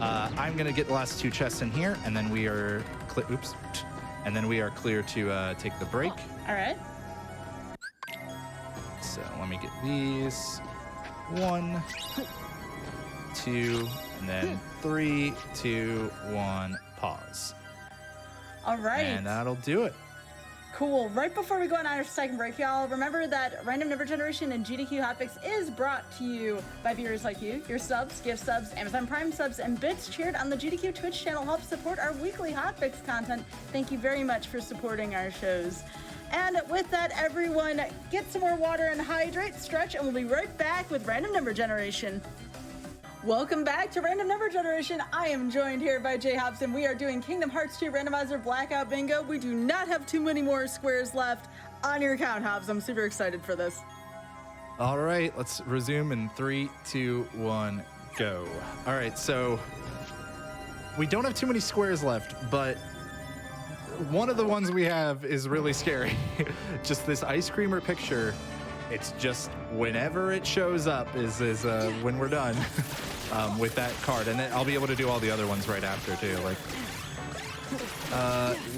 I'm gonna get the last 2 chests in here, and then we are and then we are clear to take the break. All right. So let me get these. 1, 2, and then 3, 2, 1. Pause. All right. And that'll do it. Cool. Right before we go on our second break, y'all, remember that Random Number Generation and GDQ Hotfix is brought to you by viewers like you. Your subs, gift subs, Amazon Prime subs, and bits cheered on the GDQ Twitch channel help support our weekly Hotfix content. Thank you very much for supporting our shows. And with that, everyone, get some more water and hydrate, stretch, and we'll be right back with Random Number Generation. Welcome back to Random Number Generation. I am joined here by Jay Hobbs, and we are doing Kingdom Hearts 2 Randomizer Blackout Bingo. We do not have too many more squares left. On your count, Hobbs. I'm super excited for this. All right, let's resume in 3, 2, 1, go. All right, so we don't have too many squares left, but one of the ones we have is really scary. Just this ice creamer picture. It's just whenever it shows up is when we're done with that card, and then I'll be able to do all the other ones right after too. Like,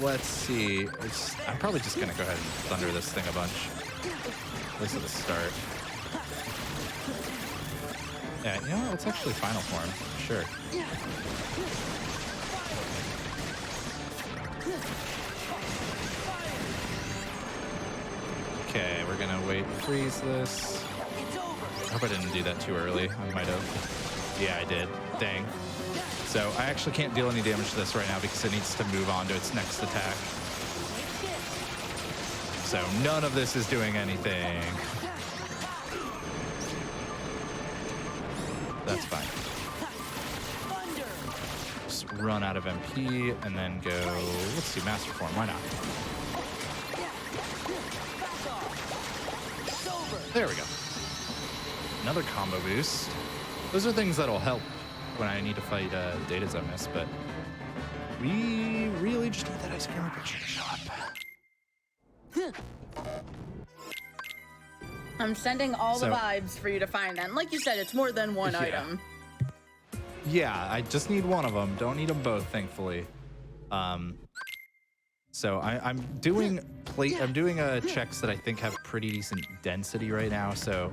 let's see. I'm probably just gonna go ahead and thunder this thing a bunch, at least at the start. Yeah, you know what? It's actually final form. Sure. Okay, we're gonna wait and freeze this. I hope I didn't do that too early. I might have. Yeah, I did. Dang. So I actually can't deal any damage to this right now because it needs to move on to its next attack. So none of this is doing anything. That's fine. Just run out of MP and then go, let's do Master Form. Why not? There we go. Another combo boost. Those are things that'll help when I need to fight Data's Miss, but we really just need that ice cream picture to show up. I'm sending all the vibes for you to find them. Like you said, it's more than one item. Yeah, I just need one of them. Don't need them both, thankfully. So I'm doing checks that I think have pretty decent density right now. So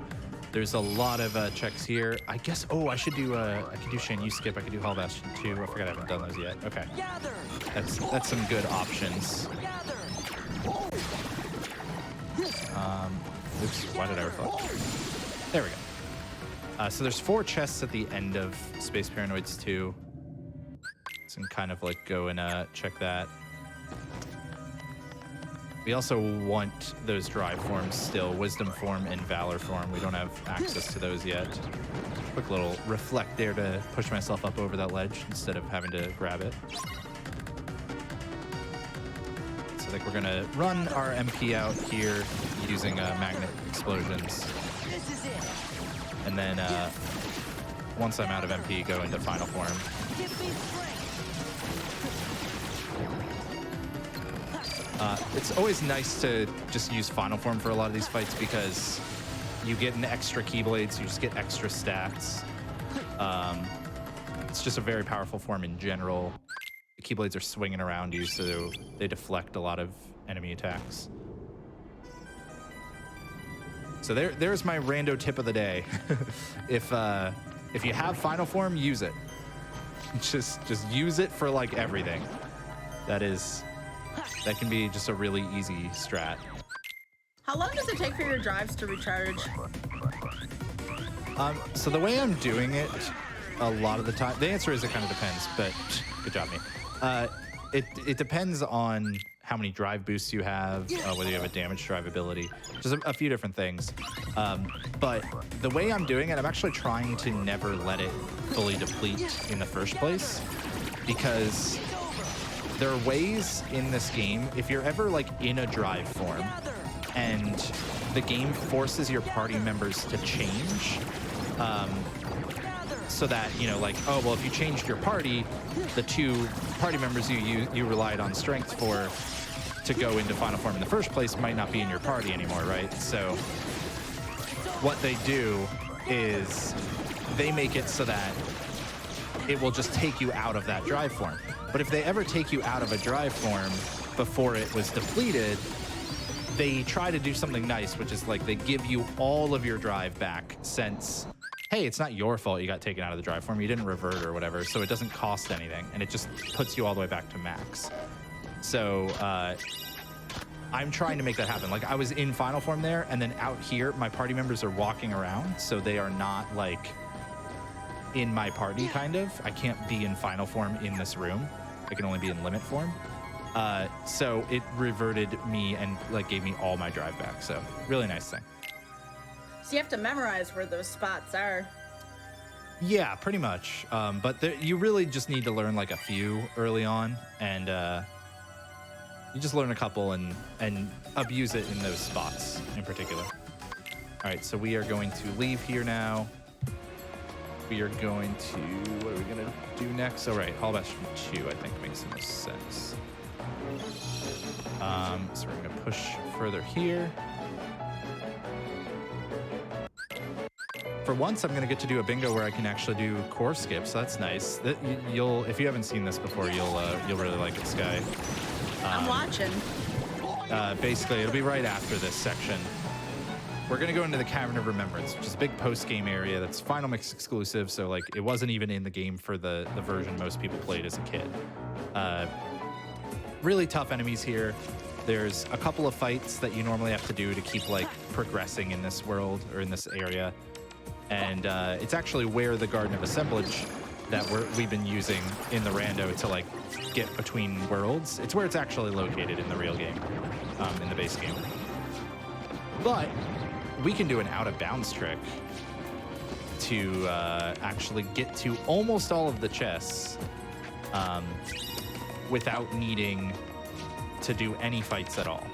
there's a lot of checks here. I guess. Oh, I should do. I could do Shan Yu Skip. I could do Hall Bastion too. I forgot I haven't done those yet. Okay, that's some good options. Oops, why did I reflect? There we go. So there's 4 chests at the end of Space Paranoids 2. So I can kind of like go and check that. We also want those drive forms still, Wisdom form and Valor form. We don't have access to those yet. Quick little reflect there to push myself up over that ledge instead of having to grab it. So I think we're gonna run our MP out here using magnet explosions. And then once I'm out of MP, go into final form. It's always nice to just use final form for a lot of these fights because you get an extra Keyblades, you just get extra stats. It's just a very powerful form in general. The Keyblades are swinging around you, so they deflect a lot of enemy attacks. So there's my rando tip of the day. If you have final form, use it. Just use it for like everything. That can be just a really easy strat. How long does it take for your drives to recharge? So the way I'm doing it, a lot of the time, the answer is it kind of depends, but good job, me. It depends on how many drive boosts you have, whether you have a damage drive ability, just a few different things. But the way I'm doing it, I'm actually trying to never let it fully deplete in the first place, because there are ways in this game, if you're ever like in a drive form and the game forces your party members to change, so that, you know, like, oh, well, if you changed your party, the 2 party members you relied on strength for to go into final form in the first place might not be in your party anymore, right? So what they do is they make it so that it will just take you out of that drive form. But if they ever take you out of a drive form before it was depleted, they try to do something nice, which is like they give you all of your drive back since, hey, it's not your fault you got taken out of the drive form. You didn't revert or whatever, so it doesn't cost anything, and it just puts you all the way back to max. So I'm trying to make that happen. Like, I was in final form there, and then out here, my party members are walking around, so they are not like in my party, kind of. I can't be in final form in this room. I can only be in limit form. So it reverted me and like gave me all my drive back. So really nice thing. So you have to memorize where those spots are. Yeah, pretty much. But you really just need to learn like a few early on, and you just learn a couple and abuse it in those spots in particular. All right, so we are going to leave here now. We are going to, what are we going to do next? Oh, right, Hall Bastion 2, I think, makes the most sense. So we're going to push further here. For once, I'm going to get to do a bingo where I can actually do core skips. So that's nice. If you haven't seen this before, you'll really like it, Sky. I'm watching. Basically, it'll be right after this section. we're gonna go into the Cavern of Remembrance, which is a big post-game area that's Final Mix exclusive. So like, it wasn't even in the game for the version most people played as a kid. Really tough enemies here. There's a couple of fights that you normally have to do to keep like progressing in this world or in this area. And it's actually where the Garden of Assemblage that we've been using in the rando to like get between worlds. It's where it's actually located in the real game, in the base game. But we can do an out of bounds trick to actually get to almost all of the chests without needing to do any fights at all.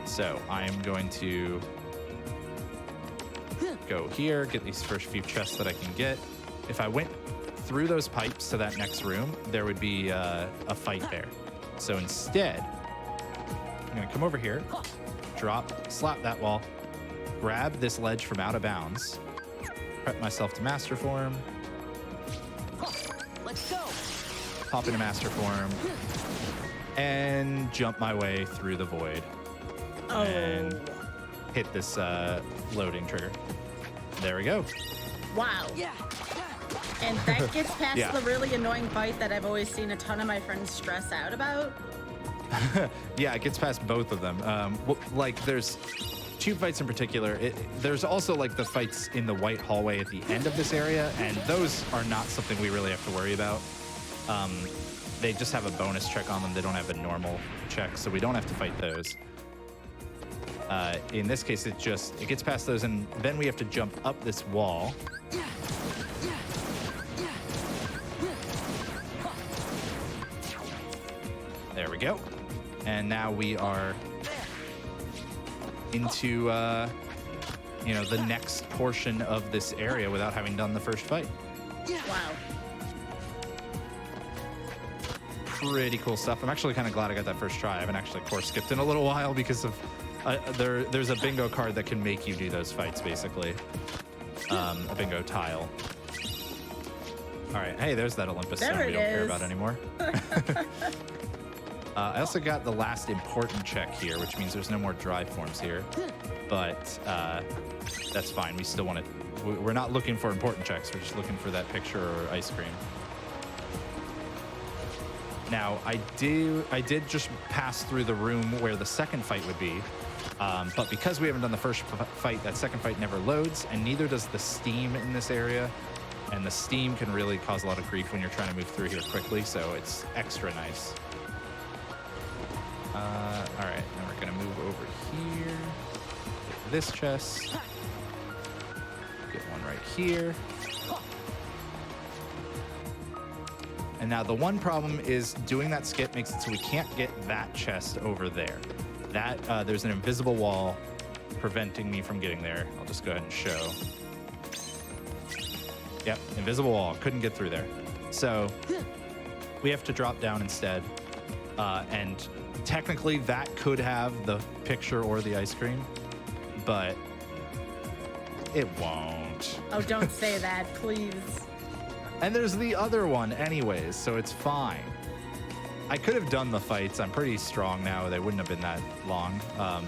So I'm going to go here, get these first few chests that I can get. If I went through those pipes to that next room, there would be a fight there. So instead, I'm gonna come over here, drop, slap that wall, grab this ledge from out of bounds, prep myself to master form, Let's go. pop into master form, and jump my way through the void. Oh. And hit this loading trigger. There we go. Wow. Yeah. And that gets past Yeah. the really annoying fight that I've always seen a ton of my friends stress out about. Yeah, it gets past both of them. Like, there's tube fights in particular. There's also like the fights in the white hallway at the end of this area, and those are not something we really have to worry about. They just have a bonus check on them. They don't have a normal check, so we don't have to fight those. In this case, it gets past those, and then we have to jump up this wall. There we go. And now we are into, the next portion of this area without having done the first fight. Wow. Pretty cool stuff. I'm actually kind of glad I got that first try. I haven't actually course skipped in a little while because of there's a bingo card that can make you do those fights, basically. A bingo tile. All right. Hey, there's that Olympus There stone we it don't care is. about anymore. I also got the last important check here, which means there's no more dry forms here. But that's fine. We still want to... We're not looking for important checks. We're just looking for that picture or ice cream. Now, I did just pass through the room where the second fight would be. But because we haven't done the first fight, that second fight never loads, and neither does the steam in this area. And the steam can really cause a lot of grief when you're trying to move through here quickly, so it's extra nice. All right, now we're gonna move over here. Get this chest. Get one right here. And now the one problem is doing that skip makes it so we can't get that chest over there. That there's an invisible wall preventing me from getting there. I'll just go ahead and show. Yep, invisible wall. Couldn't get through there. So we have to drop down instead. And technically that could have the picture or the ice cream, but it won't. Oh, don't say that, please. And there's the other one anyways, so it's fine. I could have done the fights. I'm pretty strong now. They wouldn't have been that long,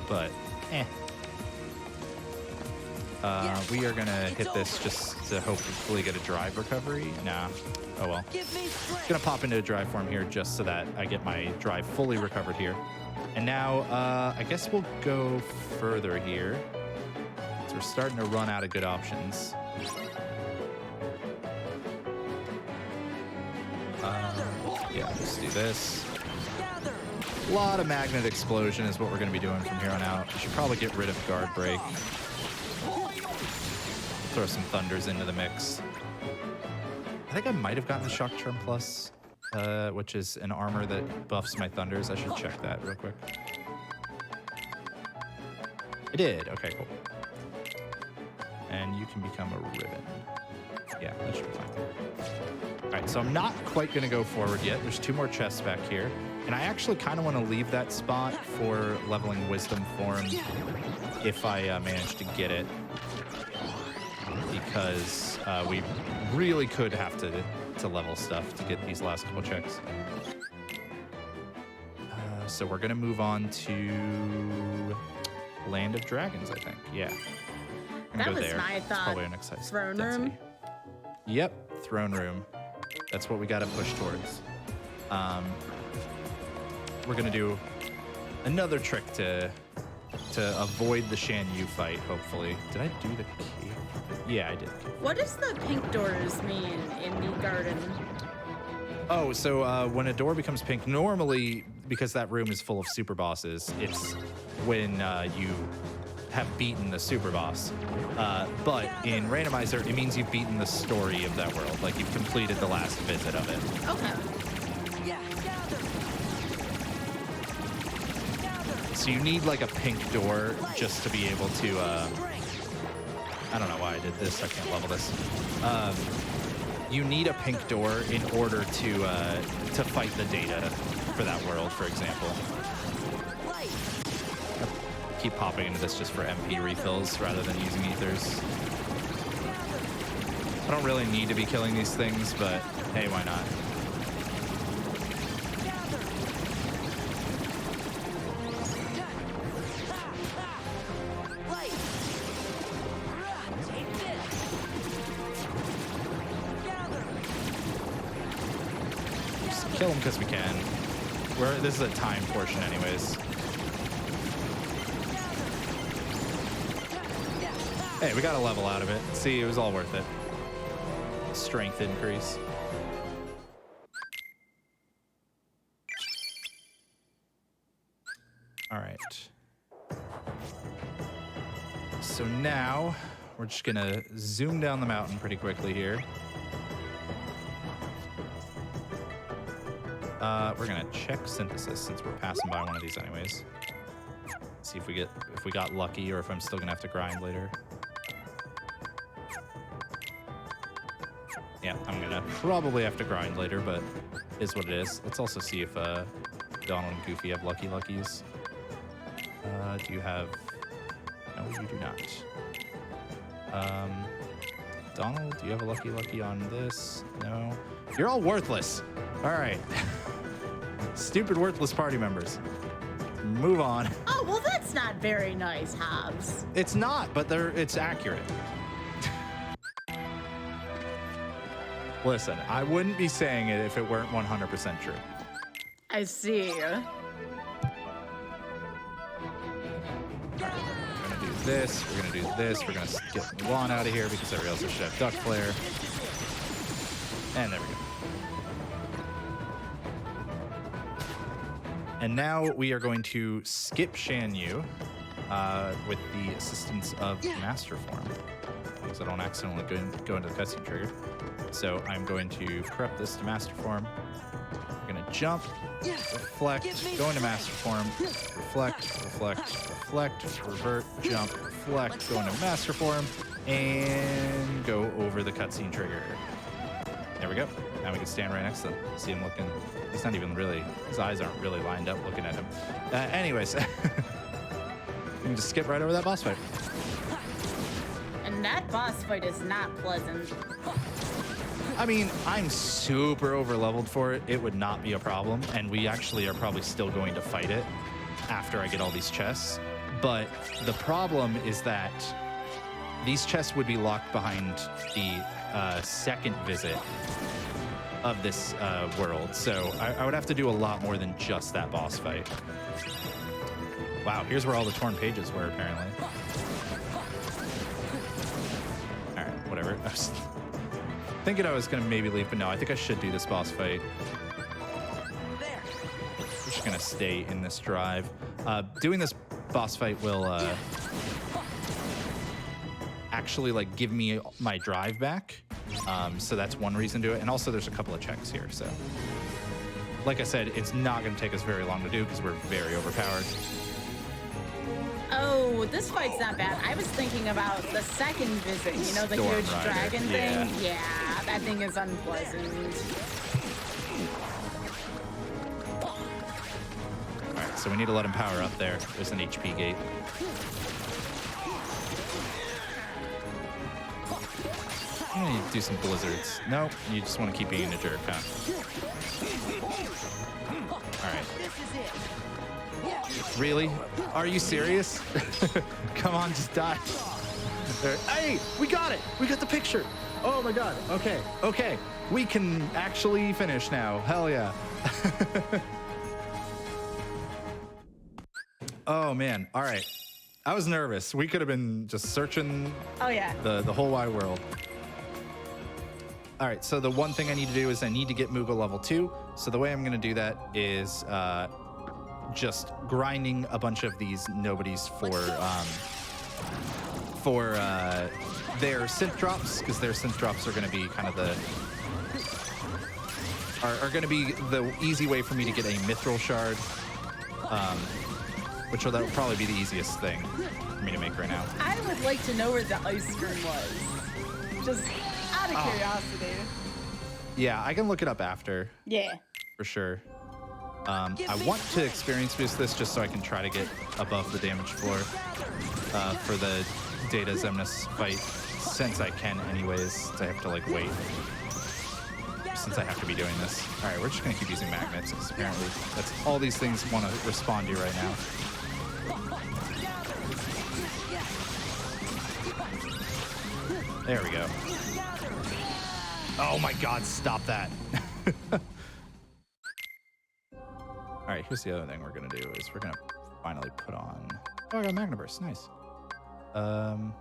but eh. We are gonna hit this just to hopefully get a drive recovery. Nah, oh well. Give me strength. Gonna pop into a drive form here just so that I get my drive fully recovered here. And now, I guess we'll go further here. So we're starting to run out of good options. Yeah, let's do this. Gather. A lot of magnet explosion is what we're gonna be doing from here on out. We should probably get rid of guard break. Throw some thunders into the mix. I think I might have gotten the shock charm plus, which is an armor that buffs my thunders. I should check that real quick. I did. Okay, cool. And you can become a ribbon. Yeah, that should be fine. All right, so I'm not quite going to go forward yet. There's 2 more chests back here. And I actually kind of want to leave that spot for leveling Wisdom Form if I manage to get it. Because we really could have to level stuff to get these last couple checks. So we're going to move on to Land of Dragons, I think. Yeah. That Go was there. my It's thought. probably our next size Throne density. room. Yep, throne room. That's what we got to push towards. We're gonna do another trick to avoid the Shan Yu fight. Hopefully, did I do the cave? Yeah, I did. What does the pink doors mean in the garden? Oh, so when a door becomes pink, normally because that room is full of super bosses, it's when you have beaten the super boss. But in randomizer, it means you've beaten the story of that world, like you've completed the last visit of it. Okay. Yeah, gather. Gather. So you need like a pink door just to be able to. I don't know why I did this. I can't level this. You need a pink door in order to fight the data for that world, for example. Light. Keep popping into this just for MP refills rather than using ethers. I don't really need to be killing these things, but hey, why not? Light. Take this. Gather. Just kill them because we can. This is a time portion anyways. Hey, we got a level out of it. See, it was all worth it. Strength increase. All right. So now we're just gonna zoom down the mountain pretty quickly here. We're gonna check synthesis since we're passing by one of these anyways. See if we got lucky or if I'm still gonna have to grind later. Yeah, I'm gonna probably have to grind later, but is what it is. Let's also see if Donald and Goofy have luckies. Do you have? No, you do not. Donald, do you have a lucky on this? No. You're all worthless. All right. Stupid, worthless party members. Move on. Oh, well, that's not very nice, Hobbs. It's not, but it's accurate. Listen, I wouldn't be saying it if it weren't 100% true. I see. We're gonna do this, we're gonna do this, we're gonna get Mulan out of here because everybody else should have Duck Flare. And there we go. And now we are going to skip Shan Yu with the assistance of Master Form, because I don't accidentally go into the cutscene trigger. So I'm going to prep this to Master Form. We're gonna jump, reflect, go into Master Form, reflect, revert, jump, reflect, go into Master Form, and go over the cutscene trigger. There we go. Now we can stand right next to him. See him looking. He's not even really, his eyes aren't really lined up looking at him. Anyways, we can just skip right over that boss fight. And that boss fight is not pleasant. I mean, I'm super over leveled for it. It would not be a problem. And we actually are probably still going to fight it after I get all these chests. But the problem is that these chests would be locked behind the second visit of this world. So I would have to do a lot more than just that boss fight. Wow, here's where all the torn pages were, apparently. All right, whatever. I was thinking I was gonna maybe leave, but no, I think I should do this boss fight. I'm just gonna stay in this drive. Doing this boss fight will actually like give me my drive back. So that's one reason to do it. And also there's a couple of checks here. So like I said, it's not gonna take us very long to do because we're very overpowered. Oh, this fight's not bad. I was thinking about the second visit, you know, the Storm huge Rider. dragon Yeah. thing? Yeah, that thing is unpleasant. All right, so we need to let him power up there. There's an HP gate. I'm gonna do some blizzards. Nope, you just want to keep being a jerk, huh? All right. This is it. Yeah. Really? Are you serious? Come on, just die. There. Hey, we got it. We got the picture. Oh my God. Okay. Okay. We can actually finish now. Hell yeah. Oh man. All right. I was nervous. We could have been just searching Oh yeah. the whole wide world. All right, so the one thing I need to do is I need to get Moogle level 2. So the way I'm going to do that is just grinding a bunch of these nobodies for their synth drops, because their synth drops are going to be kind of are going to be the easy way for me to get a mithril shard, which that'll probably be the easiest thing for me to make right now. I would like to know where the ice cream was. Just out of curiosity. Yeah, I can look it up after. Yeah. For sure. I want to experience boost this just so I can try to get above the damage floor for the Data Zemnis fight, since I can anyways, since I have to like wait. Since I have to be doing this. All right, we're just gonna keep using magnets because apparently that's all these things want to respond to right now. There we go. Oh my God, stop that. All right, here's the other thing we're gonna do is we're gonna finally put on, oh, I got Magniverse, nice. Don't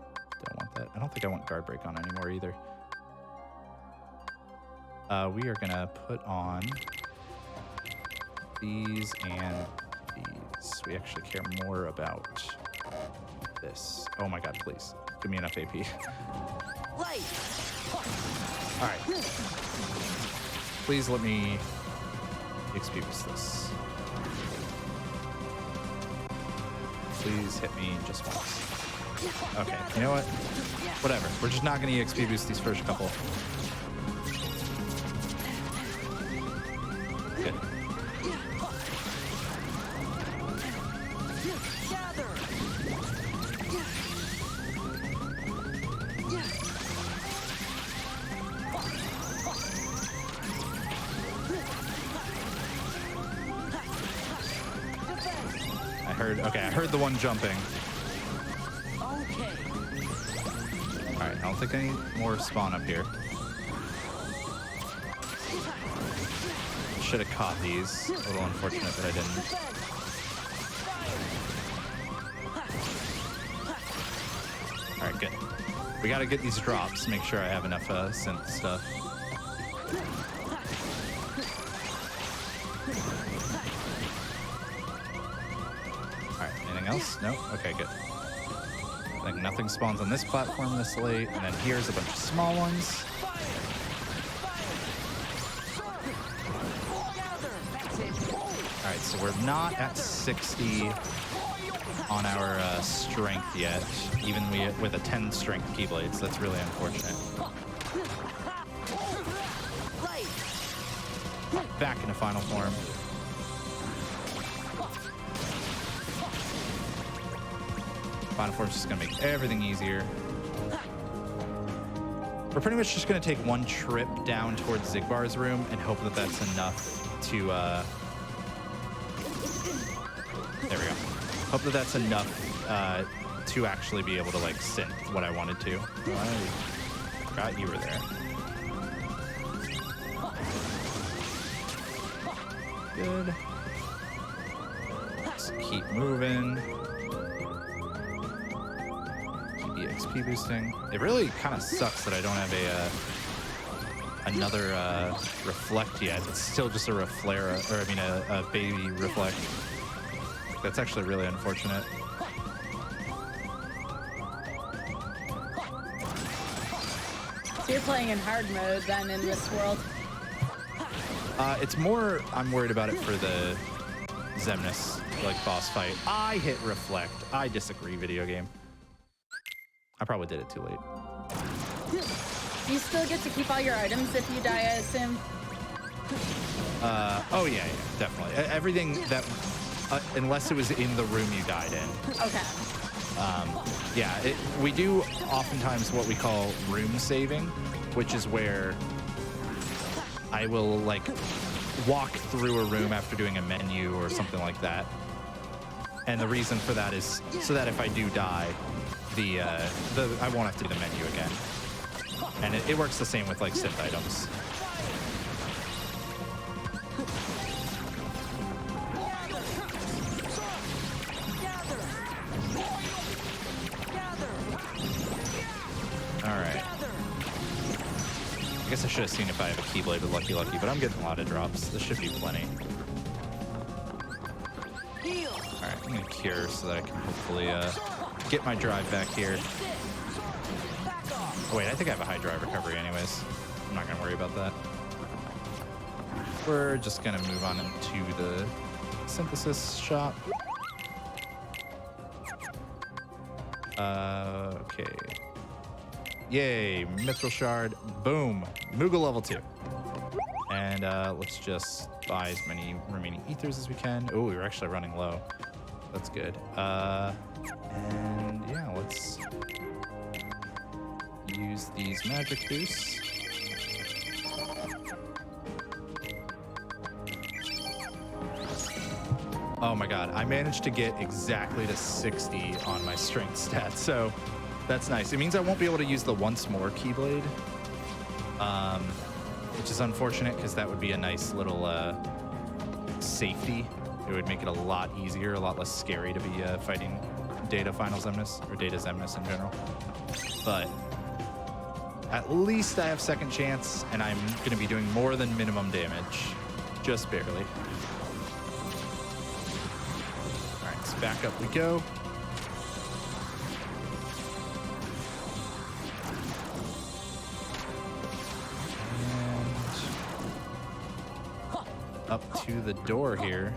want that. I don't think I want Guard Break on anymore either. We are gonna put on these and these. We actually care more about this. Oh my God, please. Give me enough AP. All right. Please let me XP boost this. Please hit me just once. Okay, you know what? Whatever. We're just not going to EXP boost these first couple. Good. I heard the one jumping. Okay. All right, I don't think any more spawn up here. Should have caught these. A little unfortunate that I didn't. All right, good. We got to get these drops. Make sure I have enough synth stuff. Else? No? Okay, good. Like nothing spawns on this platform this late, and then here's a bunch of small ones. Alright, so we're not at 60 on our strength yet, even with a 10 strength Keyblades. That's really unfortunate. Back into final form. Final Form's just gonna make everything easier. We're pretty much just gonna take one trip down towards Zigbar's room and hope that that's enough to, there we go. Hope that that's enough to actually be able to like synth what I wanted to. I forgot you were there. Good. Just keep moving. XP boosting. It really kind of sucks that I don't have another reflect yet. It's still just a reflera, or I mean a baby reflect. That's actually really unfortunate. So you're playing in hard mode then in this world? It's more I'm worried about it for the Zemnis like boss fight. I hit reflect. I disagree, video game. I probably did it too late. Do you still get to keep all your items if you die, I assume? Oh yeah, definitely. Everything that, unless it was in the room you died in. Okay. Yeah, we do oftentimes what we call room saving, which is where I will like walk through a room after doing a menu or something like that. And the reason for that is so that if I do die, I won't have to do the menu again. And it works the same with like synth items. All right. I guess I should have seen if I have a Keyblade with Lucky Lucky, but I'm getting a lot of drops. This should be plenty. All right, I'm gonna cure so that I can hopefully get my drive back here. Oh wait, I think I have a high drive recovery anyways. I'm not gonna worry about that. We're just gonna move on into the synthesis shop. Okay. Yay, Mithril Shard. Boom. Moogle level 2. And let's just buy as many remaining ethers as we can. Oh, we were actually running low. That's good. And yeah, let's use these magic boosts. Oh my god, I managed to get exactly to 60 on my strength stat, so that's nice. It means I won't be able to use the once more Keyblade, which is unfortunate because that would be a nice little safety. It would make it a lot easier, a lot less scary to be fighting Data Final Xemnas, or Data Xemnas in general. But at least I have second chance, and I'm going to be doing more than minimum damage, just barely. All right, so back up we go. Up to the door here.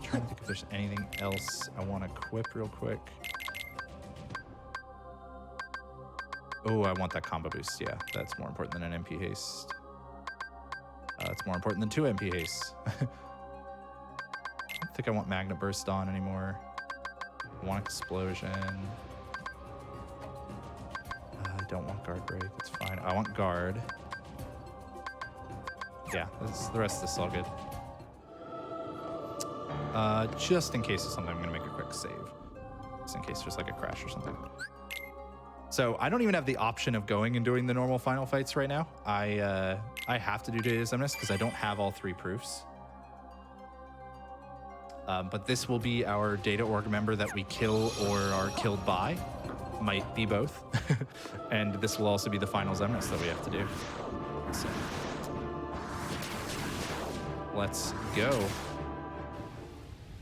Trying to think if there's anything else I want to equip real quick. Oh, I want that combo boost. Yeah, that's more important than an MP haste. It's more important than 2 MP haste. I don't think I want Magnet Burst on anymore. I want Explosion. I don't want Guard Break. It's fine. I want Guard. Yeah, the rest of this is all good. Just in case of something, I'm gonna make a quick save. Just in case there's like a crash or something. So I don't even have the option of going and doing the normal final fights right now. I have to do Data Xemnas because I don't have all 3 proofs. But this will be our Data Org member that we kill or are killed by. Might be both. And this will also be the final Xemnas that we have to do. So let's go.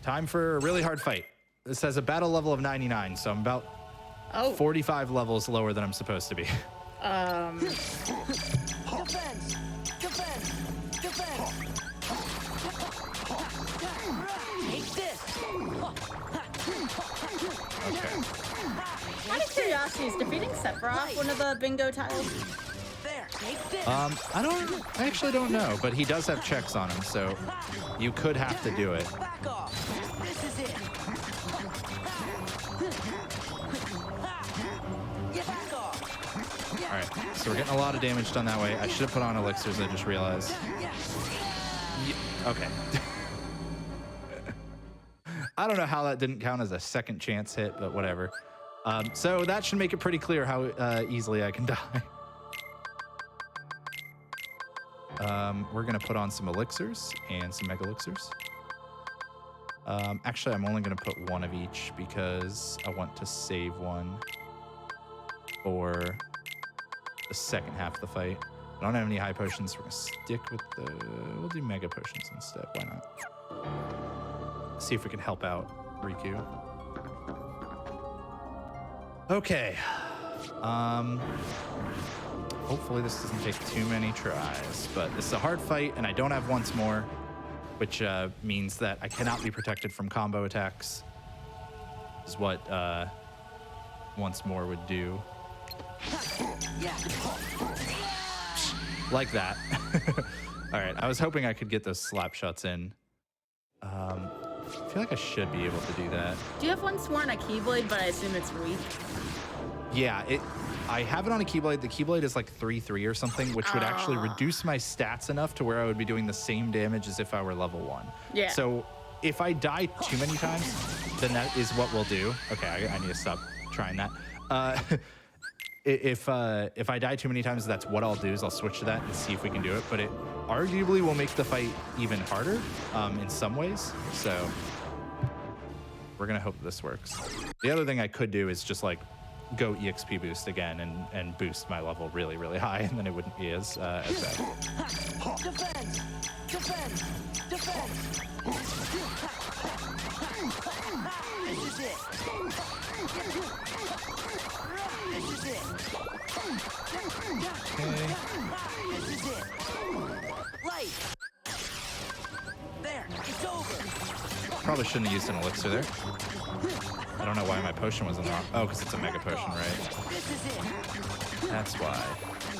Time for a really hard fight. This has a battle level of 99, so I'm about 45 levels lower than I'm supposed to be. Defense! Defense! Defense! Take this! Okay. Out of curiosity, is defeating Sephiroth one of the bingo tiles? There, take this! I actually don't know, but he does have checks on him, so you could have to do it. Back off! This is it! Back off! All right, so we're getting a lot of damage done that way. I should have put on elixirs, I just realized. Okay. I don't know how that didn't count as a second chance hit, but whatever. So that should make it pretty clear how easily I can die. We're gonna put on some elixirs and some mega elixirs. Actually, I'm only gonna put one of each because I want to save one for the second half of the fight. I don't have any high potions, so we're gonna stick with we'll do mega potions instead, why not? See if we can help out Riku. Okay. Hopefully this doesn't take too many tries, but this is a hard fight and I don't have once more, which means that I cannot be protected from combo attacks, is what once more would do. Like that. All right, I was hoping I could get those slap shots in. I feel like I should be able to do that. Do you have once more on a Keyblade, but I assume it's weak? Yeah, I have it on a Keyblade. The Keyblade is like 3/3 or something, which would actually reduce my stats enough to where I would be doing the same damage as if I were level 1. Yeah. So if I die too many times, then that is what we'll do. Okay, I need to stop trying that. If I die too many times, that's what I'll do is I'll switch to that and see if we can do it. But it arguably will make the fight even harder in some ways. So we're gonna hope this works. The other thing I could do is just like go EXP boost again and boost my level really, really high, and then it wouldn't be as bad. Defense! Defense! Defense! This is it! This is it! Okay. This is it! Light! There! It's over! Probably shouldn't have used an elixir there. I don't know why my potion was in the wrong. Oh, because it's a mega potion, right? This is it! That's why.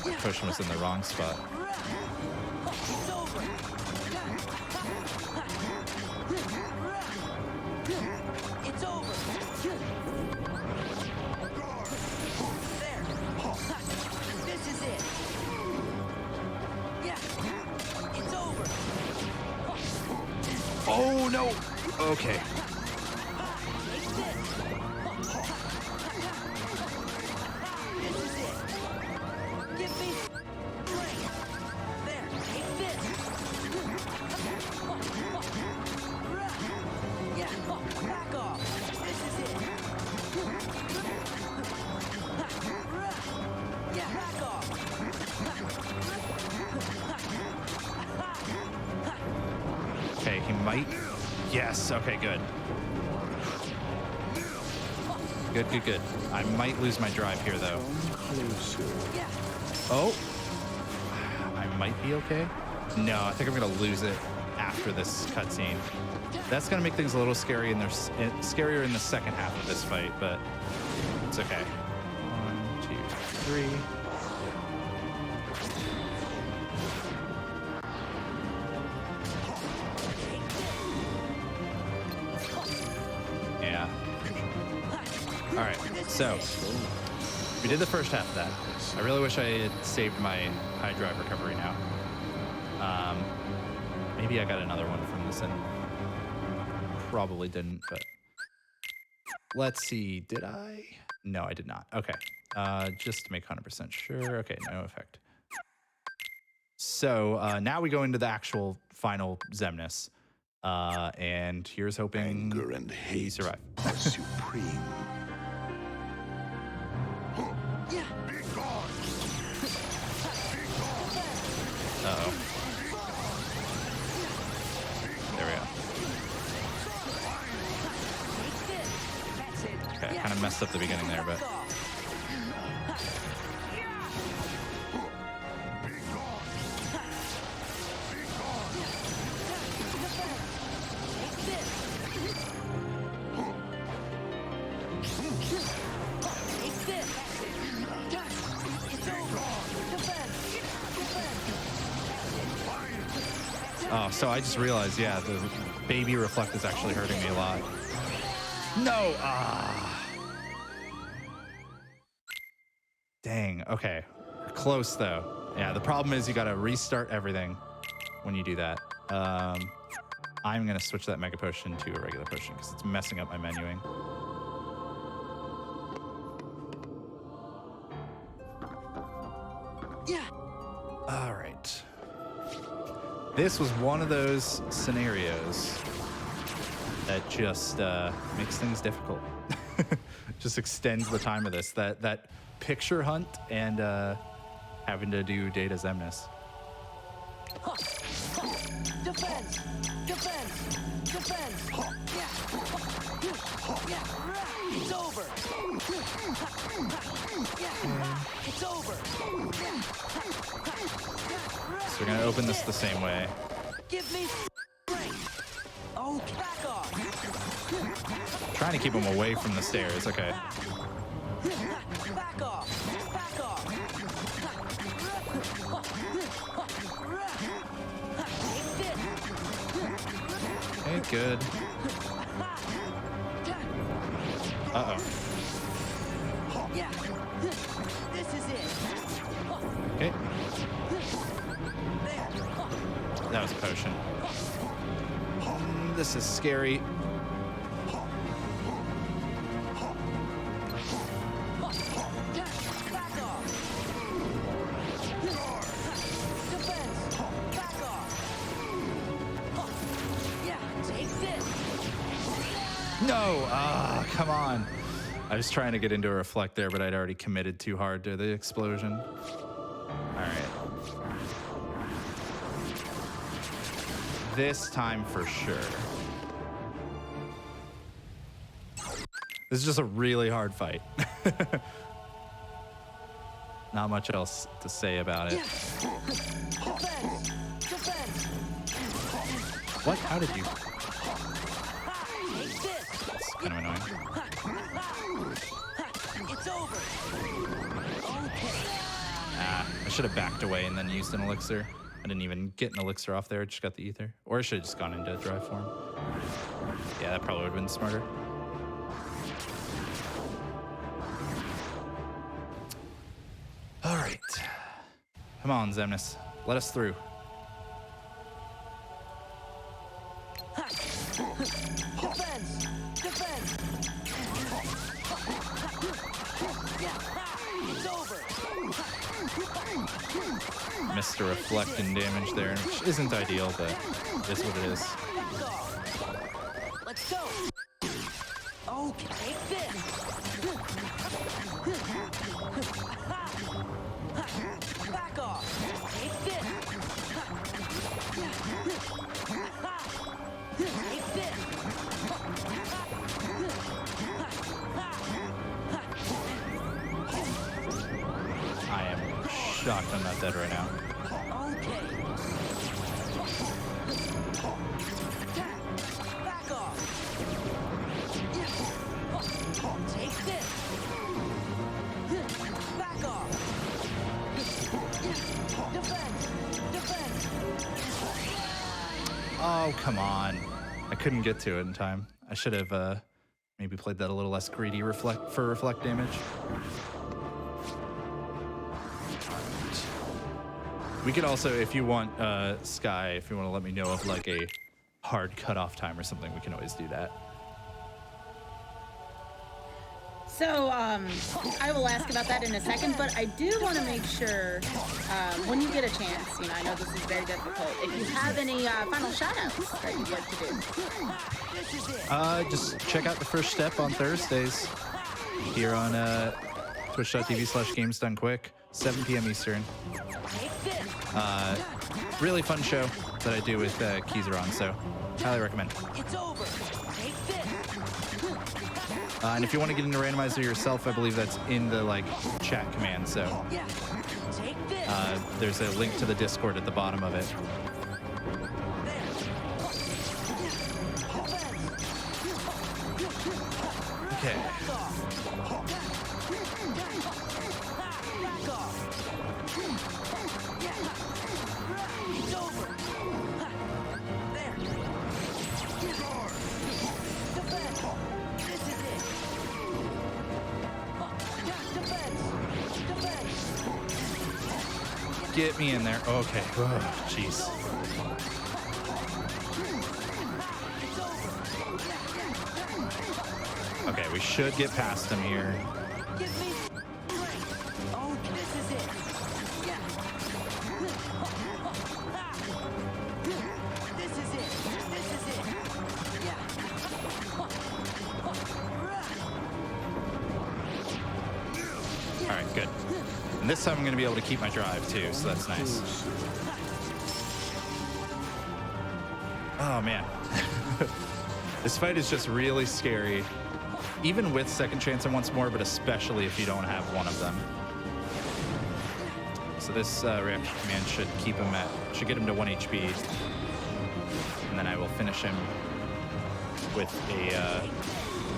My potion was in the wrong spot. It's over! It's over! There! This is it! Yeah! It's over! Oh, no. Okay. Take this! This is it! Give me strength! There! Take this! Yeah! Back off! This is it! Yeah! Back off! Okay, he might. Yes. Okay, good. Good, good, good. I might lose my drive here, though. Yeah! Oh. I might be okay. No, I think I'm going to lose it after this cutscene. That's going to make things a little scary and scarier in the second half of this fight, but it's okay. 1, 2, 3. Yeah. All right, so we did the first half of that. I really wish I had saved my high drive recovery now. Maybe I got another one from this and probably didn't, but let's see. Did I? No, I did not. Okay, just to make 100% sure. Okay, no effect. So now we go into the actual final Xemnas. And here's hoping Anger and hate we survive. are supreme. Yeah! Be gone! Uh-oh. There we go. Take this! That's it! Okay, kind of messed up the beginning there, but Back off. Be gone! Be gone! Take this! Take this! It's over! Defense! Defense! oh, so I just realized, yeah, the baby reflect is actually hurting me a lot. No! Ah. Dang. Okay. We're close though. Yeah. The problem is you got to restart everything when you do that. I'm gonna switch that mega potion to a regular potion because it's messing up my menuing. Yeah! All right. This was one of those scenarios that just makes things difficult. Just extends the time of this. That picture hunt and having to do data Xemnas. Defense! Defense! Defense! Yeah! Yeah! It's over! Yeah! It's over! So we're gonna open this the same way. Give me strength! Oh, back off! Trying to keep him away from the stairs. Okay. Back off! Back off! Take this! Okay, good. Uh-oh. Yeah! This is it! Okay. There! That was a potion. this is scary. Back off. Defense. Back off. Yeah, take this. No! Ah, come on. I was trying to get into a reflect there, but I'd already committed too hard to the explosion. All right. This time for sure. This is just a really hard fight. Not much else to say about it. Defense. Defense. What? How did you? Take this. That's kind of annoying. It's over. Okay. Ah, I should have backed away and then used an elixir. I didn't even get an elixir off there. I just got the ether. Or I should have just gone into drive form. Yeah, that probably would have been smarter. All right. Come on, Xemnas. Let us through. Defense. Defense. Yeah. It's over. Missed a reflect in damage there, which isn't ideal, but it is what it is. Back off. Let's go. Okay. Take this. Back off. Take this. Take this. I am shocked I'm not dead right now. Okay. Back off. Take this. Back off. Defense. Defense. Oh, come on. I couldn't get to it in time. I should have maybe played that a little less greedy for reflect damage. We could also, if you want, Sky, if you want to let me know of like a hard cutoff time or something, we can always do that. So, I will ask about that in a second, but I do want to make sure, when you get a chance, you know, I know this is very difficult, if you have any final shout-outs that you'd like to do. Just check out the first step on Thursdays here on twitch.tv/games done quick, 7 p.m. Eastern. Really fun show that I do with Kizaron, so highly recommend. It's over. Take this. And if you want to get into randomizer yourself, I believe that's in the like chat command. So Yeah. Take this. there's a link to the Discord at the bottom of it. Okay. Back off. Yeah. It's over. There. Defense. This is it. Defense. Defense. Get me in there. Okay. Oh, jeez. It's over. Okay, we should get past him here. Give me strength. Oh, this is it. Yeah. This is it. This is it. Yeah. All right, good. And this time I'm going to be able to keep my drive too, so that's nice. Oh man. This fight is just really scary. Even with second chance and once more, but especially if you don't have one of them. So this reaction command should keep him should get him to 1 HP. And then I will finish him with a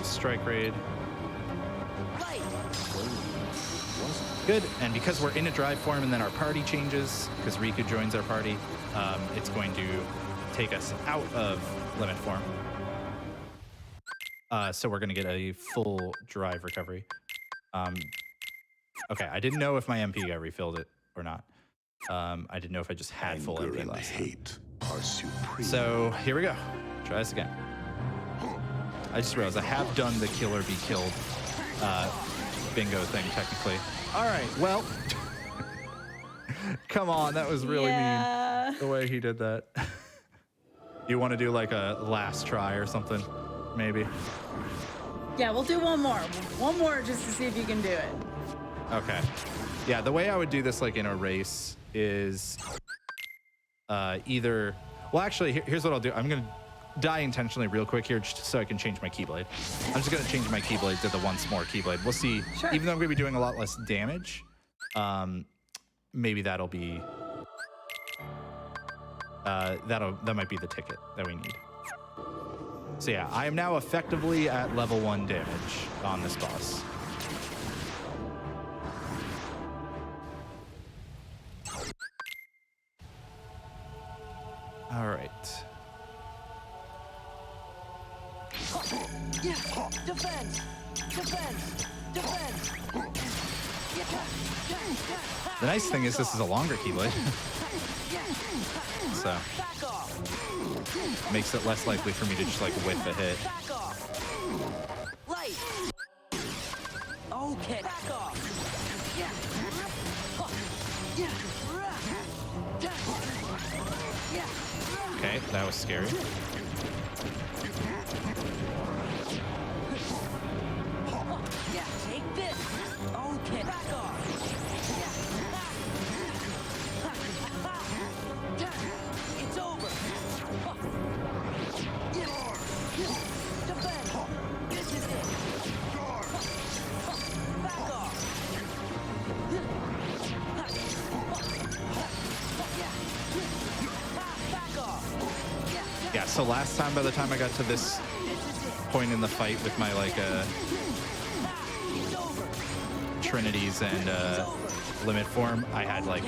strike raid. Good, and because we're in a drive form and then our party changes, because Riku joins our party, it's going to take us out of limit form. So we're gonna get a full drive recovery. Okay, I didn't know if my MP got refilled it or not. I didn't know if I just had full Anger MP and last time. hate are supreme. So here we go. Try this again. I just realized I have done the kill or be killed bingo thing, technically. All right, well. Come on, that was really mean, the way he did that. You want to do like a last try or something, maybe? Yeah, we'll do one more. One more just to see if you can do it. Okay. Yeah, the way I would do this like in a race is either... Well, actually, here's what I'll do. I'm going to die intentionally real quick here just so I can change my Keyblade. I'm just going to change my Keyblade to the once more Keyblade. We'll see. Sure. Even though I'm going to be doing a lot less damage, maybe that'll be... that might be the ticket that we need. So yeah, I am now effectively at level 1 damage on this boss. All right. Yeah, defense, defense, defense. The nice thing is this is a longer Keyblade. So Back off. makes it less likely for me to just like whiff a hit. Back off. Light. Okay. Back off. Yeah. Yeah. Okay, that was scary. Yeah. Take this. Okay. Back off. It's over. Defend. This is it. Back off. Back off. Yeah, so last time by the time I got to this point in the fight with my like Trinities and limit form, I had like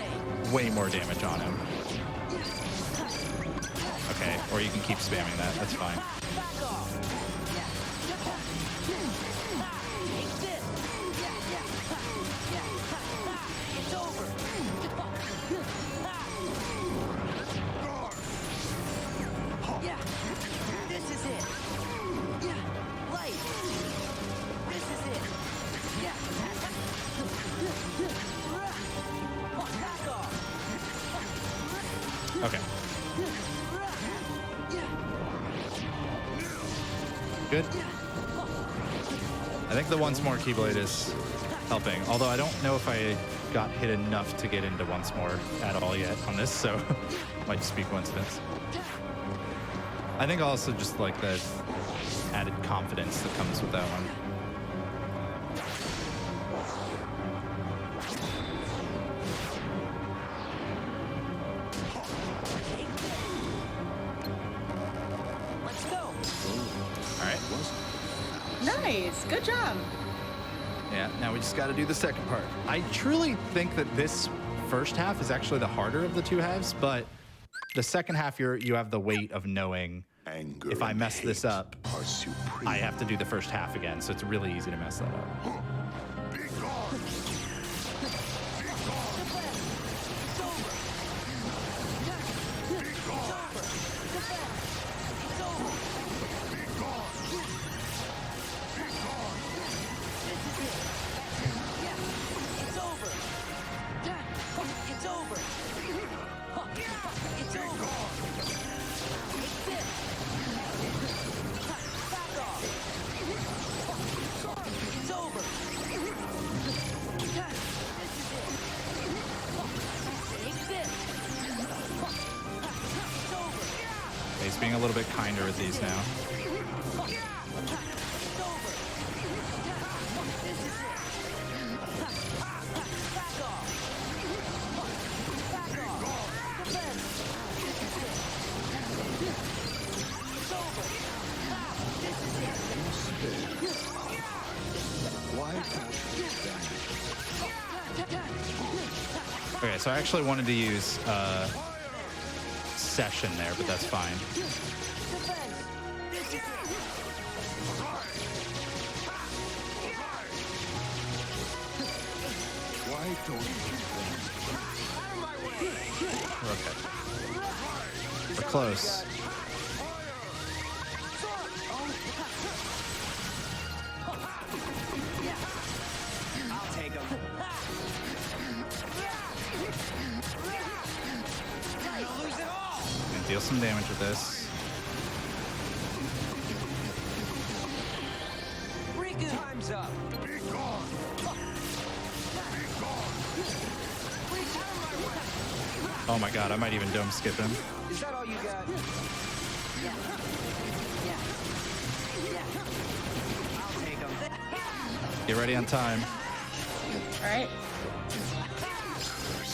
way more damage on him. Okay, or you can keep spamming that, that's fine. Back off. Take this. It's over. Yeah. This is it. Yeah. Light. This is it. Yeah. Back off. Okay. Good. I think the once more Keyblade is helping, although I don't know if I got hit enough to get into once more at all yet on this, so might just be coincidence. I think also just like the added confidence that comes with that one. Let's go. All right. Nice. Good job. Yeah, now we just got to do the second part. I truly think that this first half is actually the harder of the two halves, but the second half you have the weight of knowing Anger if I and mess this hate up, are supreme. I have to do the first half again, so it's really easy to mess that up. Be gone. It's over. It's over. It's over. Take this. Back off. It's over. This is it. Take this. It's over. He's being a little bit kinder with these now. It's over. This is it. Back off. Back off. Defend. This is it. It's over. This is it. Why can't you stand? Okay, so I actually wanted to use Session there, but that's fine. Defend. This is it. Why don't you We're okay. We're close. deal some damage with this. Time's up. Be gone. Be gone. Oh my god, I might even dome skip him. Is that all you got? Yeah. I'll take him. Get ready on time. All right.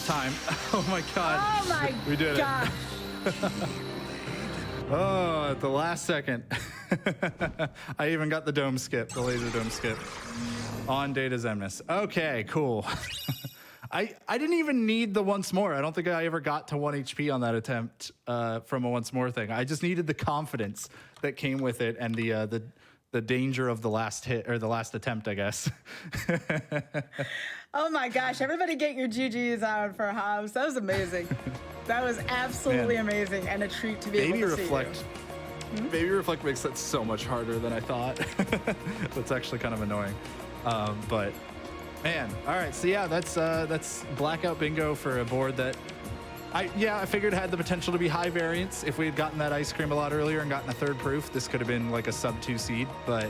Time. Oh my god. Oh my We did gosh. it. Oh, at the last second. I even got the dome skip, the laser dome skip on Data Zemnis. Okay, cool. I didn't even need the once more. I don't think I ever got to 1 HP on that attempt from a once more thing. I just needed the confidence that came with it and the danger of the last hit or the last attempt, I guess. Oh my gosh, everybody get your GGs out for Hobbs. That was amazing. That was absolutely amazing and a treat to be able to see you. Baby Reflect makes that so much harder than I thought. That's actually kind of annoying. But man, all right. So yeah, that's Blackout Bingo for a board that I figured had the potential to be high variance. If we had gotten that ice cream a lot earlier and gotten a third proof, this could have been like a sub 2 seed, but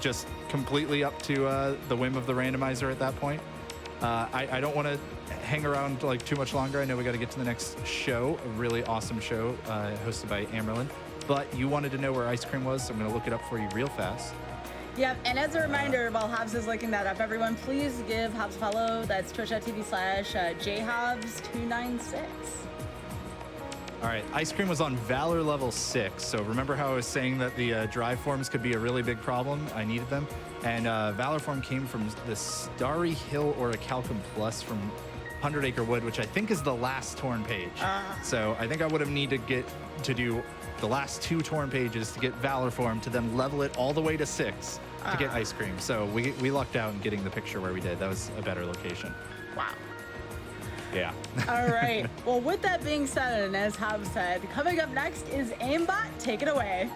just completely up to the whim of the randomizer at that point. I don't want to hang around like too much longer. I know we got to get to the next show, a really awesome show hosted by Amerlin. But you wanted to know where ice cream was, so I'm going to look it up for you real fast. Yep, and as a reminder, while Hobbs is looking that up, everyone, please give Hobbs a follow. That's twitch.tv/jhobbs296. All right, ice cream was on Valor level 6. So remember how I was saying that the drive forms could be a really big problem? I needed them. And Valor form came from the Starry Hill Orichalcum Plus from 100 Acre Wood, which I think is the last torn page. So I think I would have needed to do the last 2 torn pages to get Valor form to then level it all the way to 6 to get ice cream. So we lucked out in getting the picture where we did. That was a better location. Wow. Yeah. All right. Well, with that being said, and as Hobbs said, coming up next is Aimbot. Take it away.